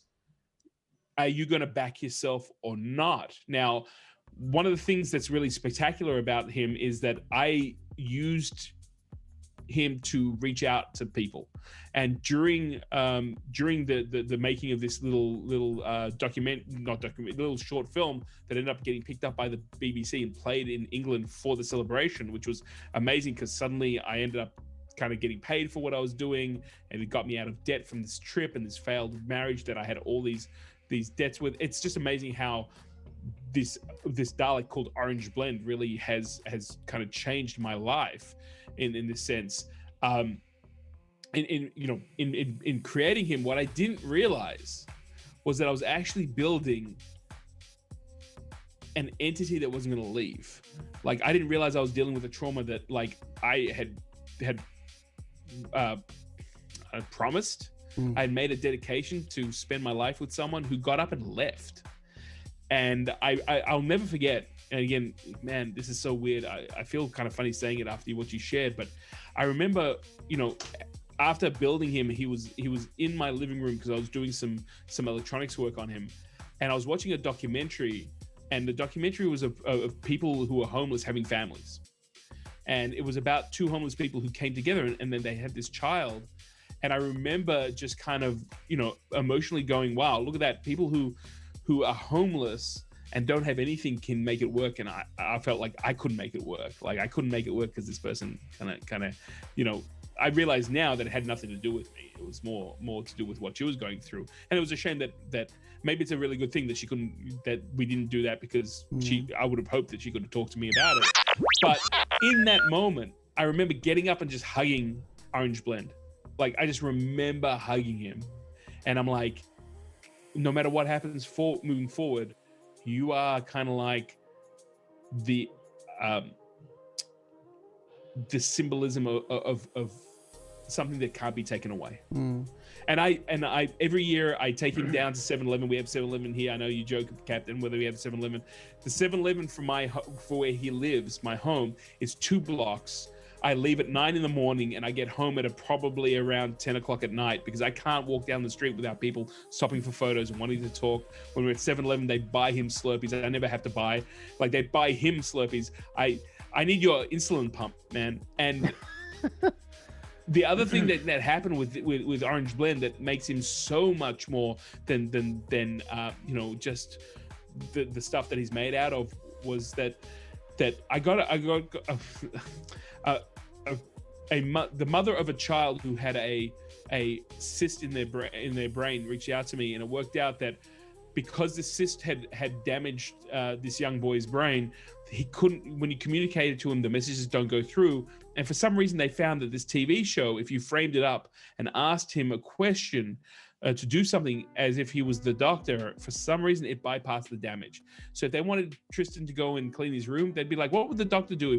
Are you going to back yourself or not? Now, one of the things that's really spectacular about him is that I used him to reach out to people, and during the making of this little short film that ended up getting picked up by the BBC and played in England for the celebration, which was amazing because suddenly I ended up kind of getting paid for what I was doing, and it got me out of debt from this trip and this failed marriage that I had all these debts with. It's just amazing how this Dalek called Orange Blend really has kind of changed my life in this sense. In creating him, what I didn't realize was that I was actually building an entity that wasn't going to leave. Like, I didn't realize I was dealing with a trauma that, like, I had promised. I had made a dedication to spend my life with someone who got up and left. And I'll never forget, and again, man, this is so weird. I feel kind of funny saying it after what you shared, but I remember, you know, after building him, he was in my living room because I was doing some electronics work on him, and I was watching a documentary, and the documentary was of people who were homeless having families, and it was about two homeless people who came together, and then they had this child. And I remember just kind of, you know, emotionally going, wow, look at that. People who are homeless and don't have anything can make it work. And I felt like I couldn't make it work. Like, I couldn't make it work because this person kind of, you know, I realize now that it had nothing to do with me. It was more to do with what she was going through. And it was a shame that maybe it's a really good thing that we didn't do that, because I would have hoped that she could have talked to me about it. But in that moment, I remember getting up and just hugging Orange Blend. Like, I just remember hugging him, and I'm like, no matter what happens moving forward, you are kind of like the symbolism of something that can't be taken away. And I every year I take him down to 7-Eleven. We have 7-Eleven here. I know you joke, Captain, whether we have 7-Eleven. The 7-Eleven for where he lives, my home, is 2 blocks. I leave at 9 a.m. and I get home at probably around 10 o'clock at night, because I can't walk down the street without people stopping for photos and wanting to talk. When we're at 7-Eleven, they buy him Slurpees. I never have to buy. Like, they buy him Slurpees. I need your insulin pump, man. And the other thing that happened with Orange Blend that makes him so much more than you know, just the stuff that he's made out of, was that I got the mother of a child who had a cyst in their brain reached out to me, and it worked out that because the cyst had damaged this young boy's brain, he couldn't, when he communicated to him, the messages don't go through. And for some reason, they found that this TV show, if you framed it up and asked him a question to do something as if he was the doctor, for some reason, it bypassed the damage. So if they wanted Tristan to go and clean his room, they'd be like, what would the doctor do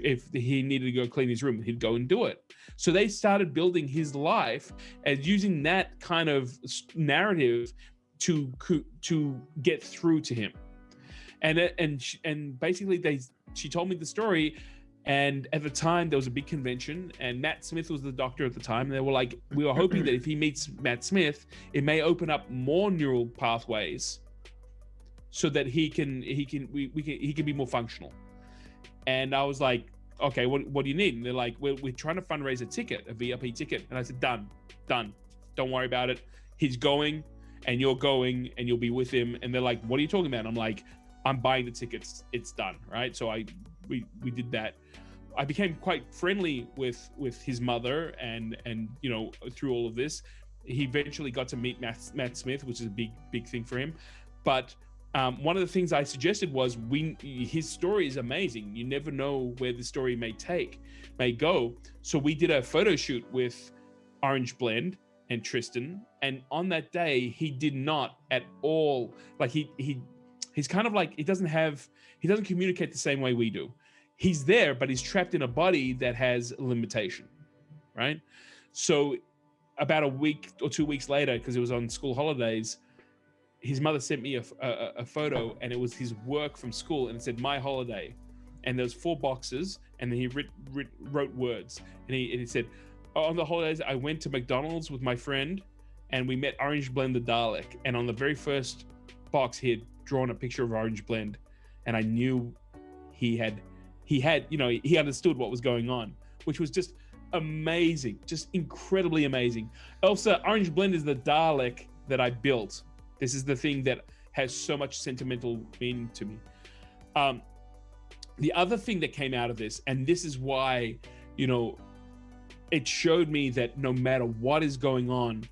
if he needed to go clean his room? He'd go and do it. So they started building his life as using that kind of narrative to get through to him. And basically she told me the story. And at the time, there was a big convention, and Matt Smith was the doctor at the time. And they were like, we were hoping that if he meets Matt Smith, it may open up more neural pathways, so that he can be more functional. And I was like, okay, what do you need? And they're like, we're trying to fundraise a ticket, a VIP ticket. And I said, done. Don't worry about it. He's going, and you're going, and you'll be with him. And they're like, what are you talking about? And I'm like, I'm buying the tickets. It's done, right? So we did that. I became quite friendly with his mother, and you know, through all of this, he eventually got to meet Matt Smith, which is a big thing for him. But one of the things I suggested was his story is amazing. You never know where the story may go. So we did a photo shoot with Orange Blend and Tristan, and on that day he did not at all, like he's kind of like, he doesn't communicate the same way we do. He's there, but he's trapped in a body that has a limitation, right? So about a week or 2 weeks later, because it was on school holidays, his mother sent me a photo, and it was his work from school, and it said "My Holiday," and there was 4 boxes, and then he wrote words, and he said, on the holidays I went to McDonald's with my friend, and we met Orange Blend the Dalek, and on the very first box he had drawn a picture of Orange Blend, and I knew he had, you know, he understood what was going on, which was just amazing, just incredibly amazing. Elsa, Orange Blend is the Dalek that I built. This is the thing that has so much sentimental meaning to me. The other thing that came out of this, and this is why, you know, it showed me that no matter what is going on,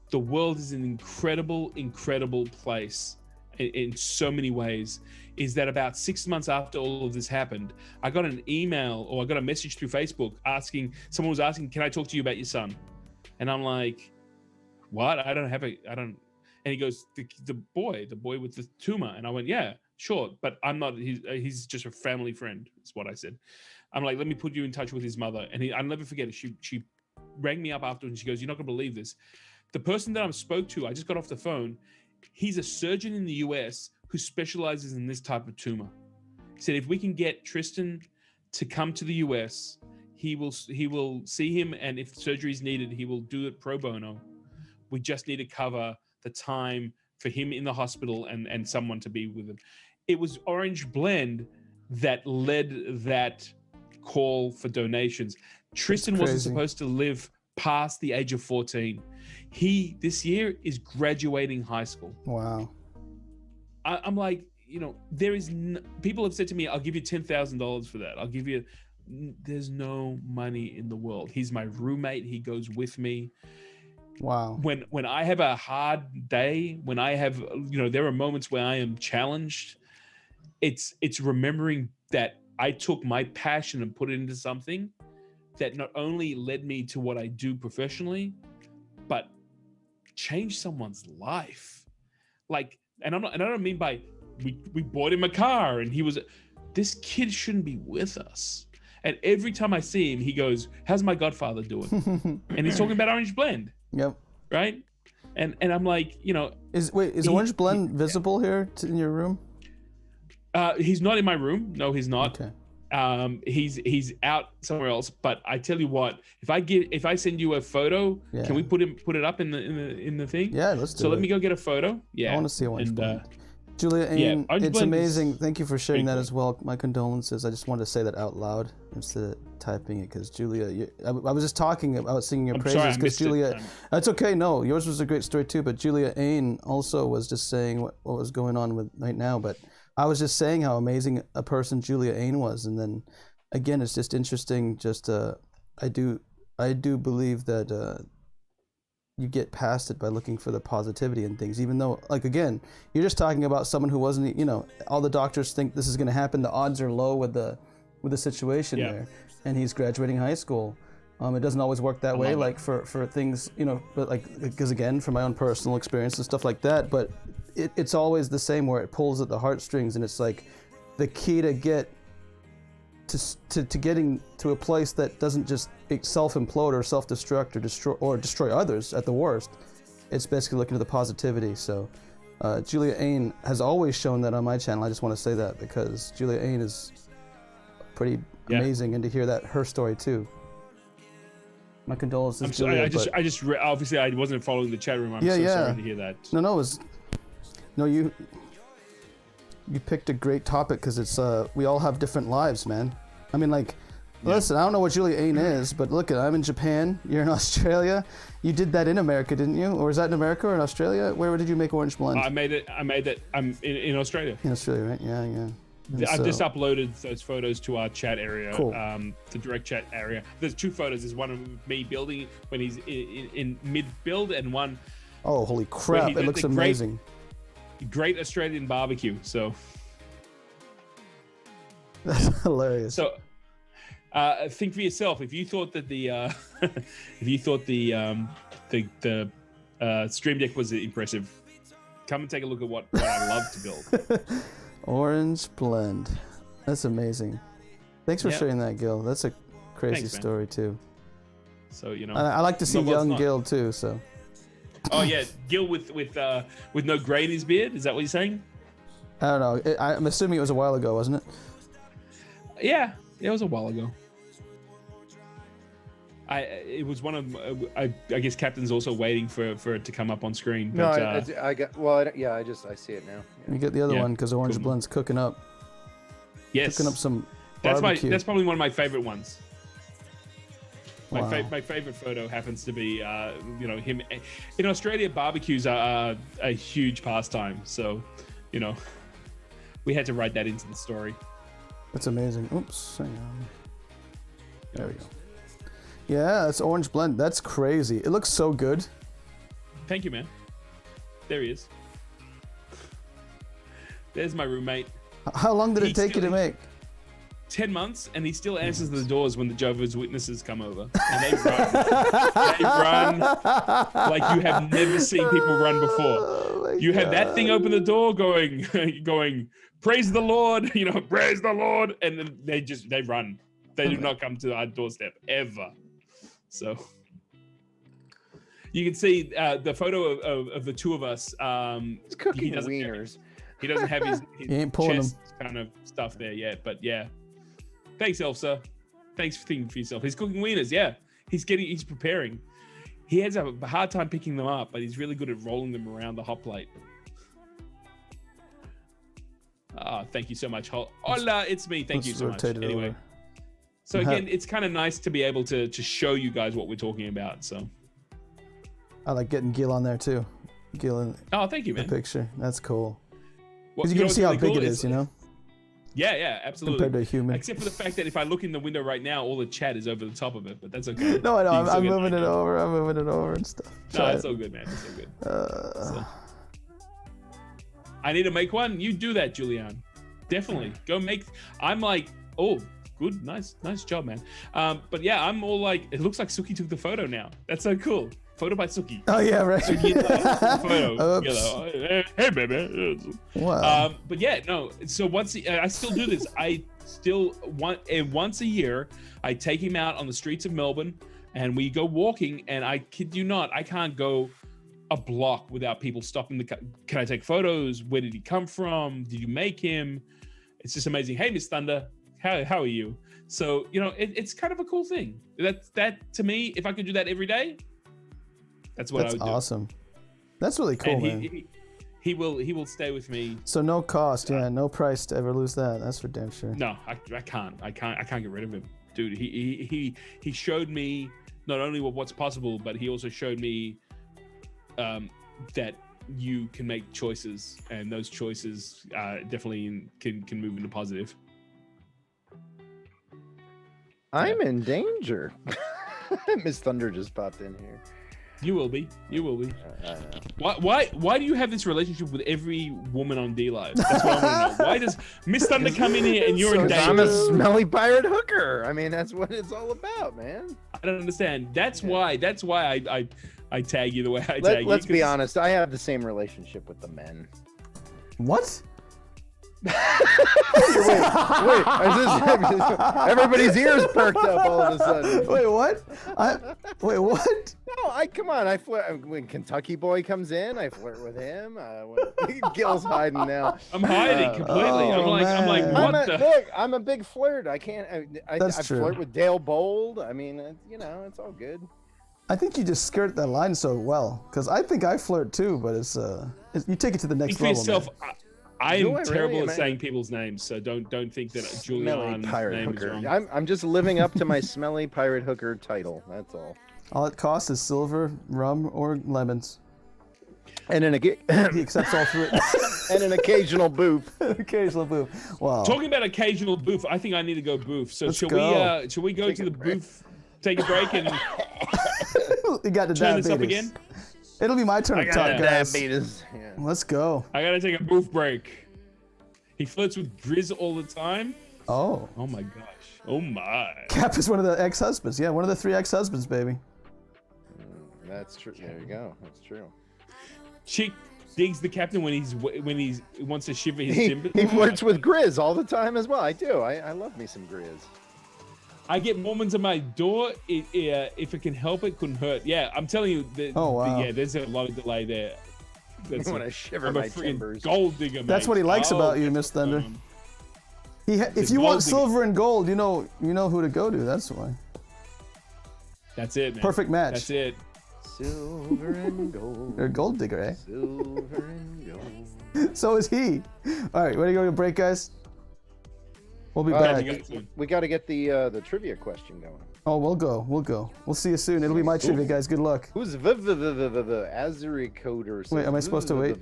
the world is an incredible place in so many ways, is that about 6 months after all of this happened, I got an email, or I got a message through Facebook someone was asking, can I talk to you about your son? And I'm like, what? I don't. And he goes, the boy with the tumor. And I went, yeah, sure, but I'm not, he's just a family friend, is what I said. I'm like, let me put you in touch with his mother. And I'll never forget it. She rang me up afterwards, and she goes, you're not gonna believe this. The person that I spoke to, I just got off the phone, he's a surgeon in the US who specializes in this type of tumor. He said, if we can get Tristan to come to the US, he will see him, and if surgery is needed, he will do it pro bono. We just need to cover the time for him in the hospital and someone to be with him. It was Orange Blend that led that call for donations. Tristan wasn't supposed to live past the age of 14. He, this year, is graduating high school. Wow. I'm like, you know, people have said to me, I'll give you $10,000 for that. I'll give you, there's no money in the world. He's my roommate. He goes with me. Wow. When I have a hard day, when I have, you know, there are moments where I am challenged, it's remembering that I took my passion and put it into something that not only led me to what I do professionally, but changed someone's life. Like, and I don't mean by we bought him a car and this kid shouldn't be with us. And every time I see him, he goes, how's my godfather doing? And he's talking about Orange Blend. Yep. Right? And I'm like, you know, is Orange Blend visible here in your room? He's not in my room. No, he's not. Okay. He's out somewhere else. But I tell you what, if I send you a photo, can we put it up in the thing? Yeah, let's do it. So let me go get a photo. Yeah, I want to see Orange Blend. Julia, it's amazing. Thank you for sharing that as well. My condolences. I just wanted to say that out loud instead of typing it, because Julia, I was just talking about singing your praises, because Julia, that's okay. No, yours was a great story too. But Julia Ain also was just saying what was going on with right now. But I was just saying how amazing a person Julia Ain was, and then again, it's just interesting. Just I do believe that you get past it by looking for the positivity in things, even though, like, again, you're just talking about someone who wasn't, you know, all the doctors think this is going to happen. The odds are low with the situation there, and he's graduating high school. It doesn't always work that way, like for things, you know, but like, because again, from my own personal experience and stuff like that, but it's always the same where it pulls at the heartstrings, and it's like the key to get to getting to a place that doesn't just self-implode or self-destruct or destroy others at the worst. It's basically looking at the positivity. So Julia Ain has always shown that on my channel. I just want to say that because Julia Ain is pretty amazing, and to hear that her story too. My condolences. Julia, obviously I wasn't following the chat room. I'm so sorry to hear that. You picked a great topic because it's we all have different lives, man. I mean, like, listen, I don't know what Julia Ain is, but look, I'm in Japan. You're in Australia. You did that in America, didn't you? Or is that in America or in Australia? Where did you make Orange Blend? I made it. I'm in Australia. In Australia, right? Yeah. I've just uploaded those photos to our chat area, cool. The direct chat area. There's 2 photos. There's one of me building when he's in mid-build, and one. Oh, holy crap! It looks amazing. Great Australian barbecue. So that's hilarious. So think for yourself. If you thought that the Stream Deck was impressive, come and take a look at what I love to build. Orange Blend. That's amazing. Thanks for sharing that, Gil. That's a crazy story too. So, you know, I like to see young Gil too. So. Oh yeah, Gil with no gray in his beard. Is that what you're saying? I don't know. I'm assuming it was a while ago, wasn't it? Yeah, it was a while ago. It was one of I guess Captain's also waiting for it to come up on screen. But, I see it now. Yeah. You get the other one because Orange Blend's cooking up. Yes, cooking up some barbecue. That's probably one of my favorite ones. Wow. My favorite photo happens to be him in Australia. Barbecues are a huge pastime, so you know we had to write that into the story. That's amazing. Oops, hang on. There we go. Yeah, that's Orange Blend. That's crazy. It looks so good. Thank you, man. There he is. There's my roommate. How long did it take you to make? 10 months, and he still answers the doors when the Jehovah's Witnesses come over. And they run. They run like you have never seen people run before. Oh you had that thing open the door going, praise the Lord, praise the Lord. And then they run. They do not come to our doorstep ever. So you can see the photo of the two of us. He's cooking wieners. He doesn't have his chest kind of stuff there yet, but yeah. Thanks, Elsa. Thanks for thinking for yourself. He's cooking wieners, yeah. He's preparing. He has a hard time picking them up, but he's really good at rolling them around the hot plate. Thank you so much. Hola, it's me. Thank you so much. Anyway. So again, it's kind of nice to be able to show you guys what we're talking about. So I like getting Gil on there too. Gil in thank you, man. The picture. That's cool. Because you can see how big it is, Yeah, absolutely. Compared to a human. Except for the fact that if I look in the window right now, all the chat is over the top of it, but that's okay. No, I know. I'm moving it over. I'm moving it over and stuff. No, it's all good, man. It's all good. So. I need to make one. You do that, Julian. Definitely. Go make... I'm like, oh, good. Nice job, man. But yeah, I'm all like, it looks like Suki took the photo now. That's so cool. Photo by Suki. Oh yeah, right. Suki, photo. Hey, baby. Wow. But yeah, no. So I still do this. I still once a year, I take him out on the streets of Melbourne, and we go walking. And I kid you not, I can't go a block without people stopping can I take photos? Where did he come from? Did you make him? It's just amazing. Hey, Miss Thunder, how are you? So it's kind of a cool thing. That to me, if I could do that every day. That's what I would do. That's awesome. That's really cool, man. He will stay with me. So no cost, no price to ever lose that. That's for damn sure. No, I can't get rid of him, dude. He showed me not only what's possible, but he also showed me that you can make choices, and those choices definitely can move into positive. I'm in danger. Miss Thunder just popped in here. You will be. You will be. Why do you have this relationship with every woman on Dlive? That's what I want to know. Why does Miss Thunder come in here and you're in danger? I'm a smelly pirate hooker. I mean, that's what it's all about, man. I don't understand. That's why I tag you the way I tag you. Let's be honest. I have the same relationship with the men. What? wait, everybody's ears perked up all of a sudden. Wait, what? Wait, what? No, come on. I flirt when Kentucky Boy comes in. I flirt with him. When Gil's hiding now. I'm hiding completely. I'm like, what Look, I'm a big flirt. I can't. I true. flirt with Dale Bold. I mean, it's all good. I think you just skirt that line so well, because I think I flirt too, but it's you take it to the next level. Yourself, I am terrible really? at saying people's names, so don't think that Julian's name is wrong. I'm just living up to my smelly pirate hooker title. That's all. All it costs is silver, rum, or lemons. And he accepts all three. And an occasional boof. Occasional boof. Wow. Talking about occasional boof, I think I need to go boof. So shall we go to the boof, take a break, and you got the turn this up again? It'll be my turn to talk, guys. Yeah. Let's go. I gotta take a boof break. He flirts with Grizz all the time. Oh. Oh my gosh. Oh my. Cap is one of the ex-husbands. Yeah, one of the 3 ex-husbands, baby. That's true. There you go. That's true. Chick digs the captain when he wants to shiver his timbers. He flirts with Grizz all the time as well. I do. I love me some Grizz. I get Mormons at my door. If it can help, it couldn't hurt. Yeah, I'm telling you. Yeah, there's a lot of delay there. That's when I shiver my timbers. Gold digger, mate. That's what he likes about you, Miss Thunder. If you want silver and gold, you know who to go to. That's why. That's it, man. Perfect match. That's it. Silver and gold. You're a gold digger, eh? Silver and gold. So is he. All right, ready to go to break, guys? We'll be back. We got to get the trivia question going. Oh, we'll go. We'll see you soon. It'll be my trivia, guys. Good luck. Who's Azuricoder? Wait, am I supposed to wait?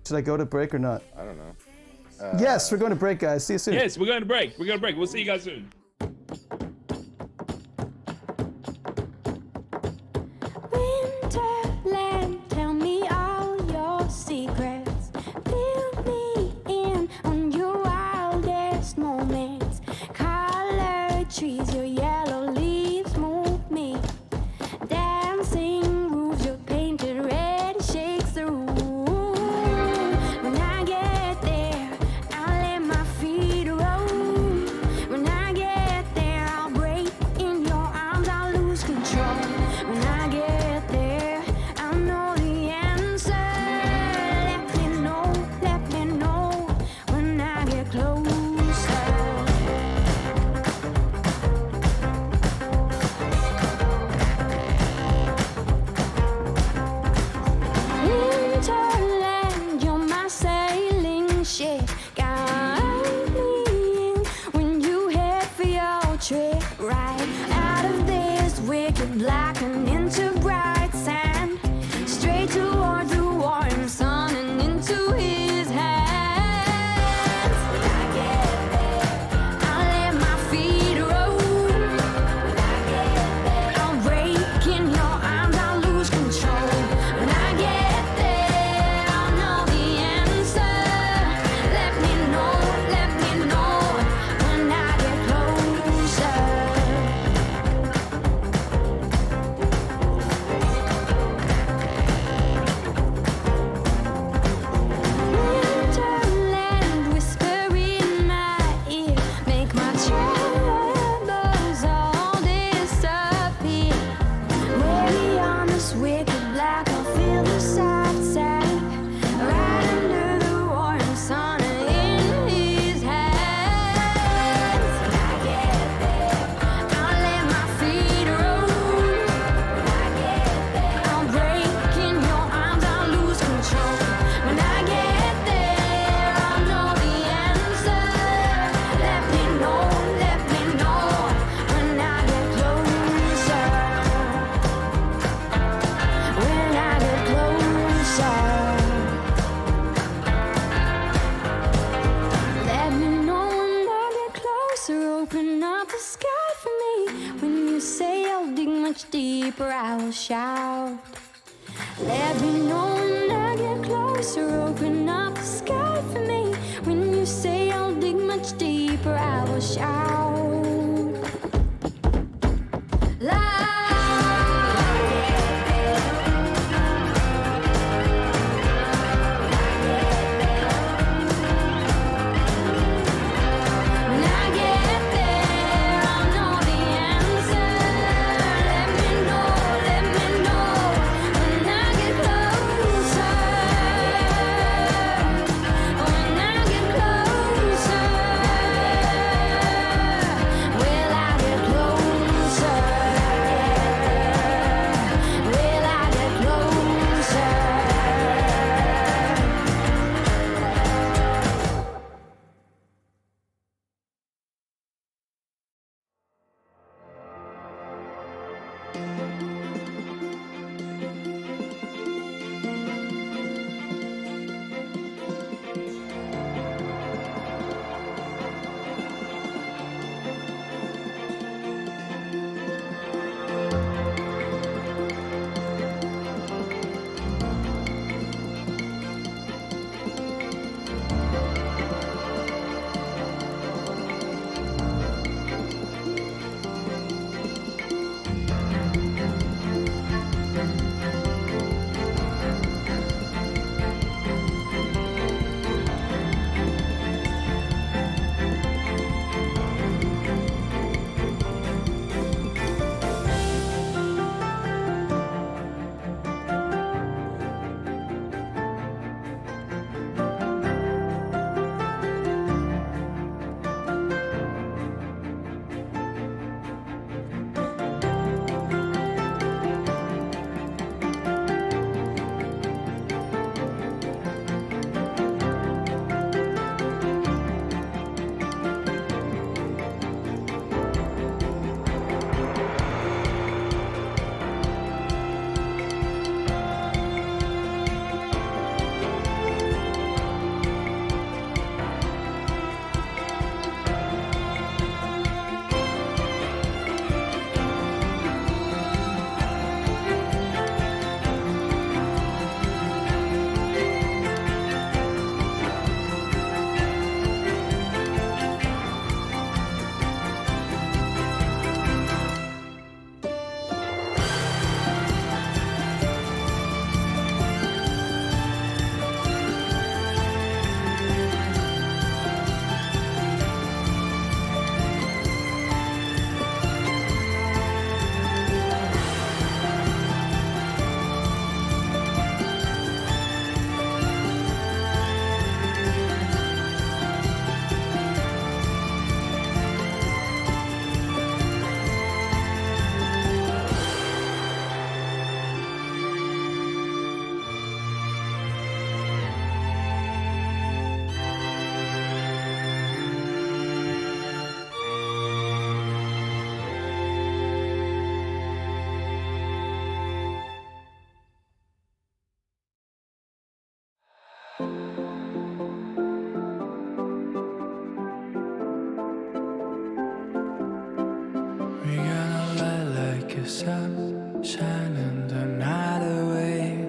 Should I go to break or not? I don't know. Yes, we're going to break, guys. See you soon. Yes, we're going to break. We'll see you guys soon. Winterland, tell me all your secrets. Fill me in on your wildest moments. Colored trees, your yellow leaves move me. Dancing roofs, your painted red shakes the room. When I get there, I'll let my feet roll. When I get there, I'll break in your arms, I'll lose control. When I get there, I'll know the answer. Let me know when I get closer. Winterland, you're my sailing ship. Guide me in when you head for your trip. Right out of this wicked black and into bright sand. Straight toward the warm sun and into his hands. When I get there, I'll let my feet roll. When I get there, I'll break in your arms, I'll lose control. When I get there, I'll know the answer. Let deeper I will shout. Let me know when I get closer. Open up the sky for me. When you say I'll dig much deeper, I will shout. sun shining the night away.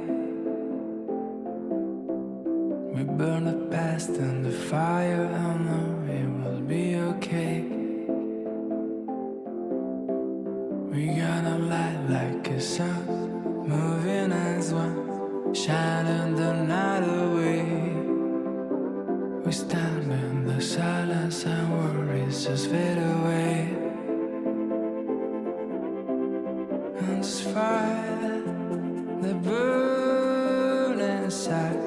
We burn the past in the fire, I know it will be okay. We gonna light like a sun, moving as one, shining the night away. We stand in the silence and worries just fade away. And this fire that burns inside,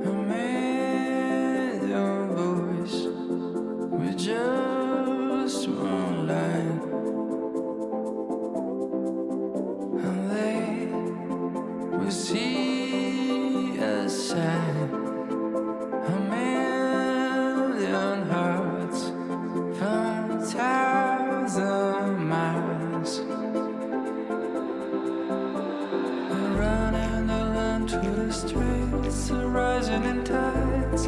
a million voices with just one line, and they will see a sign, a million hearts from 1,000 miles. To the streets are rising in tides.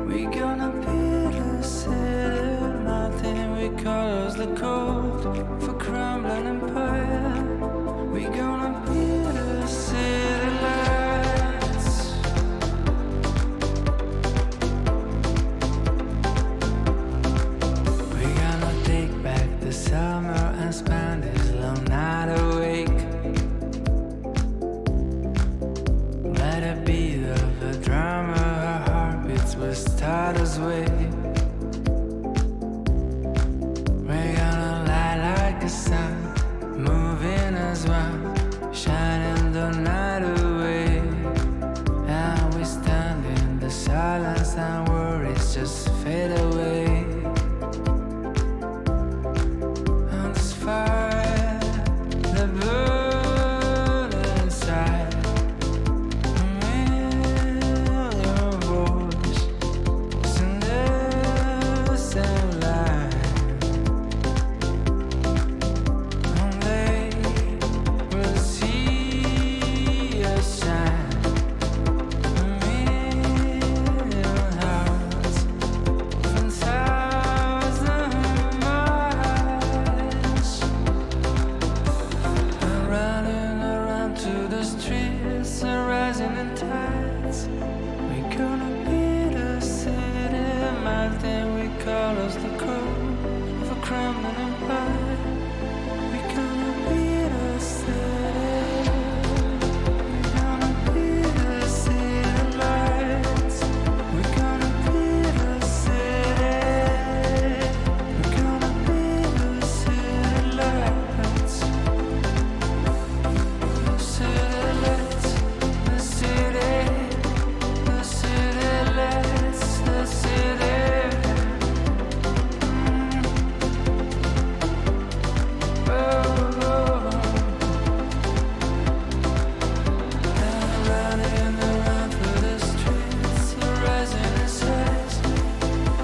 We gonna build a city, nothing we call us the cold for crumbling empire. the starter's way. We're gonna light like a sun, moving as one, shining the night away. And we stand in the silence and worries just fade away. And this fire, the burn inside, a million voices in the same line. And they will see us shine, a million hearts from 1,000 miles. And running around to the streets and rising in tides. We're gonna be the city melting. We call us the crew of a Kremlin empire. We're gonna be the city. We're gonna be the city lights. We're gonna be the city. We're gonna be the city lights. The city lights. The city. The city lights. The city. Oh, running around through the streets, rising in size.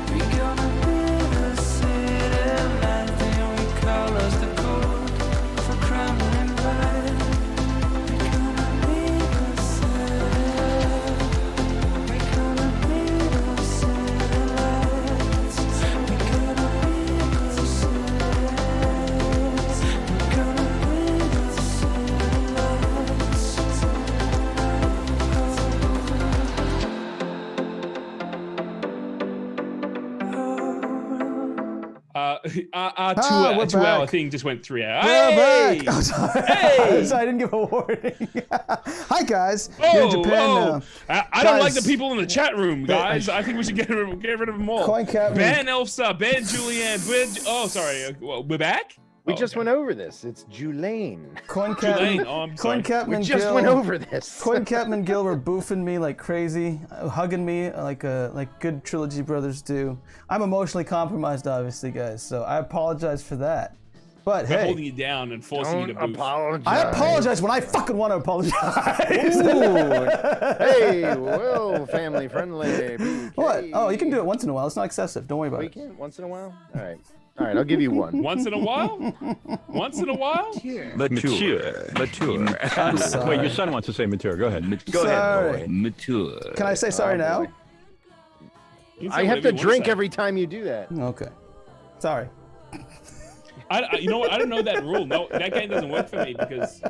We're gonna be the city melting. We call us the cold of a Kremlin vibe. We're gonna be the city. We're gonna be the city lights. We're gonna be the city. We're gonna be the city lights. Our we're 2 hour back. thing just went 3 hours. We're Hey! back. Oh, sorry. Hey! Sorry, I didn't give a warning. Hi guys. Oh, You're in Japan oh. now. I don't like Guys. the people in the chat room, guys. I think we should get rid of them all. Coin Captain. Ben Elsa, Ben Julianne, oh, sorry. We're back? We Oh, just okay. went over this. It's Julane. Coin Tulane. Captain. Oh, I'm Coin sorry. Captain We and just Gil. went over this. Coin Captain and Gil were boofing me like crazy, hugging me like good Trilogy brothers do. I'm emotionally compromised, obviously, guys. So I apologize for that. But We're hey, holding you down and forcing you to Don't boof. apologize. I apologize when I fucking want to apologize. Ooh. Hey, well, family friendly. What? Oh, you can do it once in a while. It's not excessive. Don't worry about We it. can once in a while. All right. All right. I'll give you one. Once in a while? Once in a while? Mature. I'm sorry. Wait, your son wants to say mature. Go ahead. Go Sorry. ahead, boy. Mature. Can I say sorry now? You can say I have whatever to you wanna drink say. every time you do that. Okay. Sorry. You know what? I don't know that rule. No, that game doesn't work for me because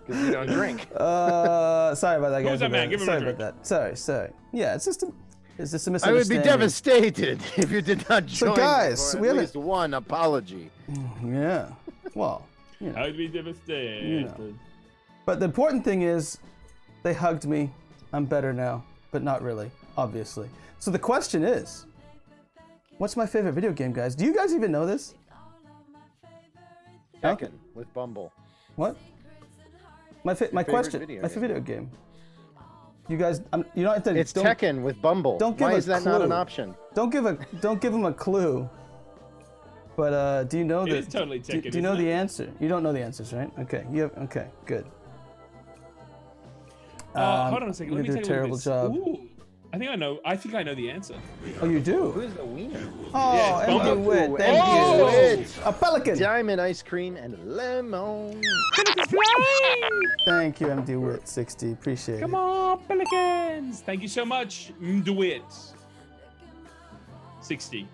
Because you don't drink. Sorry about that, guys. Who's that man? Give him a Sorry drink. about that. Sorry. Yeah, it's just a I would be misunderstanding. devastated if you did not join. So, guys, for we at haven't- least one apology. Yeah. Well, you know. I would be devastated. You know. But the important thing is, they hugged me. I'm better now, but not really, obviously. So the question is, what's my favorite video game, guys? Do you guys even know this? No? Tekken with Bumble. What? My favorite question. video My game? favorite video game. You guys, you don't have to. It's don't, Tekken with Bumble. Don't give Why a is that not an clue. option? Don't give them a clue. But do you know It the? is totally do Tekken, you know isn't the it? answer? You don't know the answers, right? Okay. Okay. Good. Hold on a second. I'm Let me gonna take do a a look terrible at this. job. Ooh, I think I know the answer. Oh, you do? Who's the wiener? Oh, Yes, Emily Bumble. Witt, thank Oh! you. A pelican. Diamond ice cream and lemon. Thank you, MD Witt 60. Appreciate Come it. on, Pelicans! Thank you so much, DeWitt. 60.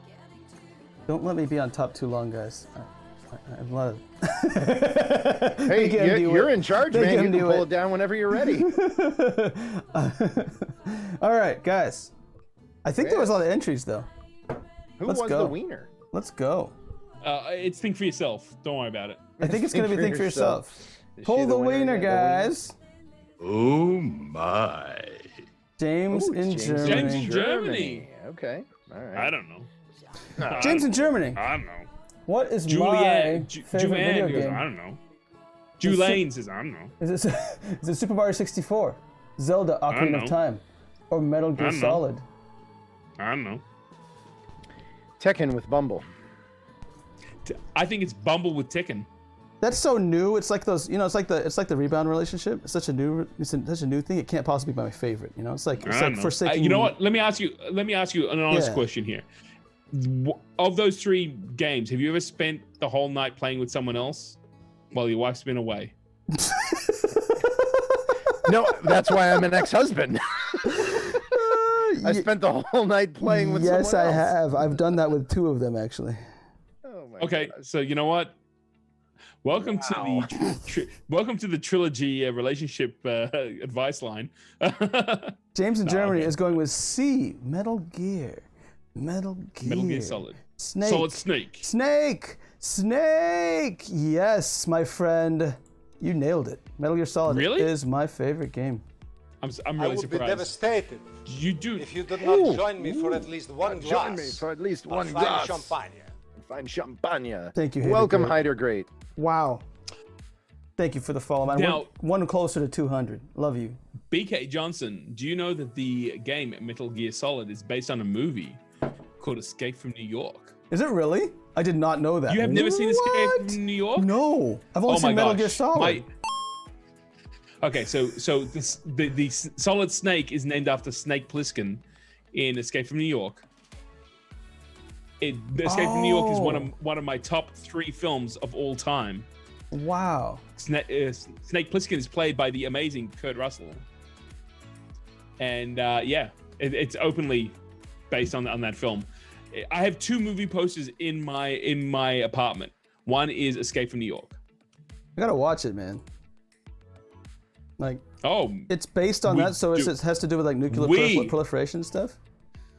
Don't let me be on top too long, guys. I have a lot of. Hey, Thank you, MD you're Witt. in charge, Thank man. You MD can Witt. pull it down whenever you're ready. All right, guys. I think there was a lot of entries, though. Who Let's was go. the wiener? Let's go. It's think for yourself. Don't worry about it. I think it's going to be think for yourself. Is she Pull the winner? wiener, Yeah, the wiener. guys. Oh my. James in Germany. James in Germany. Okay. All right. I don't know. James in Germany. I don't know. What is my favorite Julianne video goes, game? I don't know. Julaine says, I don't know. Is it Super Mario 64, Zelda Ocarina of Time, or Metal Gear Solid? I don't know. Tekken with Bumble. I think it's Bumble with Tekken. That's so new. It's like those, it's like the rebound relationship. It's such a new thing. It can't possibly be my favorite. It's like Forsaken. You know what? Let me ask you an honest question here. Of those 3 games, have you ever spent the whole night playing with someone else while your wife's been away? No, that's why I'm an ex-husband. I spent the whole night playing with someone else. Yes, I have. I've done that with 2 of them, actually. Oh my Okay, gosh. so you know what? Welcome to the Trilogy relationship advice line. James in Germany is going with C, Metal Gear. Metal Gear Solid. Snake. Solid Snake. Snake. Yes, my friend. You nailed it. Metal Gear Solid is my favorite game. I'm really I would surprised. be devastated You do. if you did not join me for at least one glass. Join me for at least one of glass. fine champagne. Fine champagne. Thank you, Welcome, Great. Hyder Great. Wow. Thank you for the follow, man. Now- One closer to 200. Love you. BK Johnson, do you know that the game Metal Gear Solid is based on a movie called Escape from New York? Is it really? I did not know that. You have never seen Escape from New York? No. I've only seen Metal Gear Solid. Okay, so the Solid Snake is named after Snake Plissken in Escape from New York. Escape from New York is one of my top 3 films of all time. Wow. Snake Plissken is played by the amazing Kurt Russell, and it's openly based on that film. I have 2 movie posters in my apartment. One is Escape from New York. I gotta watch it, man. Like, it's based on that, so it has to do with like nuclear proliferation stuff.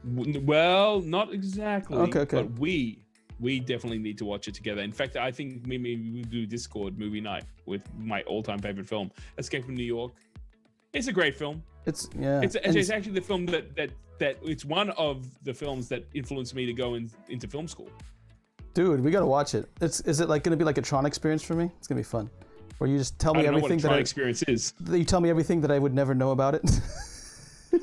Well, not exactly. Okay. But we definitely need to watch it together. In fact, I think maybe we do Discord movie night with my all-time favorite film, Escape from New York. It's a great film. It's actually the film that it's one of the films that influenced me to go into film school. Dude, we gotta watch it. Is it like gonna be like a Tron experience for me? It's gonna be fun. Where you just tell me everything that experience is. You tell me everything that I would never know about it.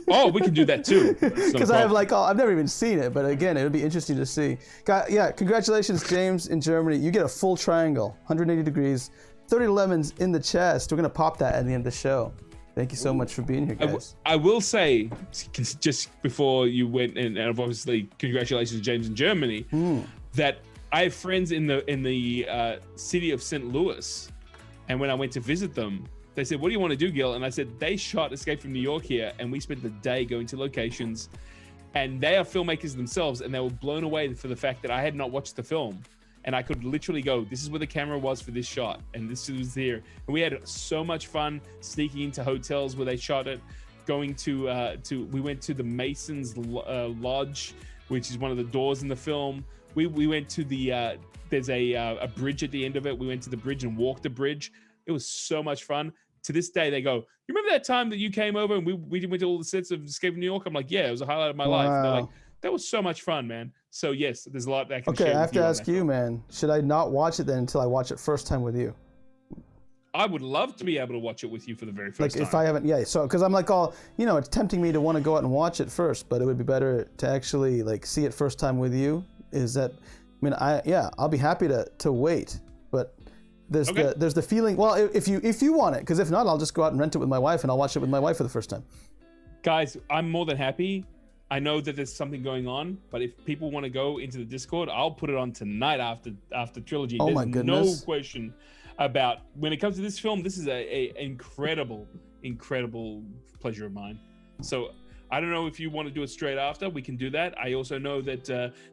Oh, we can do that too. Because I have I've never even seen it, but again, it would be interesting to see. Yeah, congratulations, James in Germany. You get a full triangle, 180 degrees, 30 lemons in the chest. We're gonna pop that at the end of the show. Thank you so much for being here, guys. I will say, just before you went, and obviously congratulations, James in Germany, that I have friends in the city of St. Louis, and when I went to visit them, they said, "What do you want to do, Gil?" And I said, "They shot Escape from New York here, and we spent the day going to locations." And they are filmmakers themselves, and they were blown away for the fact that I had not watched the film, and I could literally go, "This is where the camera was for this shot, and this was there." And we had so much fun sneaking into hotels where they shot it, going we went to the Masons Lodge, which is one of the doors in the film. We went to there's a bridge at the end of it. We went to the bridge and walked the bridge. It was so much fun. To this day, they go, "You remember that time that you came over and we went to all the sets of Escape from New York?" I'm like, "Yeah, it was a highlight of my life." They're like, "That was so much fun, man." So yes, there's a lot that I can share. Okay, I have to ask you, film. man. Should I not watch it then until I watch it first time with you? I would love to be able to watch it with you for the very first time. If I haven't, so because I'm it's tempting me to want to go out and watch it first, but it would be better to actually see it first time with you. I'll be happy to wait, but there's the feeling. Well, if you want it, because if not, I'll just go out and rent it with my wife, and I'll watch it with my wife for the first time. Guys, I'm more than happy. I know that there's something going on, but if people want to go into the Discord, I'll put it on tonight after Trilogy. Oh my goodness. No question about when it comes to this film. This is a incredible pleasure of mine. So I don't know if you want to do it straight after. We can do that. I also know that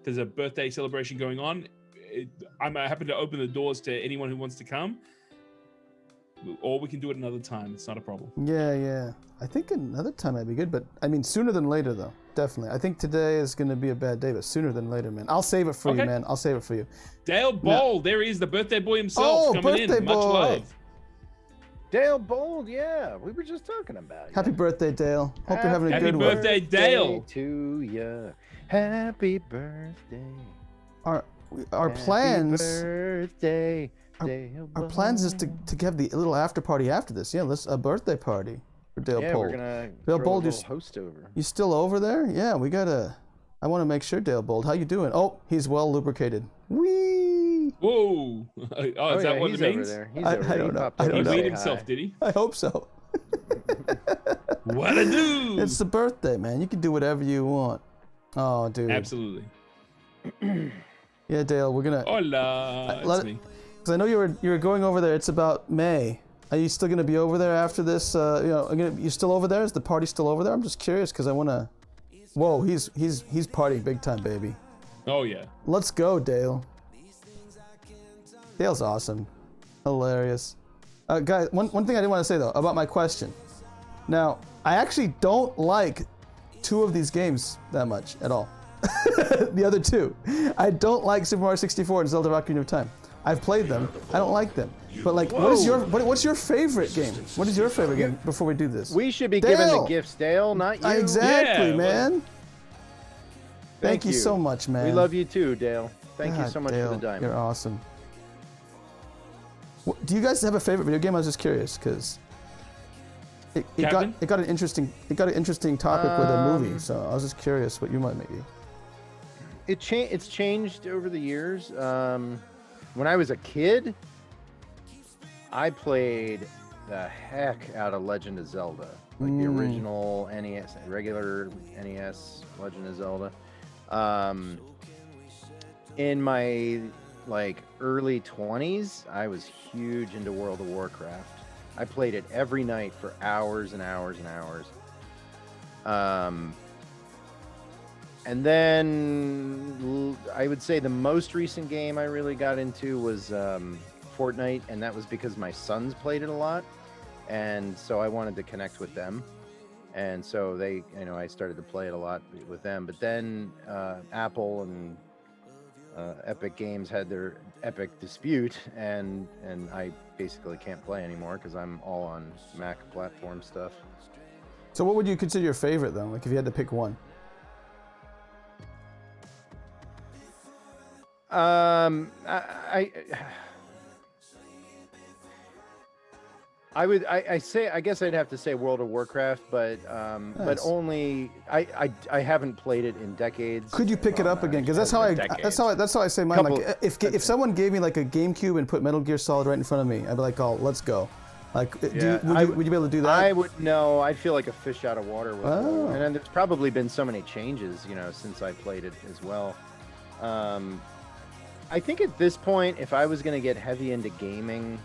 there's a birthday celebration going on. I'm happy to open the doors to anyone who wants to come, or we can do it another time. It's not a problem. Yeah. I think another time might be good, but sooner than later though. Definitely. I think today is going to be a bad day, but sooner than later, man. I'll save it for you, man. I'll save it for you. Dale Ball, there he is, the birthday boy himself coming in. Birthday Much boy. love. Dale Bold, yeah, we were just talking about it. Happy birthday, Dale. Hope you're having a Happy good one. birthday, Dale. To you. Happy birthday. Our Happy plans. Birthday, Dale Our plans is to have the little after party after this. Yeah, let's a birthday party for Dale Yeah, Bold. we're gonna Dale throw Bold, a little host over. You still over there? Yeah, we gotta. I want to make sure, Dale Bold. How you doing? Oh, he's well lubricated. Whee! Whoa! Oh, is that what it he's means? Over there. He's I over there. don't know. popped I over. don't He know. weighed Say himself, hi. did he? I hope so. What a do? It's the birthday, man. You can do whatever you want. Oh, dude. Absolutely. Yeah, Dale, we're gonna. Hola, it's me. Because I know you were going over there. It's about May. Are you still gonna be over there after this? You still over there? Is the party still over there? I'm just curious because I wanna. Whoa, he's partying big time, baby. Oh yeah. Let's go, Dale. Dale's awesome, hilarious. Guys, one thing I did want to say though about my question. Now, I actually don't like 2 of these games that much at all. The other 2. I don't like Super Mario 64 and Zelda Ocarina of Time. I've played them. I don't like them. But like, what's your favorite game? What is your favorite game before we do this? We should be giving the gifts, Dale, not you. Exactly, Yeah, man. Thank you so much, man. We love you too, Dale. Thank you God, so much Dale, for the diamond. You're awesome. Do you guys have a favorite video game? I was just curious because it got an interesting topic with a movie. So I was just curious what you might maybe. It's changed over the years. When I was a kid, I played the heck out of Legend of Zelda, like the original NES, regular NES Legend of Zelda. In my early 20s, I was huge into World of Warcraft. I played it every night for hours and hours and hours. And then I would say the most recent game I really got into was Fortnite, and that was because my sons played it a lot, and so I wanted to connect with them, and so I started to play it a lot with them. But then Apple and Epic Games had their Epic dispute, and I basically can't play anymore because I'm all on Mac platform stuff. So what would you consider your favorite then? Like if you had to pick one? I guess I'd have to say World of Warcraft, but Nice. but only I haven't played it in decades. Could you pick it up again? Because that's how I say mine. Like if someone gave me like a GameCube and put Metal Gear Solid right in front of me, I'd be like, oh, let's go. Like, would you be able to do that? I would. No, I'd feel like a fish out of water with it. And then there's probably been so many changes, since I played it as well. I think at this point, if I was going to get heavy into gaming,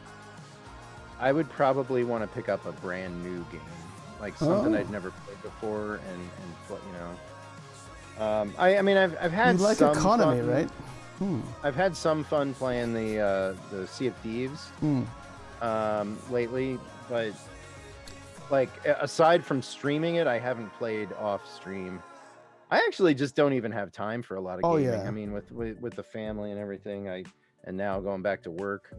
I would probably want to pick up a brand new game, like something I'd never played before, I mean, I've had you like some economy, fun, right? I've had some fun playing the Sea of Thieves lately, but like aside from streaming it, I haven't played off stream. I actually just don't even have time for a lot of gaming. Yeah. I mean, with the family and everything, and now going back to work.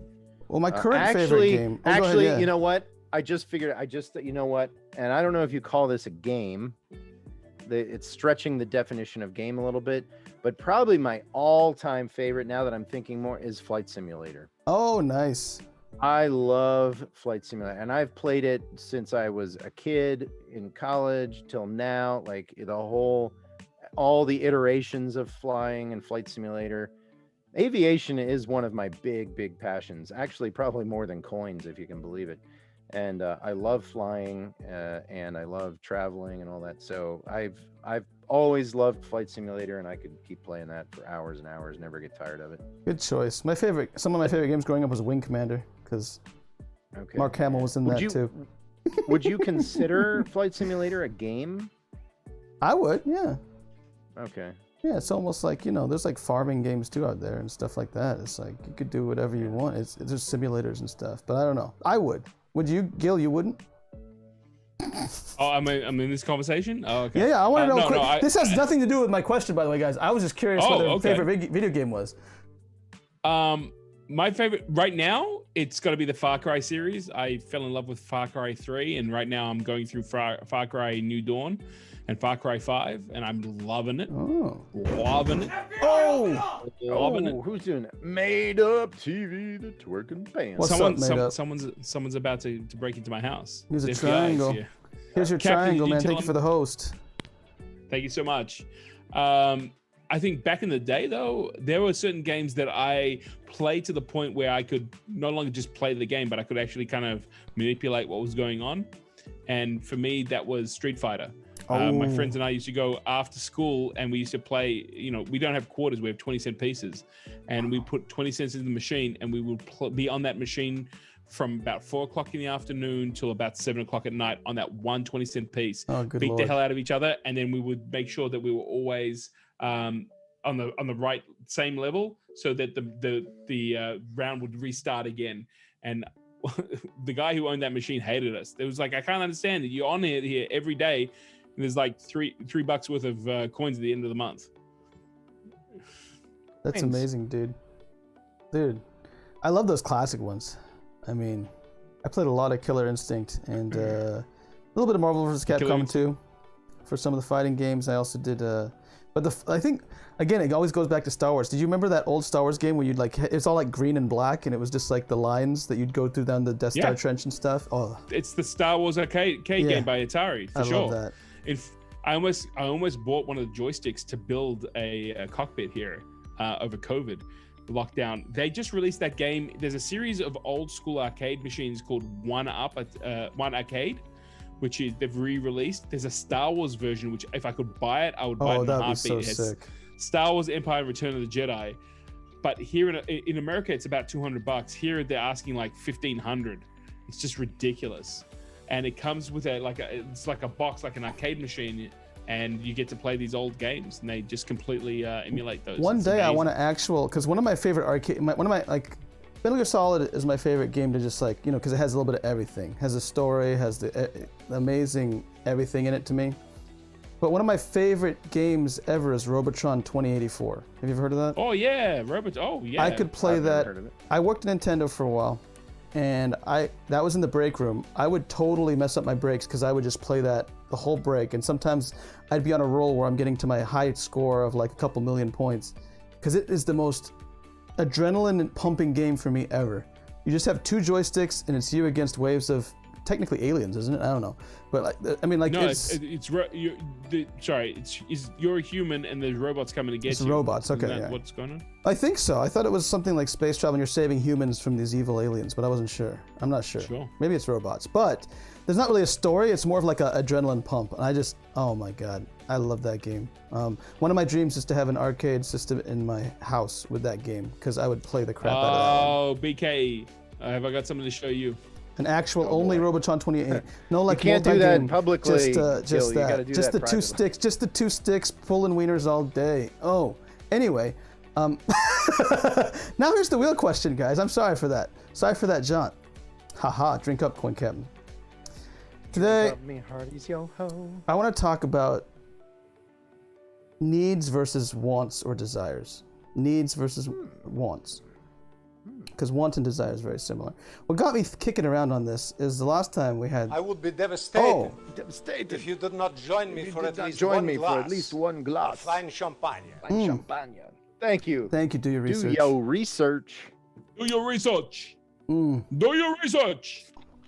Well, my current favorite game. You know what? I just figured. You know what? And I don't know if you call this a game. It's stretching the definition of game a little bit, but probably my all-time favorite, now that I'm thinking more, is Flight Simulator. Oh, nice. I love Flight Simulator, and I've played it since I was a kid in college till now. Like all the iterations of flying and Flight Simulator. Aviation is one of my big passions, actually probably more than coins, if you can believe it. And I love flying and I love traveling and all that. So I've always loved Flight Simulator, and I could keep playing that for hours and hours, never get tired of it. Good choice. Some of my favorite games growing up was Wing Commander, because Mark Hamill was in that too. Would you consider Flight Simulator a game? I would, yeah. Okay. Yeah, it's almost like, there's like farming games too out there and stuff like that. It's like you could do whatever you want. There's simulators and stuff, but I don't know. I would. Would you, Gil? You wouldn't? Oh, I'm in this conversation? Oh, okay. Yeah, I want to know. This has nothing to do with my question, by the way, guys. I was just curious what your favorite video game was. My favorite right now it's got to be the Far Cry series. I fell in love with Far Cry 3, and right now I'm going through Far Cry New Dawn and Far Cry 5, and I'm loving it. Oh. Loving it. Loving it. Who's doing it? Made up TV, the twerking pants. What's up, someone's about to break into my house. Here's a The FBI is triangle. here. Here's your Captain, triangle, you man. tell Thank you for the host. Thank you so much. I think back in the day, though, there were certain games that I played to the point where I could no longer just play the game, but I could actually kind of manipulate what was going on. And for me, that was Street Fighter. My friends and I used to go after school, and we used to play. You know, we don't have quarters; we have 20-cent pieces, and we put 20 cents in the machine, and we would be on that machine from about 4 o'clock in the afternoon till about 7 o'clock at night on that one 20-cent piece. Oh, good Beat Lord. the hell out of each other, and then we would make sure that we were always on the right same level, so that the round would restart again. And the guy who owned that machine hated us. It was like, I can't understand that you're on here every day, and there's like $3 worth of coins at the end of the month. That's amazing, dude. Dude, I love those classic ones. I mean, I played a lot of Killer Instinct and a little bit of Marvel vs. Capcom too, for some of the fighting games. I also did, but I think again it always goes back to Star Wars. Did you remember that old Star Wars game where you'd like it's all like green and black and it was just like the lines that you'd go through down the Death Star trench and stuff? Oh, it's the Star Wars arcade game by Atari for sure. Love that. I almost bought one of the joysticks to build a cockpit here over COVID lockdown. They just released that game. There's a series of old school arcade machines called One Arcade, which is they've re-released. There's a Star Wars version, which if I could buy it, I would buy it in a heartbeat. Be so sick. Star Wars Empire: Return of the Jedi. But here in America, it's about $200. Here they're asking like $1,500. It's just ridiculous. And it comes with it's like a box, like an arcade machine, and you get to play these old games, and they just completely emulate those. One It's day I amazing. want to because one of my favorite arcade, Metal Gear Solid is my favorite game to just because it has a little bit of everything. Has a story, has the amazing everything in it to me. But one of my favorite games ever is Robotron 2084. Have you ever heard of that? Oh yeah, Robot. Oh yeah. I could play that. I worked at Nintendo for a while, and that was in the break room. I would totally mess up my breaks because I would just play that the whole break, and sometimes I'd be on a roll where I'm getting to my high score of like a couple million points, because it is the most adrenaline pumping game for me ever. You just have 2 joysticks, and it's you against waves of technically aliens, isn't it? I don't know, but you're a human and there's robots coming to get it's you. robots. Okay, Isn't that yeah. what's going on? I think so. I thought it was something like space travel and you're saving humans from these evil aliens, but I wasn't sure. I'm not sure. Maybe it's robots, but there's not really a story. It's more of like an adrenaline pump, and oh my god, I love that game. One of my dreams is to have an arcade system in my house with that game, because I would play the crap out of that. Oh, BK, have I got something to show you? An actual only Robotron 28. No, like you can't do that multi-game, publicly. Just Gil, you gotta that. do Just that the privately. just the 2 sticks pulling wieners all day. Oh, anyway. Now here's the real question, guys. I'm sorry for that. Sorry for that, John. Haha. Drink up, Coin Captain. Today, I want to talk about needs versus wants or desires. Needs versus wants. Because want and desire is very similar. What got me kicking around on this is the last time we had... I would be devastated, devastated if you did not join me for at least one glass of fine champagne. Champagne. Thank you. Thank you. Do your research. Do your research. Do your research. Do your research.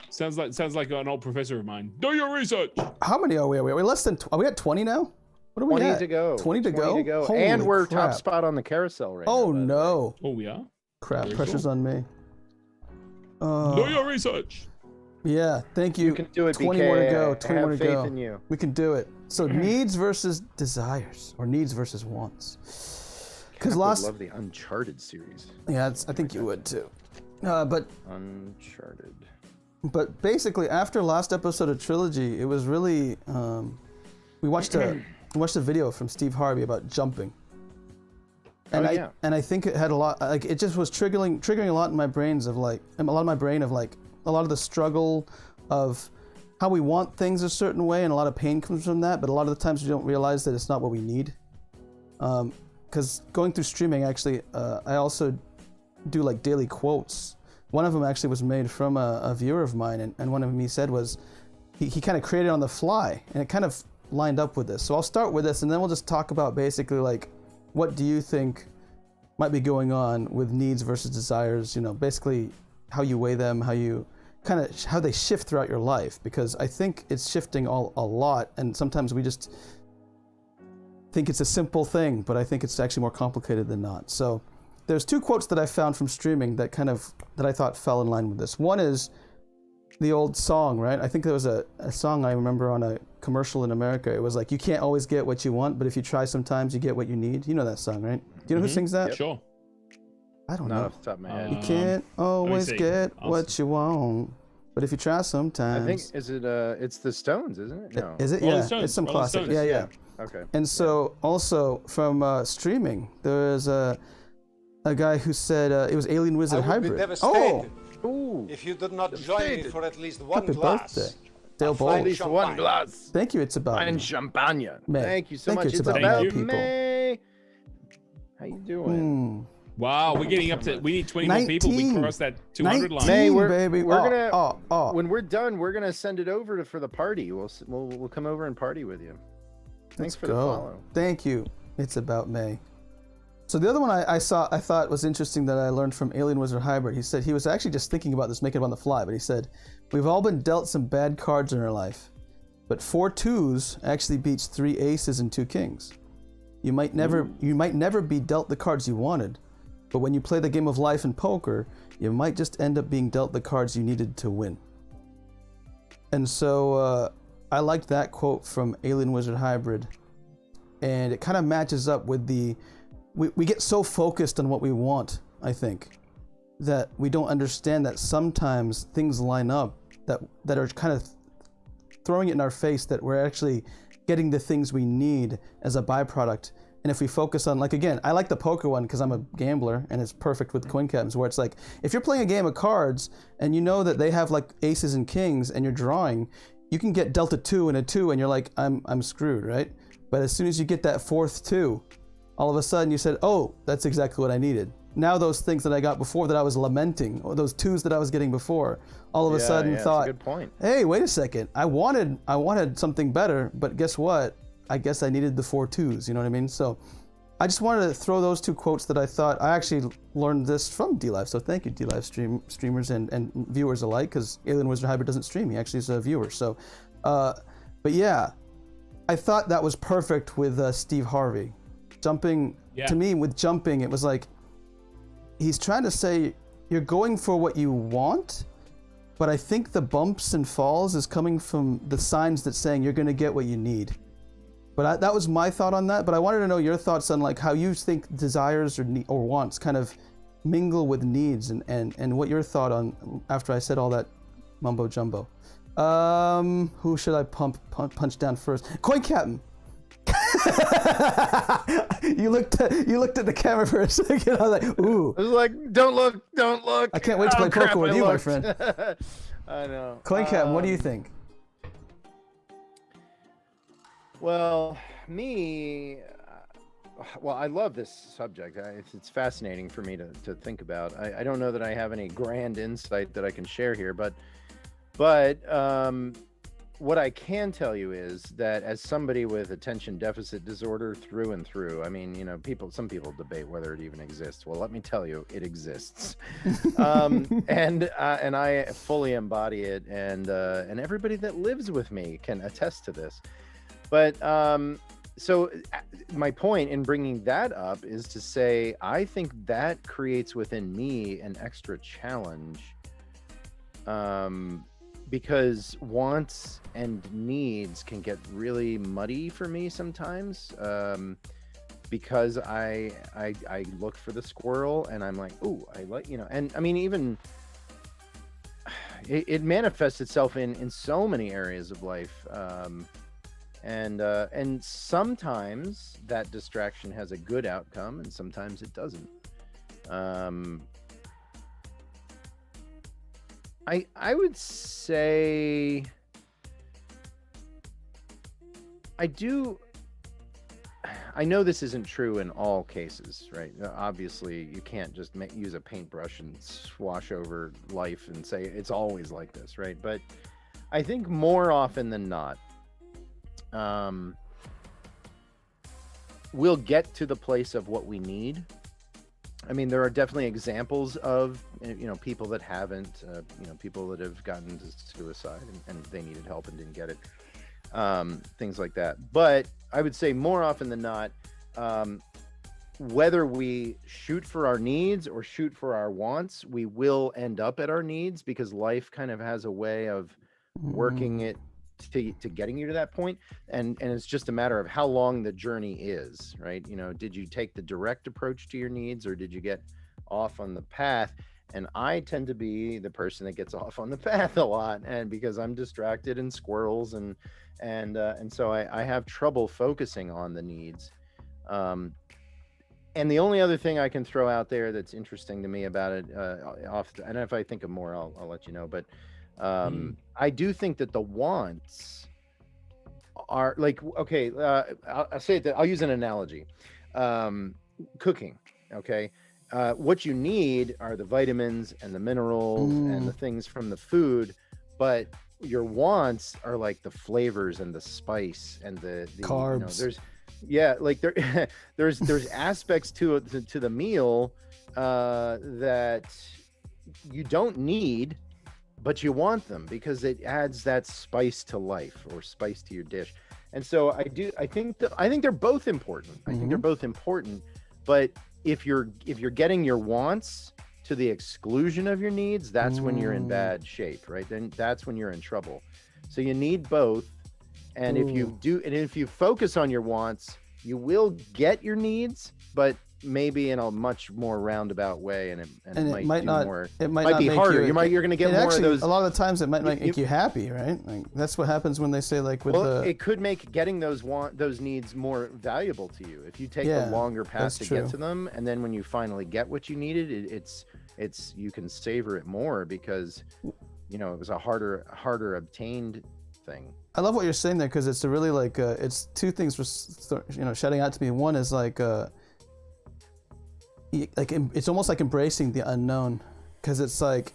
Sounds like an old professor of mine. Do your research. How many are we? Are we less than? Are we at 20 now? What are we 20 at? to go. 20 to go. Holy and we're crap. top spot on the carousel right now. Oh no. Oh, we are? Crap. Very Pressure's cool. on me. Do your research. Yeah. Thank you. You can do it, 20 BK. more to go. 20 more to Have faith go. in you. We can do it. So needs versus desires, or needs versus wants. Because I last. love the Uncharted series. Yeah, I think you would too. But Uncharted. But basically, after last episode of Trilogy, it was really we watched a video from Steve Harvey about jumping, and I think it had a lot, like it just was triggering a lot in my brains of like a lot of the struggle of how we want things a certain way, and a lot of pain comes from that. But a lot of the times we don't realize that it's not what we need. Because going through streaming, actually, I also do like daily quotes one of them actually was made from a viewer of mine, and one of them he said was, he kind of created on the fly, and it kind of lined up with this. So I'll start with this, and then we'll just talk about basically like, what do you think might be going on with needs versus desires, basically how you weigh them, how they shift throughout your life, because I think it's shifting a lot, and sometimes we just think it's a simple thing, but I think it's actually more complicated than not. So there's 2 quotes that I found from streaming that I thought fell in line with this. One is the old song, right? I think there was a song I remember on a commercial in America. It was like, you can't always get what you want, but if you try sometimes, you get what you need. You know that song, right? Do you know who sings that? Sure. I don't Not know. off the top of my head. You can't always get what you want, but if you try sometimes. I think it's the Stones, isn't it? No. Is it? Yeah, it's some classic. Yeah. Okay. And so also from streaming, there was a guy who said it was Alien Wizard I would be Hybrid. devastated Ooh. if you did not join me for at least one Happy glass. birthday. Dale of Bowles. fine At least champagne. one glass. Thank you. It's about Fine me. champagne. May. Thank you so Thank you. much. It's It's about about people. me. How you doing? Wow, we're getting up to. We need 20 more people. We 19. crossed that 200 line. May, we're baby. gonna when we're done, we're gonna send it over for the party. We'll come over and party with you. Thanks for the follow. Thank you. It's about May. So the other one I thought was interesting that I learned from Alien Wizard Hybrid. He said he was actually just thinking about this, making it on the fly, but he said, we've all been dealt some bad cards in our life, but 4 2s actually beats 3 aces and 2 kings. You might never be dealt the cards you wanted, but when you play the game of life in poker, you might just end up being dealt the cards you needed to win. And so I liked that quote from Alien Wizard Hybrid, and it kind of matches up with we get so focused on what we want, I think, that we don't understand that sometimes things line up that are kind of throwing it in our face, that we're actually getting the things we need as a byproduct. And if we focus on, like, again, I like the poker one because I'm a gambler, and it's perfect with coin captains, where it's like, if you're playing a game of cards and you know that they have like aces and kings and you're drawing, you can get dealt a 2 and a 2 and you're like, I'm screwed, right? But as soon as you get that 4th 2, all of a sudden you said, oh, that's exactly what I needed. Now those things that I got before that I was lamenting, or those 2s that I was getting before, all of a sudden thought, that's a good point. hey, wait a second, I wanted something better, but guess what? I guess I needed the 4 2s, you know what I mean? So I just wanted to throw those 2 quotes that I thought, I actually learned this from Dlive, so thank you Dlive streamers and viewers alike, because Alien Wizard Hybrid doesn't stream, he actually is a viewer. So, but yeah, I thought that was perfect with Steve Harvey. Jumping, to me, with jumping, it was like, he's trying to say, you're going for what you want, but I think the bumps and falls is coming from the signs that's saying you're going to get what you need. But that was my thought on that, but I wanted to know your thoughts on like how you think desires or wants kind of mingle with needs, and what your thought on after I said all that mumbo jumbo. Who should I punch down first? Coin Captain. You looked at the camera for a second. I was like, ooh. I was like, don't look. I can't wait to play poker with you, my friend. I know. Coin Captain, what do you think? Well, I love this subject. It's fascinating for me to think about. I don't know that I have any grand insight that I can share here, but what I can tell you is that as somebody with attention deficit disorder through and through, I mean, some people debate whether it even exists. Well, let me tell you, it exists. And I fully embody it, and everybody that lives with me can attest to this. But so my point in bringing that up is to say, I think that creates within me an extra challenge, because wants and needs can get really muddy for me sometimes, because I look for the squirrel and I'm like, ooh, I like, and I mean, even it manifests itself in so many areas of life. And sometimes that distraction has a good outcome, and sometimes it doesn't. I would say I know this isn't true in all cases, right? Obviously, you can't just use a paintbrush and swash over life and say it's always like this, right? But I think more often than not, we'll get to the place of what we need. I mean, there are definitely examples of, people that haven't, people that have gotten to suicide and they needed help and didn't get it. Things like that. But I would say more often than not, whether we shoot for our needs or shoot for our wants, we will end up at our needs, because life kind of has a way of working it to getting you to that point. And it's just a matter of how long the journey is, right? Did you take the direct approach to your needs, or did you get off on the path? And I tend to be the person that gets off on the path a lot, and because I'm distracted and squirrels and so I have trouble focusing on the needs. And the only other thing I can throw out there that's interesting to me about it, and if I think of more, I'll let you know. But I do think that the wants are like, okay, I'll say it. I'll use an analogy. Cooking, okay. What you need are the vitamins and the minerals and the things from the food, but your wants are like the flavors and the spice and the carbs. There's aspects to the meal that you don't need, but you want them because it adds that spice to life or spice to your dish. And so I think they're both important. I think they're both important, but if you're getting your wants to the exclusion of your needs, that's when you're in bad shape, right? Then that's when you're in trouble. So you need both. And if you focus on your wants, you will get your needs, but maybe in a much more roundabout way, and it might be harder. You're going to get more of those. A lot of the times it might make you happy, right? Like that's what happens when they say like it could make getting those needs more valuable to you if you take the longer path to get to them, and then when you finally get what you needed, it's you can savor it more because it was a harder obtained thing. I love what you're saying there, because it's a really like it's two things shouting out to me. One is like it's almost like embracing the unknown, because it's like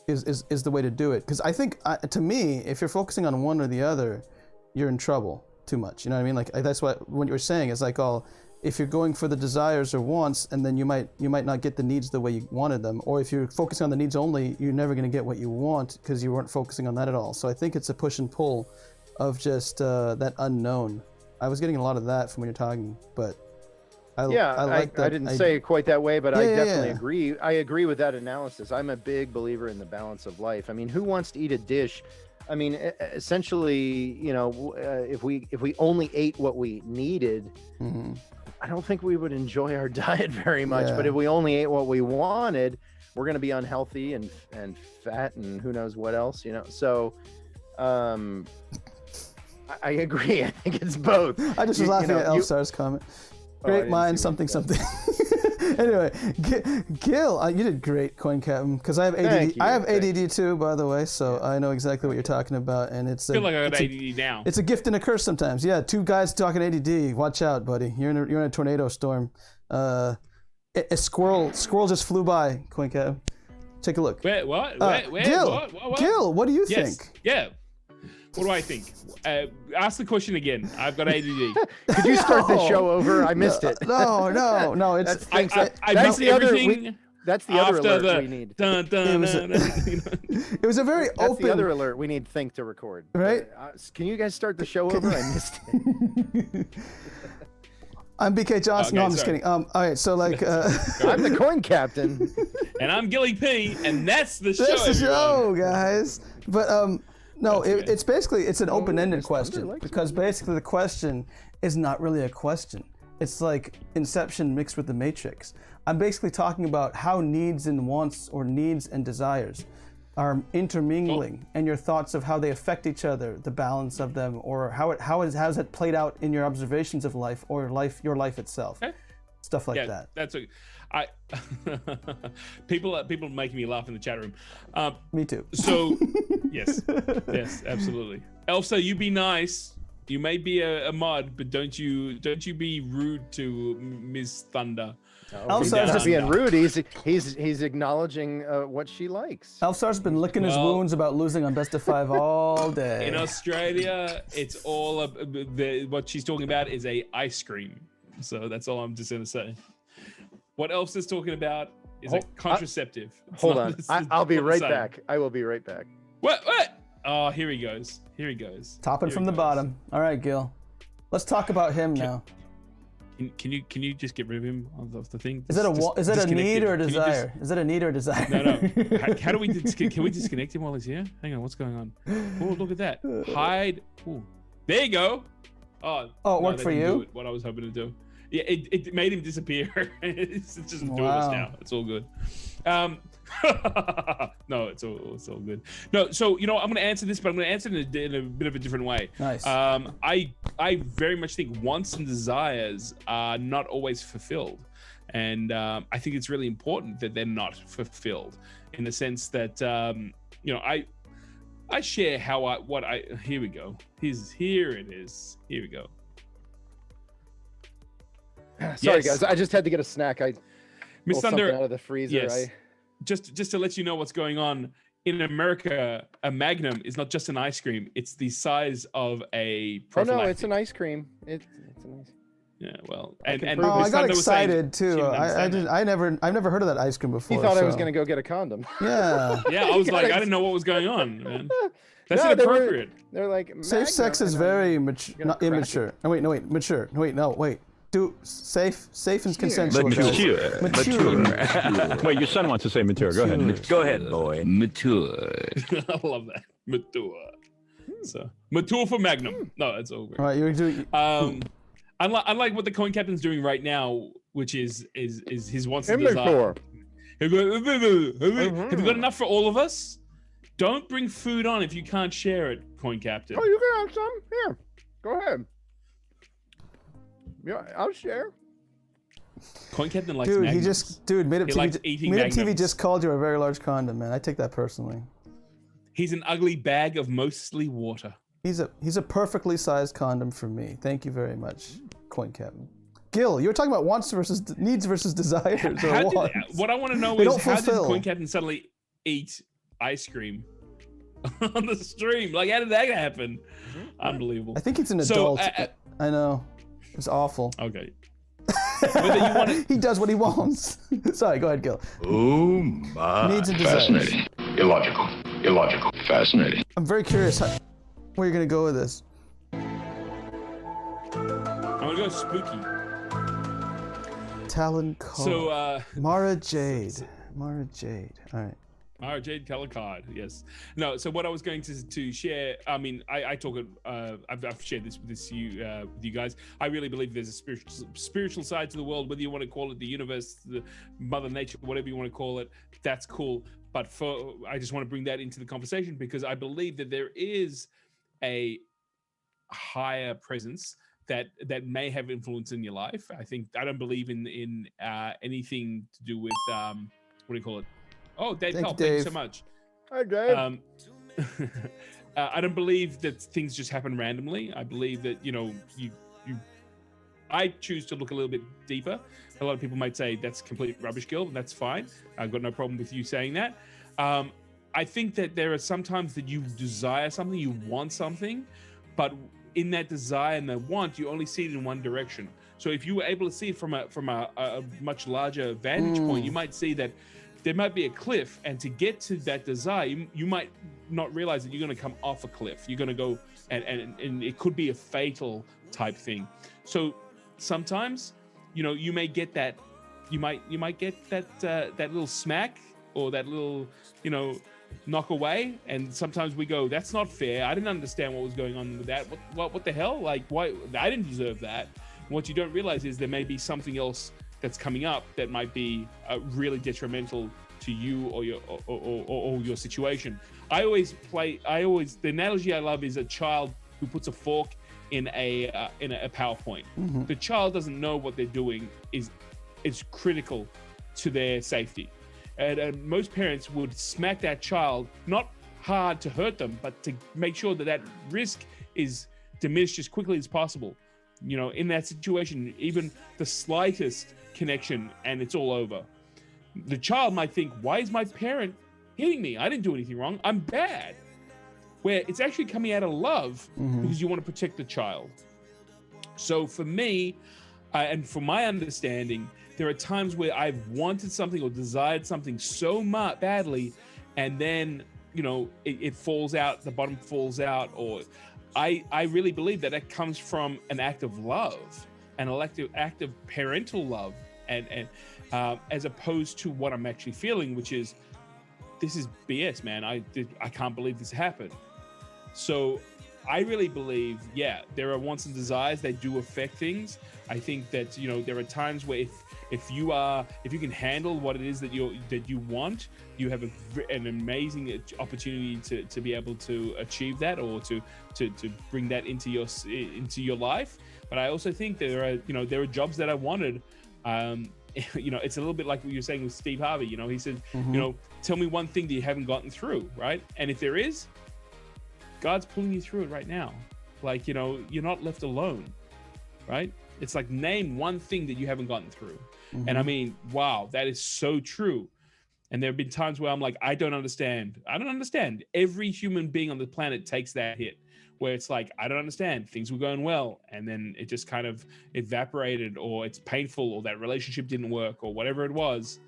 is the way to do it. Because I think to me, if you're focusing on one or the other, you're in trouble too much. You know what I mean? Like that's what you were saying is like, if you're going for the desires or wants, and then you might not get the needs the way you wanted them, or if you're focusing on the needs only, you're never going to get what you want because you weren't focusing on that at all. So I think it's a push and pull of just that unknown. I was getting a lot of that from when you're talking, but I didn't say it quite that way, but I definitely agree. I agree with that analysis. I'm a big believer in the balance of life. I mean, who wants to eat a dish? I mean, essentially, if we only ate what we needed, I don't think we would enjoy our diet very much. But if we only ate what we wanted, we're going to be unhealthy and fat and who knows what else, So, I agree. I think it's both. I just was laughing at Elstar's comment. Great mind, something. Anyway, Gil, you did great, Coin Captain, because I have ADD. I have ADD too, by the way, so I know exactly what you're talking about, and I feel like I got ADD now. It's a gift and a curse sometimes. Yeah, two guys talking ADD. Watch out, buddy. You're in a tornado storm. A squirrel just flew by, Coin Captain. Take a look. Wait, what? Gil, what? Gil, what do you think? Yeah. What do I think? Ask the question again. I've got ADD. Could you start the show over? I missed it. No. It's that's the other thing. That's the other alert we need. It was a very open. That's the other alert we need. Think to record. Right? Can you guys start the show over? I missed it. I'm BK Johnson. No, I'm just kidding. All right, so like, I'm the Coin Captain, and I'm Gilly P, and that's the show. That's the show, guys. But no, it's an open-ended question, because basically the question is not really a question. It's like Inception mixed with the Matrix. I'm basically talking about how needs and wants, or needs and desires, are intermingling, and your thoughts of how they affect each other, the balance of them, or how has it played out in your observations of life, or your life itself. Okay. Stuff like that. That's people making me laugh in the chat room. Me too. So yes, absolutely. Elsa, you be nice. You may be a mod, but don't you be rude to Ms. Thunder. He's not being rude. He's acknowledging what she likes. Elfstar's been licking his wounds about losing on Best of 5 all day. In Australia, it's all what she's talking about is a ice cream. So that's all I'm just gonna say. What Elfs is talking about is a contraceptive. Hold on, I'll be right back. I will be right back. What? Oh, here he goes. Topping from the bottom. All right, Gil. Let's talk about him now. Can you just get rid of him off the thing? Is it a need or a desire? Is it a need or a desire? No. How do we can we disconnect him while he's here? Hang on, what's going on? Oh, look at that. Hide. Ooh. There you go. Oh, it worked for you? What I was hoping to do. Yeah, it made him disappear. It's just doing us now. It's all good. No, it's all good. No, so I'm going to answer this, but I'm going to answer it in a bit of a different way. Nice. I very much think wants and desires are not always fulfilled, and I think it's really important that they're not fulfilled in the sense that I share here we go. Here it is. Here we go. Sorry, guys. I just had to get a snack. I Miss pulled Thunder something out of the freezer. Yes. Just to let you know what's going on in America, a Magnum is not just an ice cream; it's the size of a prophylactic. Oh no, it's an ice cream. It's an ice. Yeah, well, I got excited too. I've never heard of that ice cream before. He thought I was going to go get a condom. Yeah. Yeah, I was like, I didn't know what was going on, man. That's inappropriate. They're like, safe sex is very immature. No, wait, mature. Wait. Safe and consensual. Mature. Wait, your son wants to say mature. Go ahead. Go ahead, boy. Mature. I love that. Mature. So mature for Magnum. No, it's over. All right, you're doing. Unlike what the coin captain's doing right now, which is his wants and desire. Have you got enough for all of us? Don't bring food on if you can't share it, coin captain. Oh, you can have some. Here, go ahead. Yeah, I'll share. Coin captain likes magnums. Made Up TV just called you a very large condom, man. I take that personally. He's an ugly bag of mostly water. He's a perfectly sized condom for me. Thank you very much, Coin Captain. Gil, you were talking about wants versus needs versus desires. What I want to know is how did Coin Captain suddenly eat ice cream on the stream? Like, how did that happen? Unbelievable. I think it's an adult. I know. It's awful. Okay. He does what he wants. Sorry, go ahead, Gil. Oh my. Needs and desires. Fascinating. Illogical. Fascinating. I'm very curious where you're going to go with this. I'm going to go spooky. Talon Card. So, Mara Jade. All right. Mara Jade color card, yes. No, so what I was going to share, I mean, I talk, I've shared this with you guys. I really believe there's a spiritual side to the world, whether you want to call it the universe, the Mother Nature, whatever you want to call it, that's cool. But I just want to bring that into the conversation because I believe that there is a higher presence that may have influence in your life. I don't believe in anything to do with what do you call it? Oh, Dave Cole, thank you so much. Hi, Dave. I don't believe that things just happen randomly. I believe that I choose to look a little bit deeper. A lot of people might say that's complete rubbish, Gil. That's fine. I've got no problem with you saying that. I think that there are sometimes that you desire something, you want something, but in that desire and that want, you only see it in one direction. So if you were able to see it from a much larger vantage point, you might see that there might be a cliff, and to get to that desire, you might not realize that you're going to come off a cliff. You're going to go, and it could be a fatal type thing. So sometimes, you may get that, you might get that little smack or that little, knock away. And sometimes we go, that's not fair. I didn't understand what was going on with that. What the hell? Like, why? I didn't deserve that. And what you don't realize is there may be something else that's coming up that might be really detrimental to you or your situation. The analogy I love is a child who puts a fork in a PowerPoint. Mm-hmm. The child doesn't know what they're doing is critical to their safety. And most parents would smack that child, not hard to hurt them, but to make sure that risk is diminished as quickly as possible. You know, in that situation, even the slightest connection and it's all over. The child might think, why is my parent hitting me? I didn't do anything wrong. I'm bad. Where it's actually coming out of love because you want to protect the child. So for me, and from my understanding, there are times where I've wanted something or desired something so much badly, and then, you know, it falls out, the bottom falls out, or I really believe that comes from an act of love, an act of parental love, and as opposed to what I'm actually feeling, which is, this is BS, man. I can't believe this happened. So I really believe, yeah, there are wants and desires that do affect things. I think that, you know, there are times where if you can handle what it is that you want, you have an amazing opportunity to be able to achieve that, or to bring that into your life. But I also think there are jobs that I wanted. You know, it's a little bit like what you're saying with Steve Harvey. You know, he said, you know, tell me one thing that you haven't gotten through, right? And if there is, God's pulling you through it right now. Like, you know, you're not left alone, right? It's like, name one thing that you haven't gotten through. And I mean, wow, that is so true. And there have been times where I'm like, I don't understand. Every human being on the planet takes that hit where it's like, I don't understand. Things were going well, and then it just kind of evaporated, or it's painful, or that relationship didn't work, or whatever it was.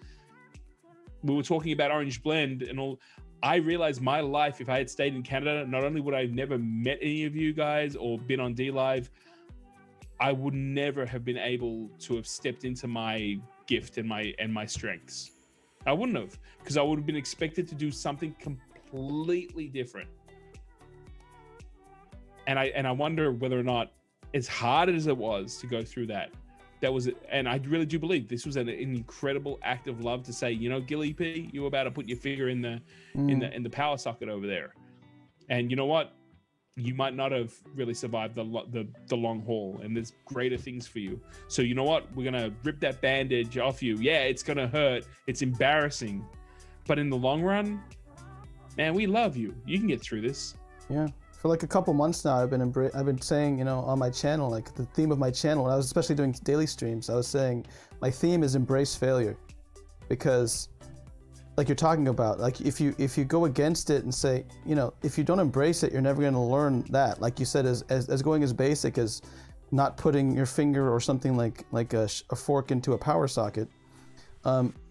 We were talking about Orange Blend and all. I realized my life, if I had stayed in Canada, not only would I have never met any of you guys or been on Dlive, I would never have been able to have stepped into my gift and my strengths. I wouldn't have, because I would have been expected to do something completely different. And I wonder whether or not, as hard as it was to go through that was it. And I really do believe this was an incredible act of love to say, you know, Gilly P, you were about to put your finger in the power socket over there, and you know what? You might not have really survived the long haul, and there's greater things for you. So you know what? We're gonna rip that bandage off you. Yeah, it's gonna hurt. It's embarrassing, but in the long run, man, we love you. You can get through this. Yeah. For like a couple months now, I've been saying, you know, on my channel, like the theme of my channel, when I was especially doing daily streams, I was saying my theme is embrace failure, because like you're talking about, like if you go against it and say, you know, if you don't embrace it, you're never going to learn that. Like you said, as going as basic as not putting your finger or something like a fork into a power socket,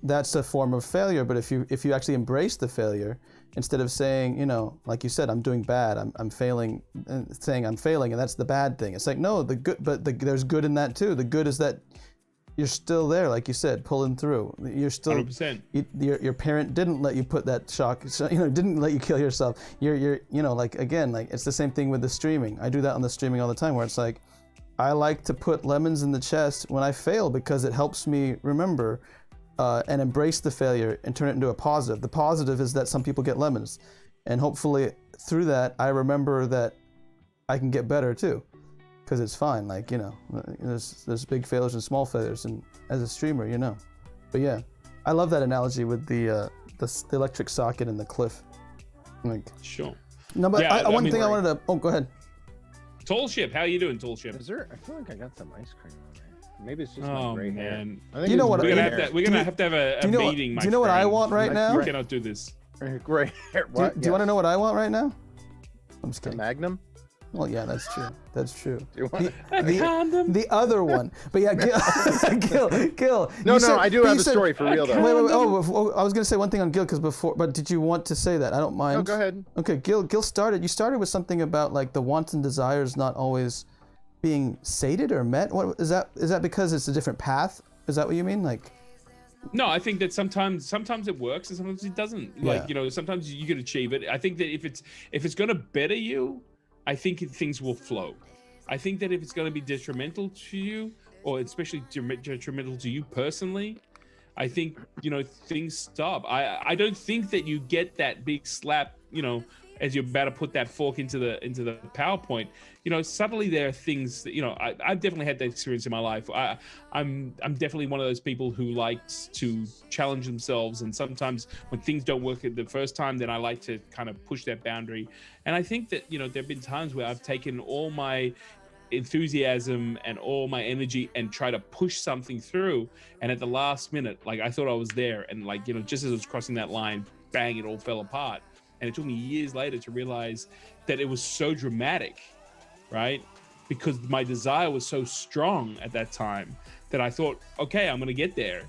that's a form of failure. But if you actually embrace the failure, instead of saying, you know, like you said, I'm doing bad, I'm failing, and saying I'm failing, and that's the bad thing. It's like, no, there's good in that too. The good is that you're still there, like you said, pulling through. You're still 100%. Your parent didn't let you put that shock, you know, didn't let you kill yourself. You're you know, like, again, like it's the same thing with the streaming. I do that on the streaming all the time, where it's like, I like to put lemons in the chest when I fail, because it helps me remember and embrace the failure and turn it into a positive. The positive is that some people get lemons, and hopefully through that I remember that I can get better too, because it's fine. Like, you know, there's big failures and small failures, and as a streamer, you know. But yeah, I love that analogy with the electric socket and the cliff. Like, sure. No, but yeah, one thing I wanted to. Oh, go ahead. Tall Ship, how you doing, Tall Ship? Is there? I feel like I got some ice cream on there. Maybe it's just my gray hair. Man. I think you know what? We're gonna have to have a meeting. Do you know what I want right now? We cannot do this. Gray hair. What? Do you want to know what I want right now? I'm just kidding. Magnum. Well, yeah, that's true. That's true. Do you want the other one? But yeah, Gil. No, I do have a story for real though. Wait. Oh, I was gonna say one thing on Gil but did you want to say that? I don't mind. No, go ahead. Okay, Gil started. You started with something about like the wants and desires not always being sated or met. What is that? Is that because it's a different path? Is that what you mean? Like, no, I think that sometimes it works and sometimes it doesn't. Like, you know, sometimes you can achieve it. I think that if it's going to better you, I think things will flow. I think that if it's going to be detrimental to you, or especially detrimental to you personally, I think, you know, things stop. I don't think that you get that big slap, you know, as you're about to put that fork into the PowerPoint, suddenly there are things that, I've definitely had that experience in my life. I'm definitely one of those people who likes to challenge themselves, and sometimes when things don't work at the first time, then I like to kind of push that boundary. And I think that there have been times where I've taken all my enthusiasm and all my energy and try to push something through, and at the last minute, like, I thought I was there, and just as I was crossing that line, bang, it all fell apart. And it took me years later to realize that it was so dramatic, right? Because my desire was so strong at that time that I thought, okay, I'm going to get there.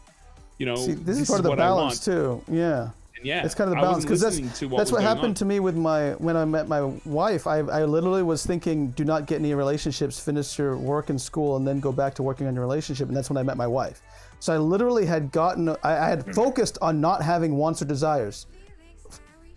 See, this is part of the balance too. Yeah. Yeah, it's kind of the balance, because that's what happened to me with when I met my wife. I literally was thinking, do not get any relationships, finish your work and school, and then go back to working on your relationship. And that's when I met my wife. So I literally had I had focused on not having wants or desires.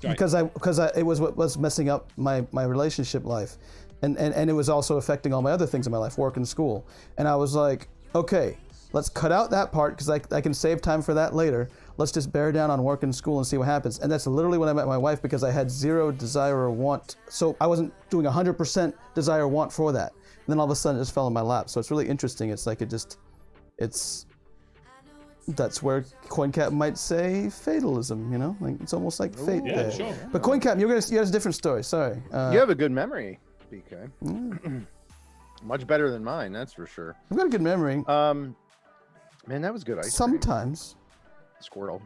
Right. Because it was what was messing up my relationship life, and it was also affecting all my other things in my life, work and school. And I was like, okay, let's cut out that part, because I can save time for that later. Let's just bear down on work and school and see what happens. And that's literally when I met my wife, because I had zero desire or want. So I wasn't doing 100% desire or want for that. And then all of a sudden it just fell in my lap. So it's really interesting. It's like that's where CoinCap might say fatalism, like it's almost like fate there. Sure. But CoinCap, you had a different story. Sorry. You have a good memory, BK. Much better than mine, that's for sure. I've got a good memory. Man, that was good ice cream. Sometimes. Squirrel.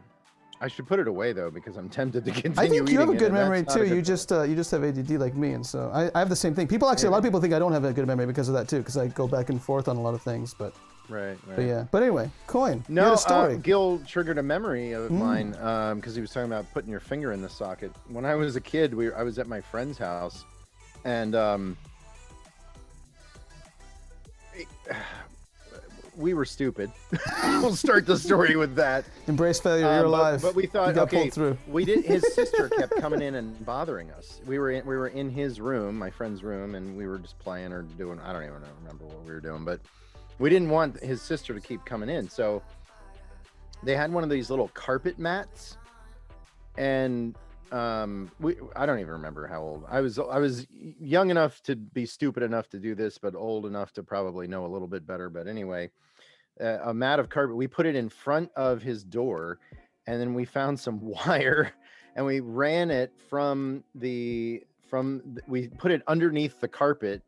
I should put it away though, because I'm tempted to continue. I think you have a good it, memory too. You just have ADD like me, and so I have the same thing. A lot of people think I don't have a good memory because of that too, because I go back and forth on a lot of things. But right. But yeah. But anyway, Coin. No, you had a story. Gil triggered a memory of mine because he was talking about putting your finger in the socket. When I was a kid, I was at my friend's house, and we were stupid. We'll start the story with that. Embrace failure, you're alive. But we thought, okay, through. we did. His sister kept coming in and bothering us. We were in his room, my friend's room, and we were just playing or doing. I don't even remember what we were doing, but we didn't want his sister to keep coming in. So they had one of these little carpet mats, and I don't even remember how old I was. I was young enough to be stupid enough to do this, but old enough to probably know a little bit better. But anyway, a mat of carpet, we put it in front of his door, and then we found some wire, and we ran it we put it underneath the carpet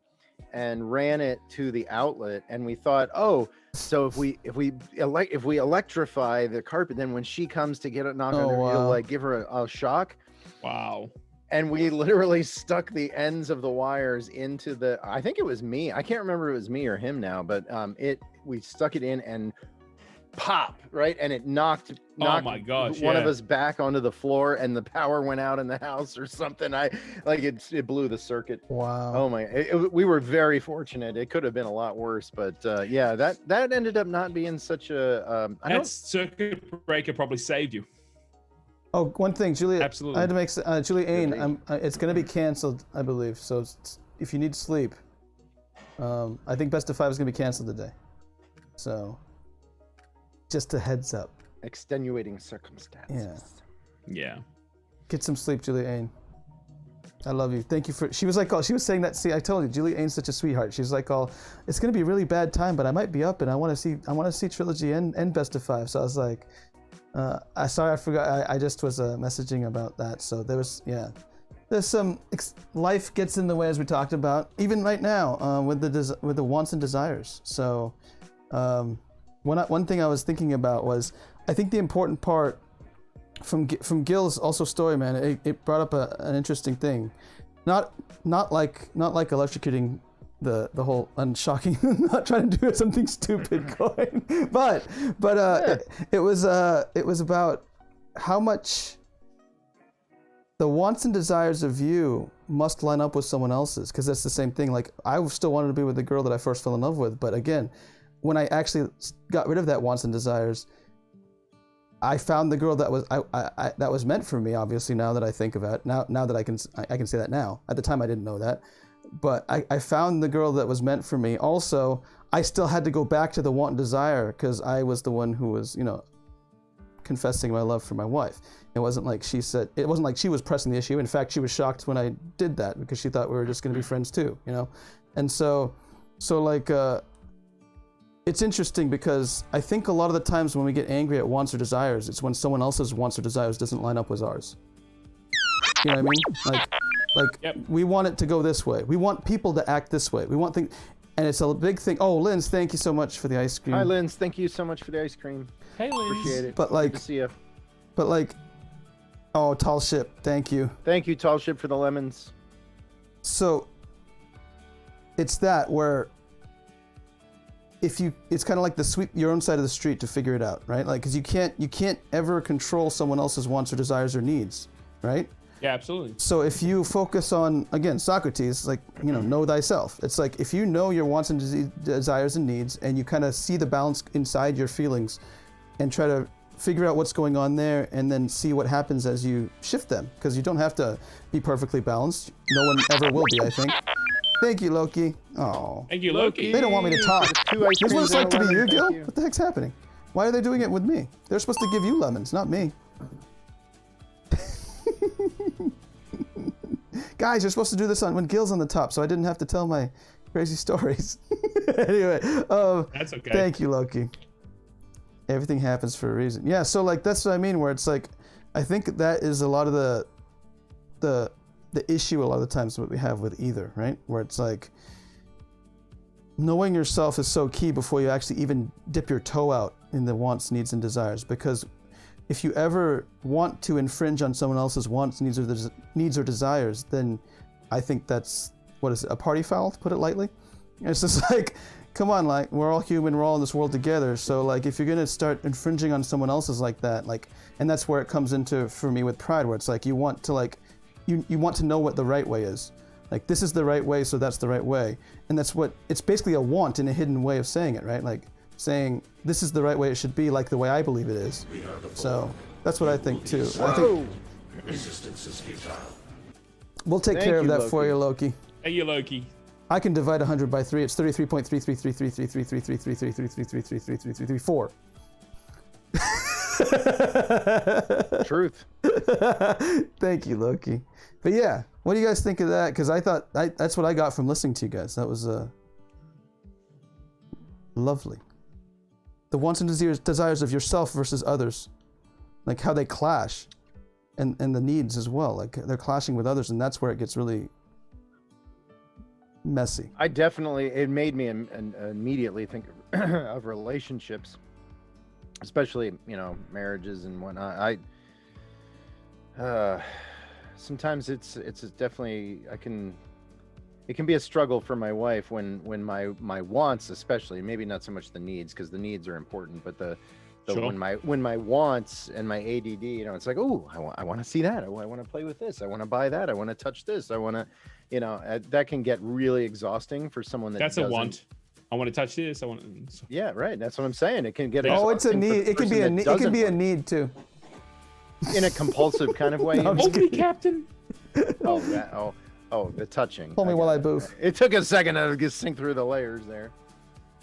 and ran it to the outlet, and we thought, oh, so if we electrify the carpet, then when she comes to get it knocked on her, it'll give her a shock. Wow. And we literally stuck the ends of the wires into I think it was me. I can't remember if it was me or him now, but we stuck it in and pop, right? And it knocked oh my gosh, one of us back onto the floor, and the power went out in the house or something. It blew the circuit. Wow. Oh my, we were very fortunate. It could have been a lot worse, but yeah, that ended up not being such a that circuit breaker probably saved you. Oh, one thing, Julia. Absolutely. I had to make Julie Ain. It's going to be canceled, I believe. So if you need sleep, I think Best of 5 is going to be canceled today. So just a heads up. Extenuating circumstances. Yeah. Get some sleep, Julie Ain. I love you. Thank you for. She was saying that. See, I told you, Julie Ain's such a sweetheart. She's like, it's going to be a really bad time, but I might be up, and I want to see Trilogy and Best of 5. So I was like. Sorry, I forgot. I just was messaging about that. So there's some life gets in the way, as we talked about, even right now with the wants and desires. So one thing I was thinking about was, I think the important part from Gil's also story, man, it brought up an interesting thing, not like electrocuting the whole unshocking, not trying to do something stupid Coin, but it was about how much the wants and desires of you must line up with someone else's, because that's the same thing. Like, I still wanted to be with the girl that I first fell in love with, but again, when I actually got rid of that wants and desires, I found the girl that was that was meant for me. Obviously, now that I think of it, now that I can say that now. At the time, I didn't know that. But I found the girl that was meant for me. Also, I still had to go back to the want and desire, because I was the one who was, confessing my love for my wife. It wasn't like she was pressing the issue. In fact, she was shocked when I did that because she thought we were just going to be friends too, you know? And so like, it's interesting because I think a lot of the times when we get angry at wants or desires, it's when someone else's wants or desires doesn't line up with ours. You know what I mean? Like we want it to go this way. We want people to act this way. We want things, and it's a big thing. Oh, Linz, thank you so much for the ice cream. Hi, Linz. Thank you so much for the ice cream. Hey, Linz. Appreciate it. But like, good to see you. But like, oh, Tall Ship, thank you. Thank you, Tall Ship, for the lemons. So it's that where it's kind of like the sweep your own side of the street to figure it out, right? Like, because you can't ever control someone else's wants or desires or needs, right? Yeah, absolutely. So if you focus on, again, Socrates, like, you know thyself. It's like if you know your wants and desires and needs, and you kind of see the balance inside your feelings, and try to figure out what's going on there, and then see what happens as you shift them, because you don't have to be perfectly balanced. No one ever will be, I think. Thank you, Loki. Oh. Thank you, Loki. They don't want me to talk. This is what it's like to be you, Gil? What the heck's happening? Why are they doing it with me? They're supposed to give you lemons, not me. Guys, you're supposed to do this when Gil's on the top, so I didn't have to tell my crazy stories. Anyway, that's okay. Thank you, Loki. Everything happens for a reason. Yeah, so like that's what I mean, where it's like, I think that is a lot of the issue a lot of the times what we have with either, right? Where it's like, knowing yourself is so key before you actually even dip your toe out in the wants, needs, and desires, because if you ever want to infringe on someone else's wants, needs or desires, then I think that's, what is it, a party foul, to put it lightly? It's just like, come on, like, we're all human, we're all in this world together, so like, if you're gonna start infringing on someone else's like that, like, and that's where it comes into, for me, with pride, where it's like, you want to like, you want to know what the right way is. Like, this is the right way, so that's the right way. And that's what, it's basically a want in a hidden way of saying it, right? Like, saying, this is the right way it should be, like the way I believe it is. So, that's what I think, too. I think resistance is futile. We'll take care of that for you, Loki. Hey, you, Loki. I can divide 100 by 3. It's 33.33333333333333334. Truth. Thank you, Loki. But yeah, what do you guys think of that? Because I thought that's what I got from listening to you guys. That was lovely. The wants and desires of yourself versus others, like how they clash, and the needs as well. Like they're clashing with others, and that's where it gets really messy. It made me immediately think of relationships, especially, marriages and whatnot. Sometimes it's definitely, it can be a struggle for my wife when my wants, especially, maybe not so much the needs, because the needs are important, but Sure. when my wants and my ADD, it's like, oh, I want to see that, I want to play with this, I want to buy that, I want to touch this, I want to, that can get really exhausting for someone that That's a want. I want to touch this. Yeah, right. That's what I'm saying. It can get. Oh, it's a need. It can be a need. It can be a need too. In a compulsive kind of way. Hold me, Captain. Oh, that. Oh, the touching. Hold me while I boof. It took a second to sink through the layers there.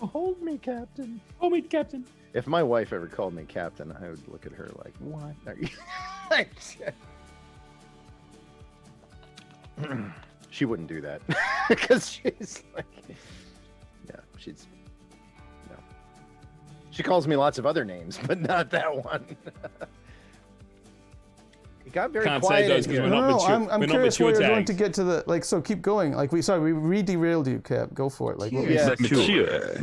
Hold me, Captain. Hold me, Captain. If my wife ever called me Captain, I would look at her like, "What are you?" She wouldn't do that because she's like, yeah, she calls me lots of other names, but not that one. It got very Can't quiet. say those because we're not No, mature. I'm we're curious not where mature you're going tags. to get to the so keep going. Like we derailed you, Cap. Go for it. Like what we Yeah. Mature.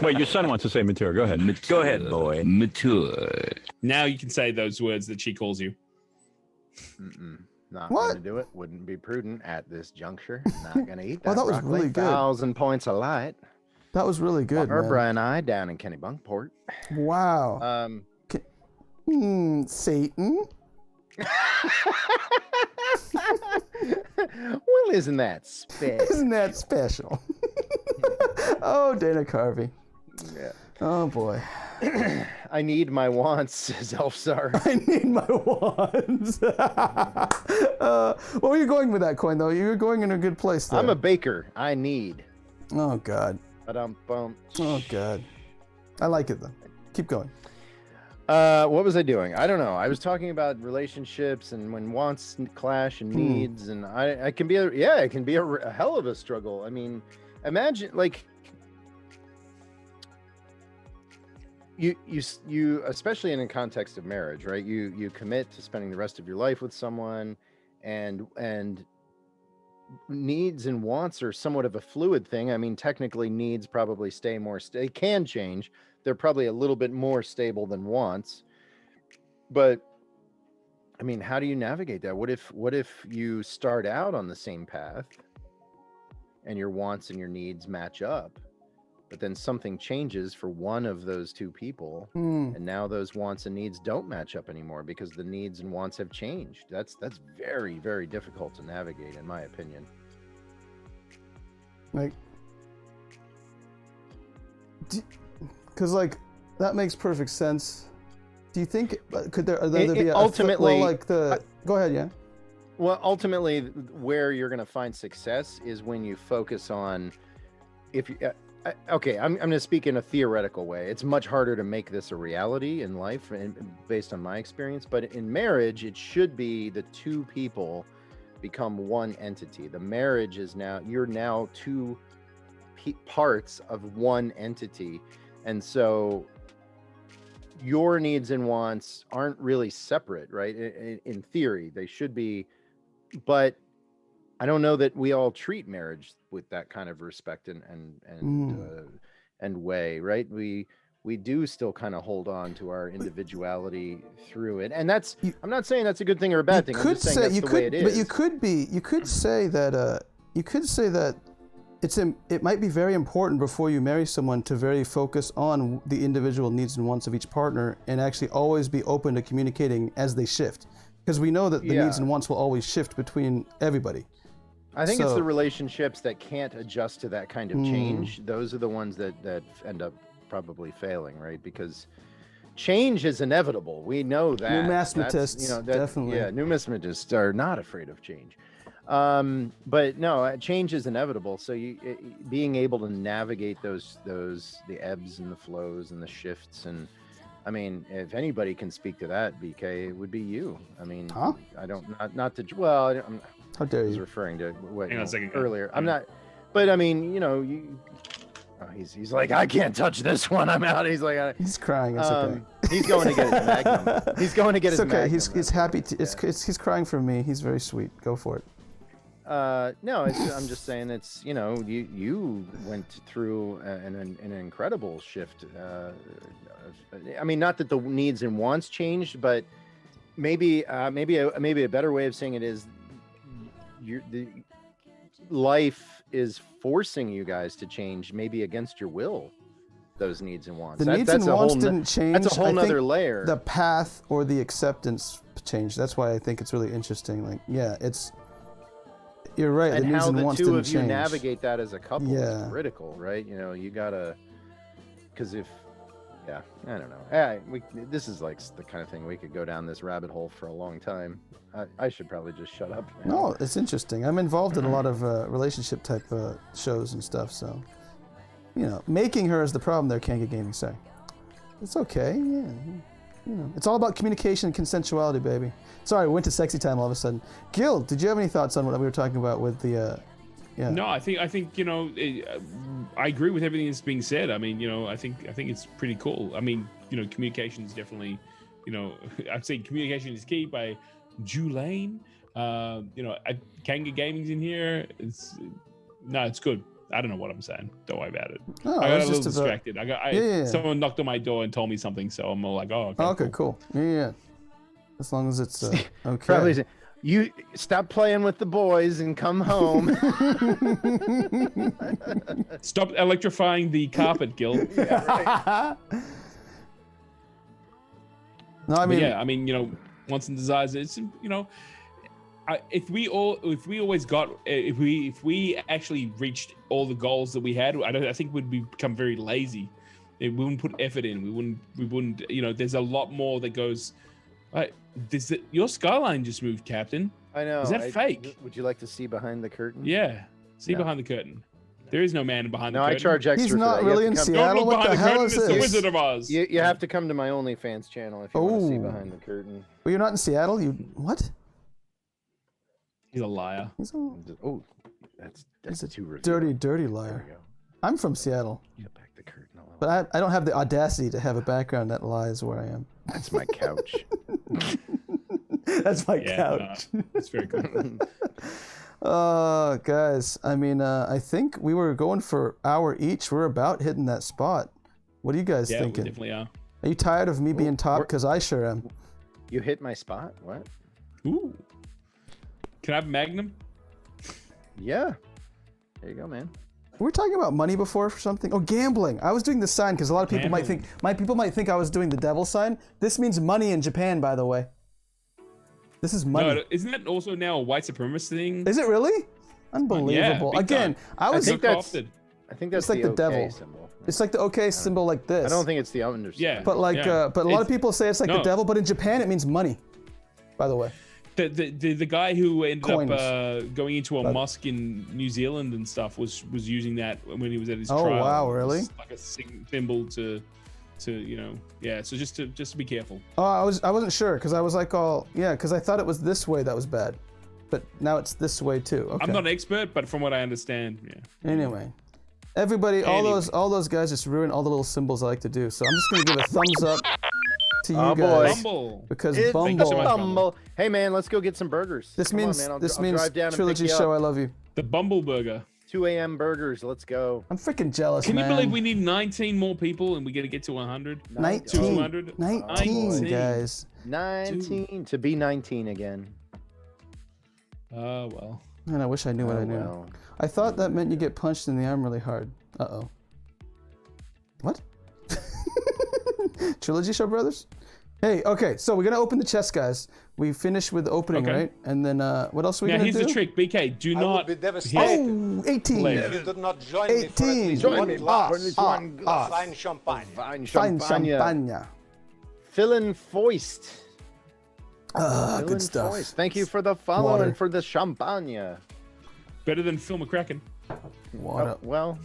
Wait, your son wants to say mature. Go ahead. Go ahead, boy. Mature. Now you can say those words that she calls you. Not What? going to do it. Wouldn't be prudent at this juncture. Not going to eat that. Oh, that was broccoli. really good. 1,000 points of light. That was really good, Barbara man. and I down in Kennebunkport. Wow. Satan. Well, isn't that special? Isn't that special? Oh, Dana Carvey. Yeah. Oh boy. I need my wants, says Elfsar. I need my wands. Where were you going with that coin, though? You were going in a good place there. I'm a baker. I need. Oh, God. Ba-dum-bum. Oh, God. I like it, though. Keep going. What was I doing? I don't know. I was talking about relationships and when wants clash and needs, and it can be a hell of a struggle. I mean, imagine like you especially in a context of marriage, right? You commit to spending the rest of your life with someone, and needs and wants are somewhat of a fluid thing. I mean, technically needs probably stay more they can change. They're probably a little bit more stable than wants. But I mean, how do you navigate that? What if you start out on the same path and your wants and your needs match up, but then something changes for one of those two people, and now those wants and needs don't match up anymore because the needs and wants have changed? That's very, very difficult to navigate, in my opinion. Like, because like that makes perfect sense. Do you think could there be ultimately go ahead, yeah? Well, ultimately, where you're going to find success is when you focus on okay, I'm going to speak in a theoretical way. It's much harder to make this a reality in life, and based on my experience. But in marriage, it should be the two people become one entity. The marriage is you're now two parts of one entity, and so your needs and wants aren't really separate, right? In theory, they should be, but I don't know that we all treat marriage with that kind of respect and way, right? We do still kind of hold on to our individuality through it, and that's I'm not saying that's a good thing or a bad thing. I'm just saying that's the way it is. But you could say that it might be very important before you marry someone to very focus on the individual needs and wants of each partner, and actually always be open to communicating as they shift, because we know that the needs and wants will always shift between everybody. I think it's the relationships that can't adjust to that kind of change. Those are the ones that end up probably failing, right? Because change is inevitable. We know that. Numismatists, definitely. Yeah, numismatists are not afraid of change. But no, change is inevitable. So being able to navigate the ebbs and the flows and the shifts, and I mean, if anybody can speak to that, BK, it would be you. I mean, I don't not to well. How dare you? I was referring to what Hang on a second. earlier. I'm not, but I mean, he's like, I can't touch this one. I'm out. He's like, he's crying. It's okay. He's going to get his magnum. He's going to get his magnum. He's happy to. He's crying for me. He's very sweet. Go for it. No, I'm just saying it's, you went through an incredible shift. I mean, not that the needs and wants changed, but maybe a better way of saying it is life is forcing you guys to change, maybe against your will, those needs and wants. The needs and wants didn't change. That's a whole nother layer. The path or the acceptance changed. That's why I think it's really interesting. Like, you're right. And the needs how and the wants two didn't of you change. navigate that as a couple is critical, right? You gotta, because I don't know. This is like the kind of thing we could go down this rabbit hole for a long time. I should probably just shut up now. No, it's interesting. I'm involved in a lot of relationship type shows and stuff. So, making her is the problem there, Kanga Gaming say. It's okay. Yeah. It's all about communication and consensuality, baby. Sorry, we went to sexy time all of a sudden. Gil, did you have any thoughts on what we were talking about with the? No, I think I agree with everything that's being said. I mean, I think it's pretty cool. I mean, communication is definitely, I'd say communication is key by Julane. Kanga Gaming's in here. It's good. I don't know what I'm saying. Don't worry about it. Oh, I got a little distracted. Someone knocked on my door and told me something, so I'm all like, oh, okay. Cool. Yeah. As long as it's okay. Probably. You stop playing with the boys and come home. Stop electrifying the carpet, Gil. No, I mean, wants and desires. It's if we actually reached all the goals that we had, I think we'd become very lazy. We wouldn't put effort in. We wouldn't. There's a lot more that goes. Your skyline just moved, Captain. I know. Is that fake? Would you like to see behind the curtain? Yeah. See behind the curtain. There is no man behind the No, curtain. I charge extra. He's for not that. You really have in to come- Seattle. Don't look What the behind the hell curtain. is It's the this? Wizard of Oz. You have to come to my OnlyFans channel if you want to see Ooh. behind the curtain. Well, you're not in Seattle. You what? He's a liar. He's a, Oh, that's he's a too revealing. dirty, dirty There liar. we go. I'm from Seattle, Get back the curtain a little. but I don't have the audacity to have a background that lies where I am. That's my couch. That's my Yeah, couch. It's very cool. Guys, I mean, I think we were going for hour each. We're about hitting that spot. What are you guys Yeah, we thinking? definitely are. Are you tired of me being top? we're- Because I sure am. You hit my spot. What? Ooh. Can I have Magnum? Yeah. There you go, man. Were we talking about money before for something? Oh, gambling. I was doing the sign because a lot of people might think might think I was doing the devil sign. This means money in Japan, by the way. This is money. No, isn't that also now a white supremacist thing? Is it really? Unbelievable. big Again, time. I was. think that's- Co-opted. I think that's It's like the OK devil. symbol. It's like the OK symbol, like this. I don't think it's the understand. Yeah. But like, Yeah. but a lot of people say it's like the No. devil, but in Japan it means money. By the way. The guy who ended Coins. up going into a mosque in New Zealand and stuff was using that when he was at his Oh, trial. wow, It was really? like a symbol to you know, yeah. So just to be careful. Oh, I wasn't sure because I was like, oh yeah, because I thought it was this way that was bad, but now it's this way too. Okay. I'm not an expert, but from what I understand, yeah. Anyway, everybody, all Anyway. those guys just ruin all the little symbols I like to do. So I'm just gonna give a thumbs up to you Oh, boy. guys Bumble. because It's Thank you so much, Bumble. Bumble. Hey man, let's go get some burgers. This Come on, means man. I'll this I'll means drive down and Trilogy pick you Show. I up. love you. The Bumble Burger. 2 a.m. burgers. Let's go. I'm freaking jealous, Can man. you believe we need 19 more people and we gotta get to 100? 19, 200? 19 guys. 19 to be 19 again. Oh well. Man, I wish I knew what I knew. well. I thought that meant you get punched in the arm really hard. Uh-oh. What? Trilogy Show, brothers? Hey, okay, so we're gonna open the chest, guys. We finished with the opening, Okay. right? And then what else are we Now gonna here's do? the trick, BK. Do I not would be devastated Oh, 18. Play. if you did not join me for at 18. least Join one me glass for at least one of glass. fine champagne. Fine Fine champagne. champagne. Philin Foist. Good Philin stuff. Foist. Thank you for the follow Water. and for the champagne. better than Phil McCracken. What Oh, up? well,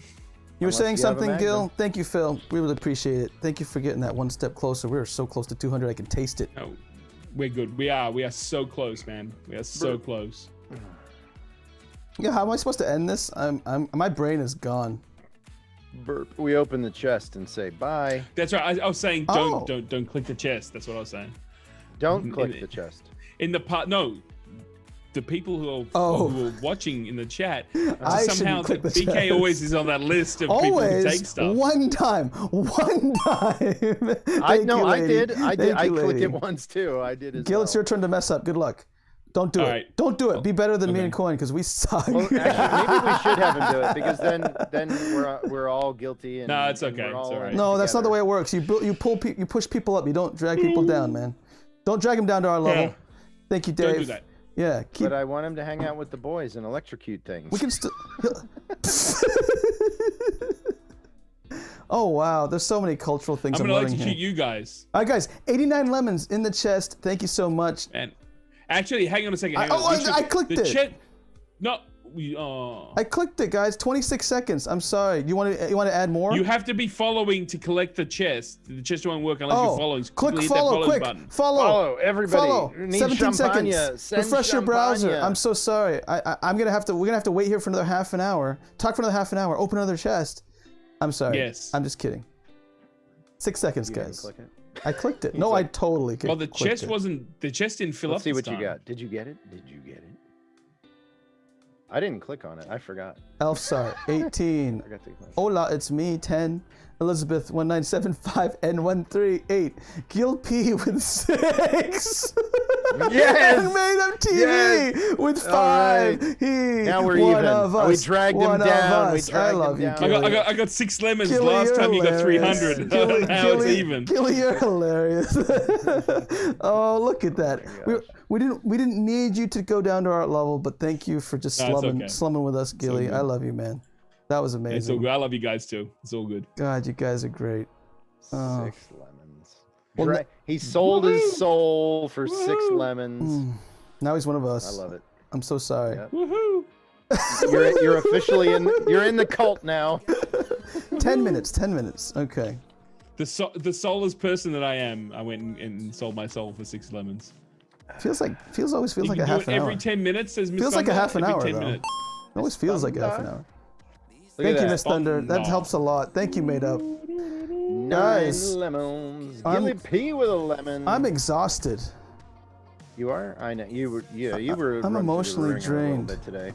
You were unless saying you have a something, Gil? Magnum. Thank you, Phil. We really appreciate it. Thank you for getting that one step closer. We were so close to 200, I can taste it. No, we're good. We are so close, man. We are so close. Yeah, how am I supposed to end this? My brain is gone. burp. We open the chest and say bye. That's right. I was saying Oh. don't click the chest. That's what I was saying. Don't click the chest. In the part, no. The people who are, Oh. who are watching in the chat, I somehow shouldn't click the BK chest. always is on that list of people who take Always stuff. one time. I know. I lady. did. I did. Thank I you, clicked lady. it once too. I did as Gil, well. it's your turn to mess up. Good luck. Don't do All it. right. Don't do it. Be better than me Okay. and Coin because we suck. Well, actually, maybe we should have him do it because then we're all guilty. And, No, it's and okay. we're It's all right. No, that's not the together. way it works. You push people up. You don't drag people down, man. Don't drag them down to our level. Yeah. Thank you, Dave. Don't do that. Yeah, keep. But I want him to hang out with the boys and electrocute things. We can still. Oh wow, there's so many cultural things I'm I'm gonna learning electrocute here. you guys. All right, guys, 89 lemons in the chest. Thank you so much. And actually, hang on a second. hang I- on. oh, We I clicked the it. Chat, no, we. Oh. I clicked it, guys. 26 seconds. I'm sorry. You want to add more? You have to be following to collect the chest. The chest won't work unless oh, you're following. So click quickly hit that follow, quick. button. Follow. everybody. Follow. Need 17 champagne. seconds. Send Refresh your browser. champagne. I'm so sorry. I'm gonna have to. We're gonna have to wait here for another half an hour. Talk for another half an hour. Open another chest. I'm sorry. Yes. I'm just kidding. 6 seconds, You didn't guys. click it? I clicked it. No, I totally clicked Well, it. the chest wasn't. The chest didn't fill Let's up. see this what you time. got. Did you get it? Did you get it? I didn't click on it. I forgot. Elfsar, 18. I got to click. Hola, it's me, 10. Elizabeth, 1975, and 138. Gil P with 6. Yes! And made up TV Yes! with All 5. right. He, Now we're one even. Of We us. dragged him one down. Of We us. I dragged him love you, down. Gilly. I got 6 lemons. Gilly, Last you're time you got hilarious. 300. Gilly, Now it's Gilly, even. Gilly, you're hilarious. Oh, look at that. We didn't need you to go down to our level, but thank you for just No, it's slumming, okay. slumming with us, Gilly. good. I love you, man. That was It's all amazing. good. I love you guys too. It's all good. God, you guys are great. Oh. 6 lemons. Well, He sold his soul for 6 lemons. Now he's one of us. I love it. I'm so sorry. Yep. Woohoo! You're officially you're in the cult now. 10 minutes. 10 minutes. Okay. The soulless person that I am, I went and sold my soul for 6 lemons. Always feels like a half an hour. Every 10 minutes, says Miss Feels like a Thunder? half an Every hour 10 though. minutes. It always feels like a half an hour. Thank you, Miss Thunder. That helps a lot. Thank you, Made Up. 9 Guys, lemons. Gilly P with a lemon. I'm exhausted. You are? I know. You were. Yeah, you were. I'm emotionally drained today.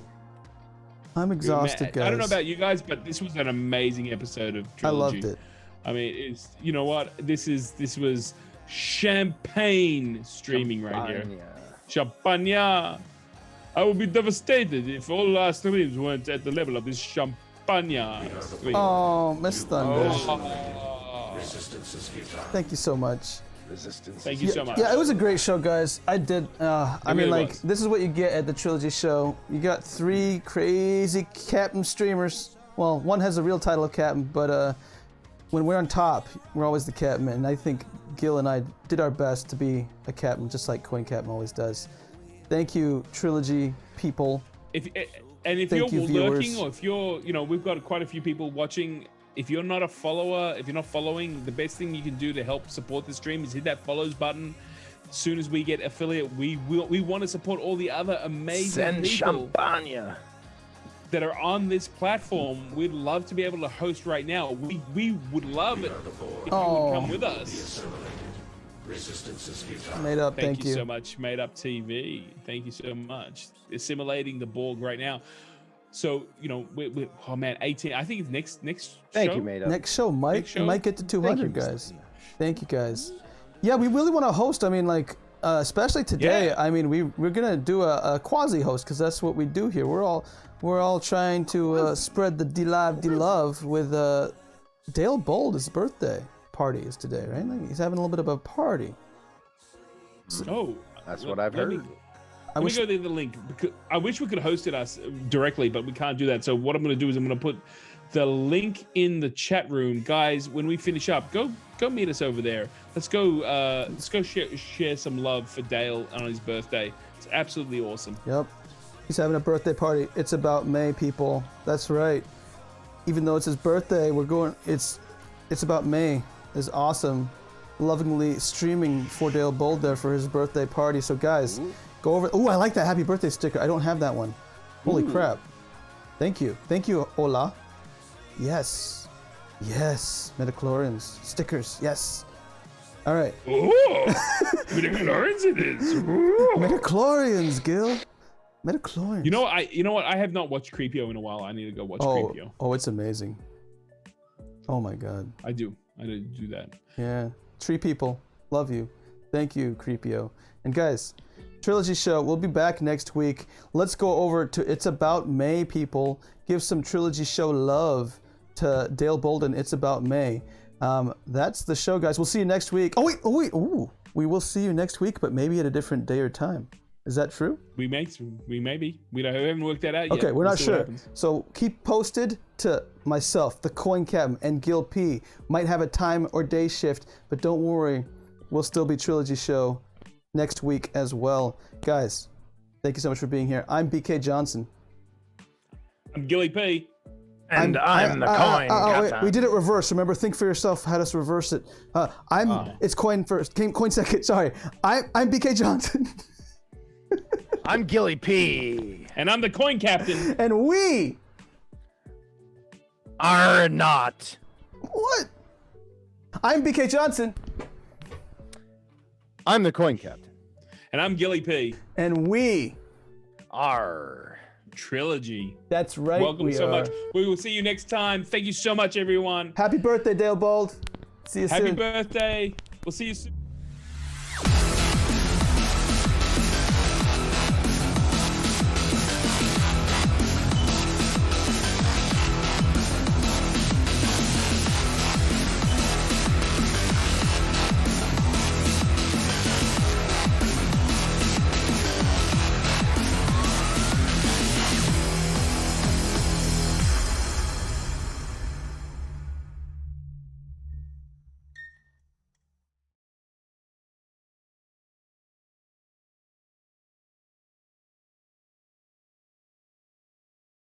I'm exhausted, guys. I don't know about you guys, but this was an amazing episode of Trilogy. I loved it. I mean, it's, you know what? This was champagne streaming right here. Champagne. I would be devastated if all our streams weren't at the level of this champagne. Oh, Miss Thunder. Oh. Thank you so much. Thank you so much. Yeah, it was a great show, guys. I did. I mean, really like, was. this is what you get at the Trilogy Show. You got 3 crazy captain streamers. Well, one has a real title of captain, but when we're on top, we're always the captain. And I think Gil and I did our best to be a captain, just like Coin Captain always does. Thank you, Trilogy people. If Thank you're you, lurking, viewers. or if you're, we've got quite a few people watching. If you're not a follower, if you're not following, the best thing you can do to help support the stream is hit that follows button. As soon as we get affiliate, we want to support all the other amazing people that are on this platform. We'd love to be able to host right now. We would love it if you would come with us. Made Up, thank you so much, Made Up TV. Thank you so much. Assimilating the Borg right now. So, we oh man, 18. I think it's next Thank show. you, Made Up. Next show might get to 200, guys. Thank you, guys. Yeah, we really want to host. I mean, like, especially today. Yeah. I mean, we're gonna do a quasi host because that's what we do here. We're all trying to spread the Dlive love with Dale Bold's birthday party is today, right? Like, he's having a little bit of a party. Oh, that's what I've heard. Let me go to the link. Because I wish we could host it us directly, but we can't do that. So what I'm going to do is I'm going to put the link in the chat room, guys. When we finish up, go meet us over there. Let's go share some love for Dale on his birthday. It's absolutely awesome. Yep, he's having a birthday party. It's about May, people. That's right. Even though it's his birthday, we're going. It's about May. It's awesome. Lovingly streaming for Dale Bold there for his birthday party. So guys. Go over. Oh, I like that happy birthday sticker. I don't have that one. Holy crap. Thank you. Thank you, Ola. Yes. Yes. Metachlorians. Stickers. Yes. All right. Oh, Metachlorians it is. Ooh. Metachlorians, Gil. Metachlorians. You know what? I have not watched Creepio in a while. I need to go watch Creepio. Oh, it's amazing. Oh my God. I do do that. Yeah. Tree people. Love you. Thank you, Creepio. And guys, Trilogy Show. We'll be back next week. Let's go over to It's About May, people. Give some Trilogy Show love to Dale Bolden. It's About May. That's the show, guys. We'll see you next week. Oh, wait. Ooh. We will see you next week, but maybe at a different day or time. Is that true? We may be. We haven't worked that out yet. Okay, we're not sure. Happens. So keep posted to myself, the Coin Captain, and Gil P. Might have a time or day shift, but don't worry. We'll still be Trilogy Show next week as well. Guys, thank you so much for being here. I'm BK Johnson. I'm Gilly P. And I'm the Coin Captain. Wait, we did it reverse. Remember, think for yourself. Had us reverse it. It's Coin first. Coin second. Sorry. I'm BK Johnson. I'm Gilly P. And I'm the Coin Captain. And we are not. What? I'm BK Johnson. I'm the Coin Captain. And I'm Gilly P. And we are Trilogy. That's right. Welcome so much. We will see you next time. Thank you so much, everyone. Happy birthday, Dale Bold. See you soon. Happy birthday. We'll see you soon.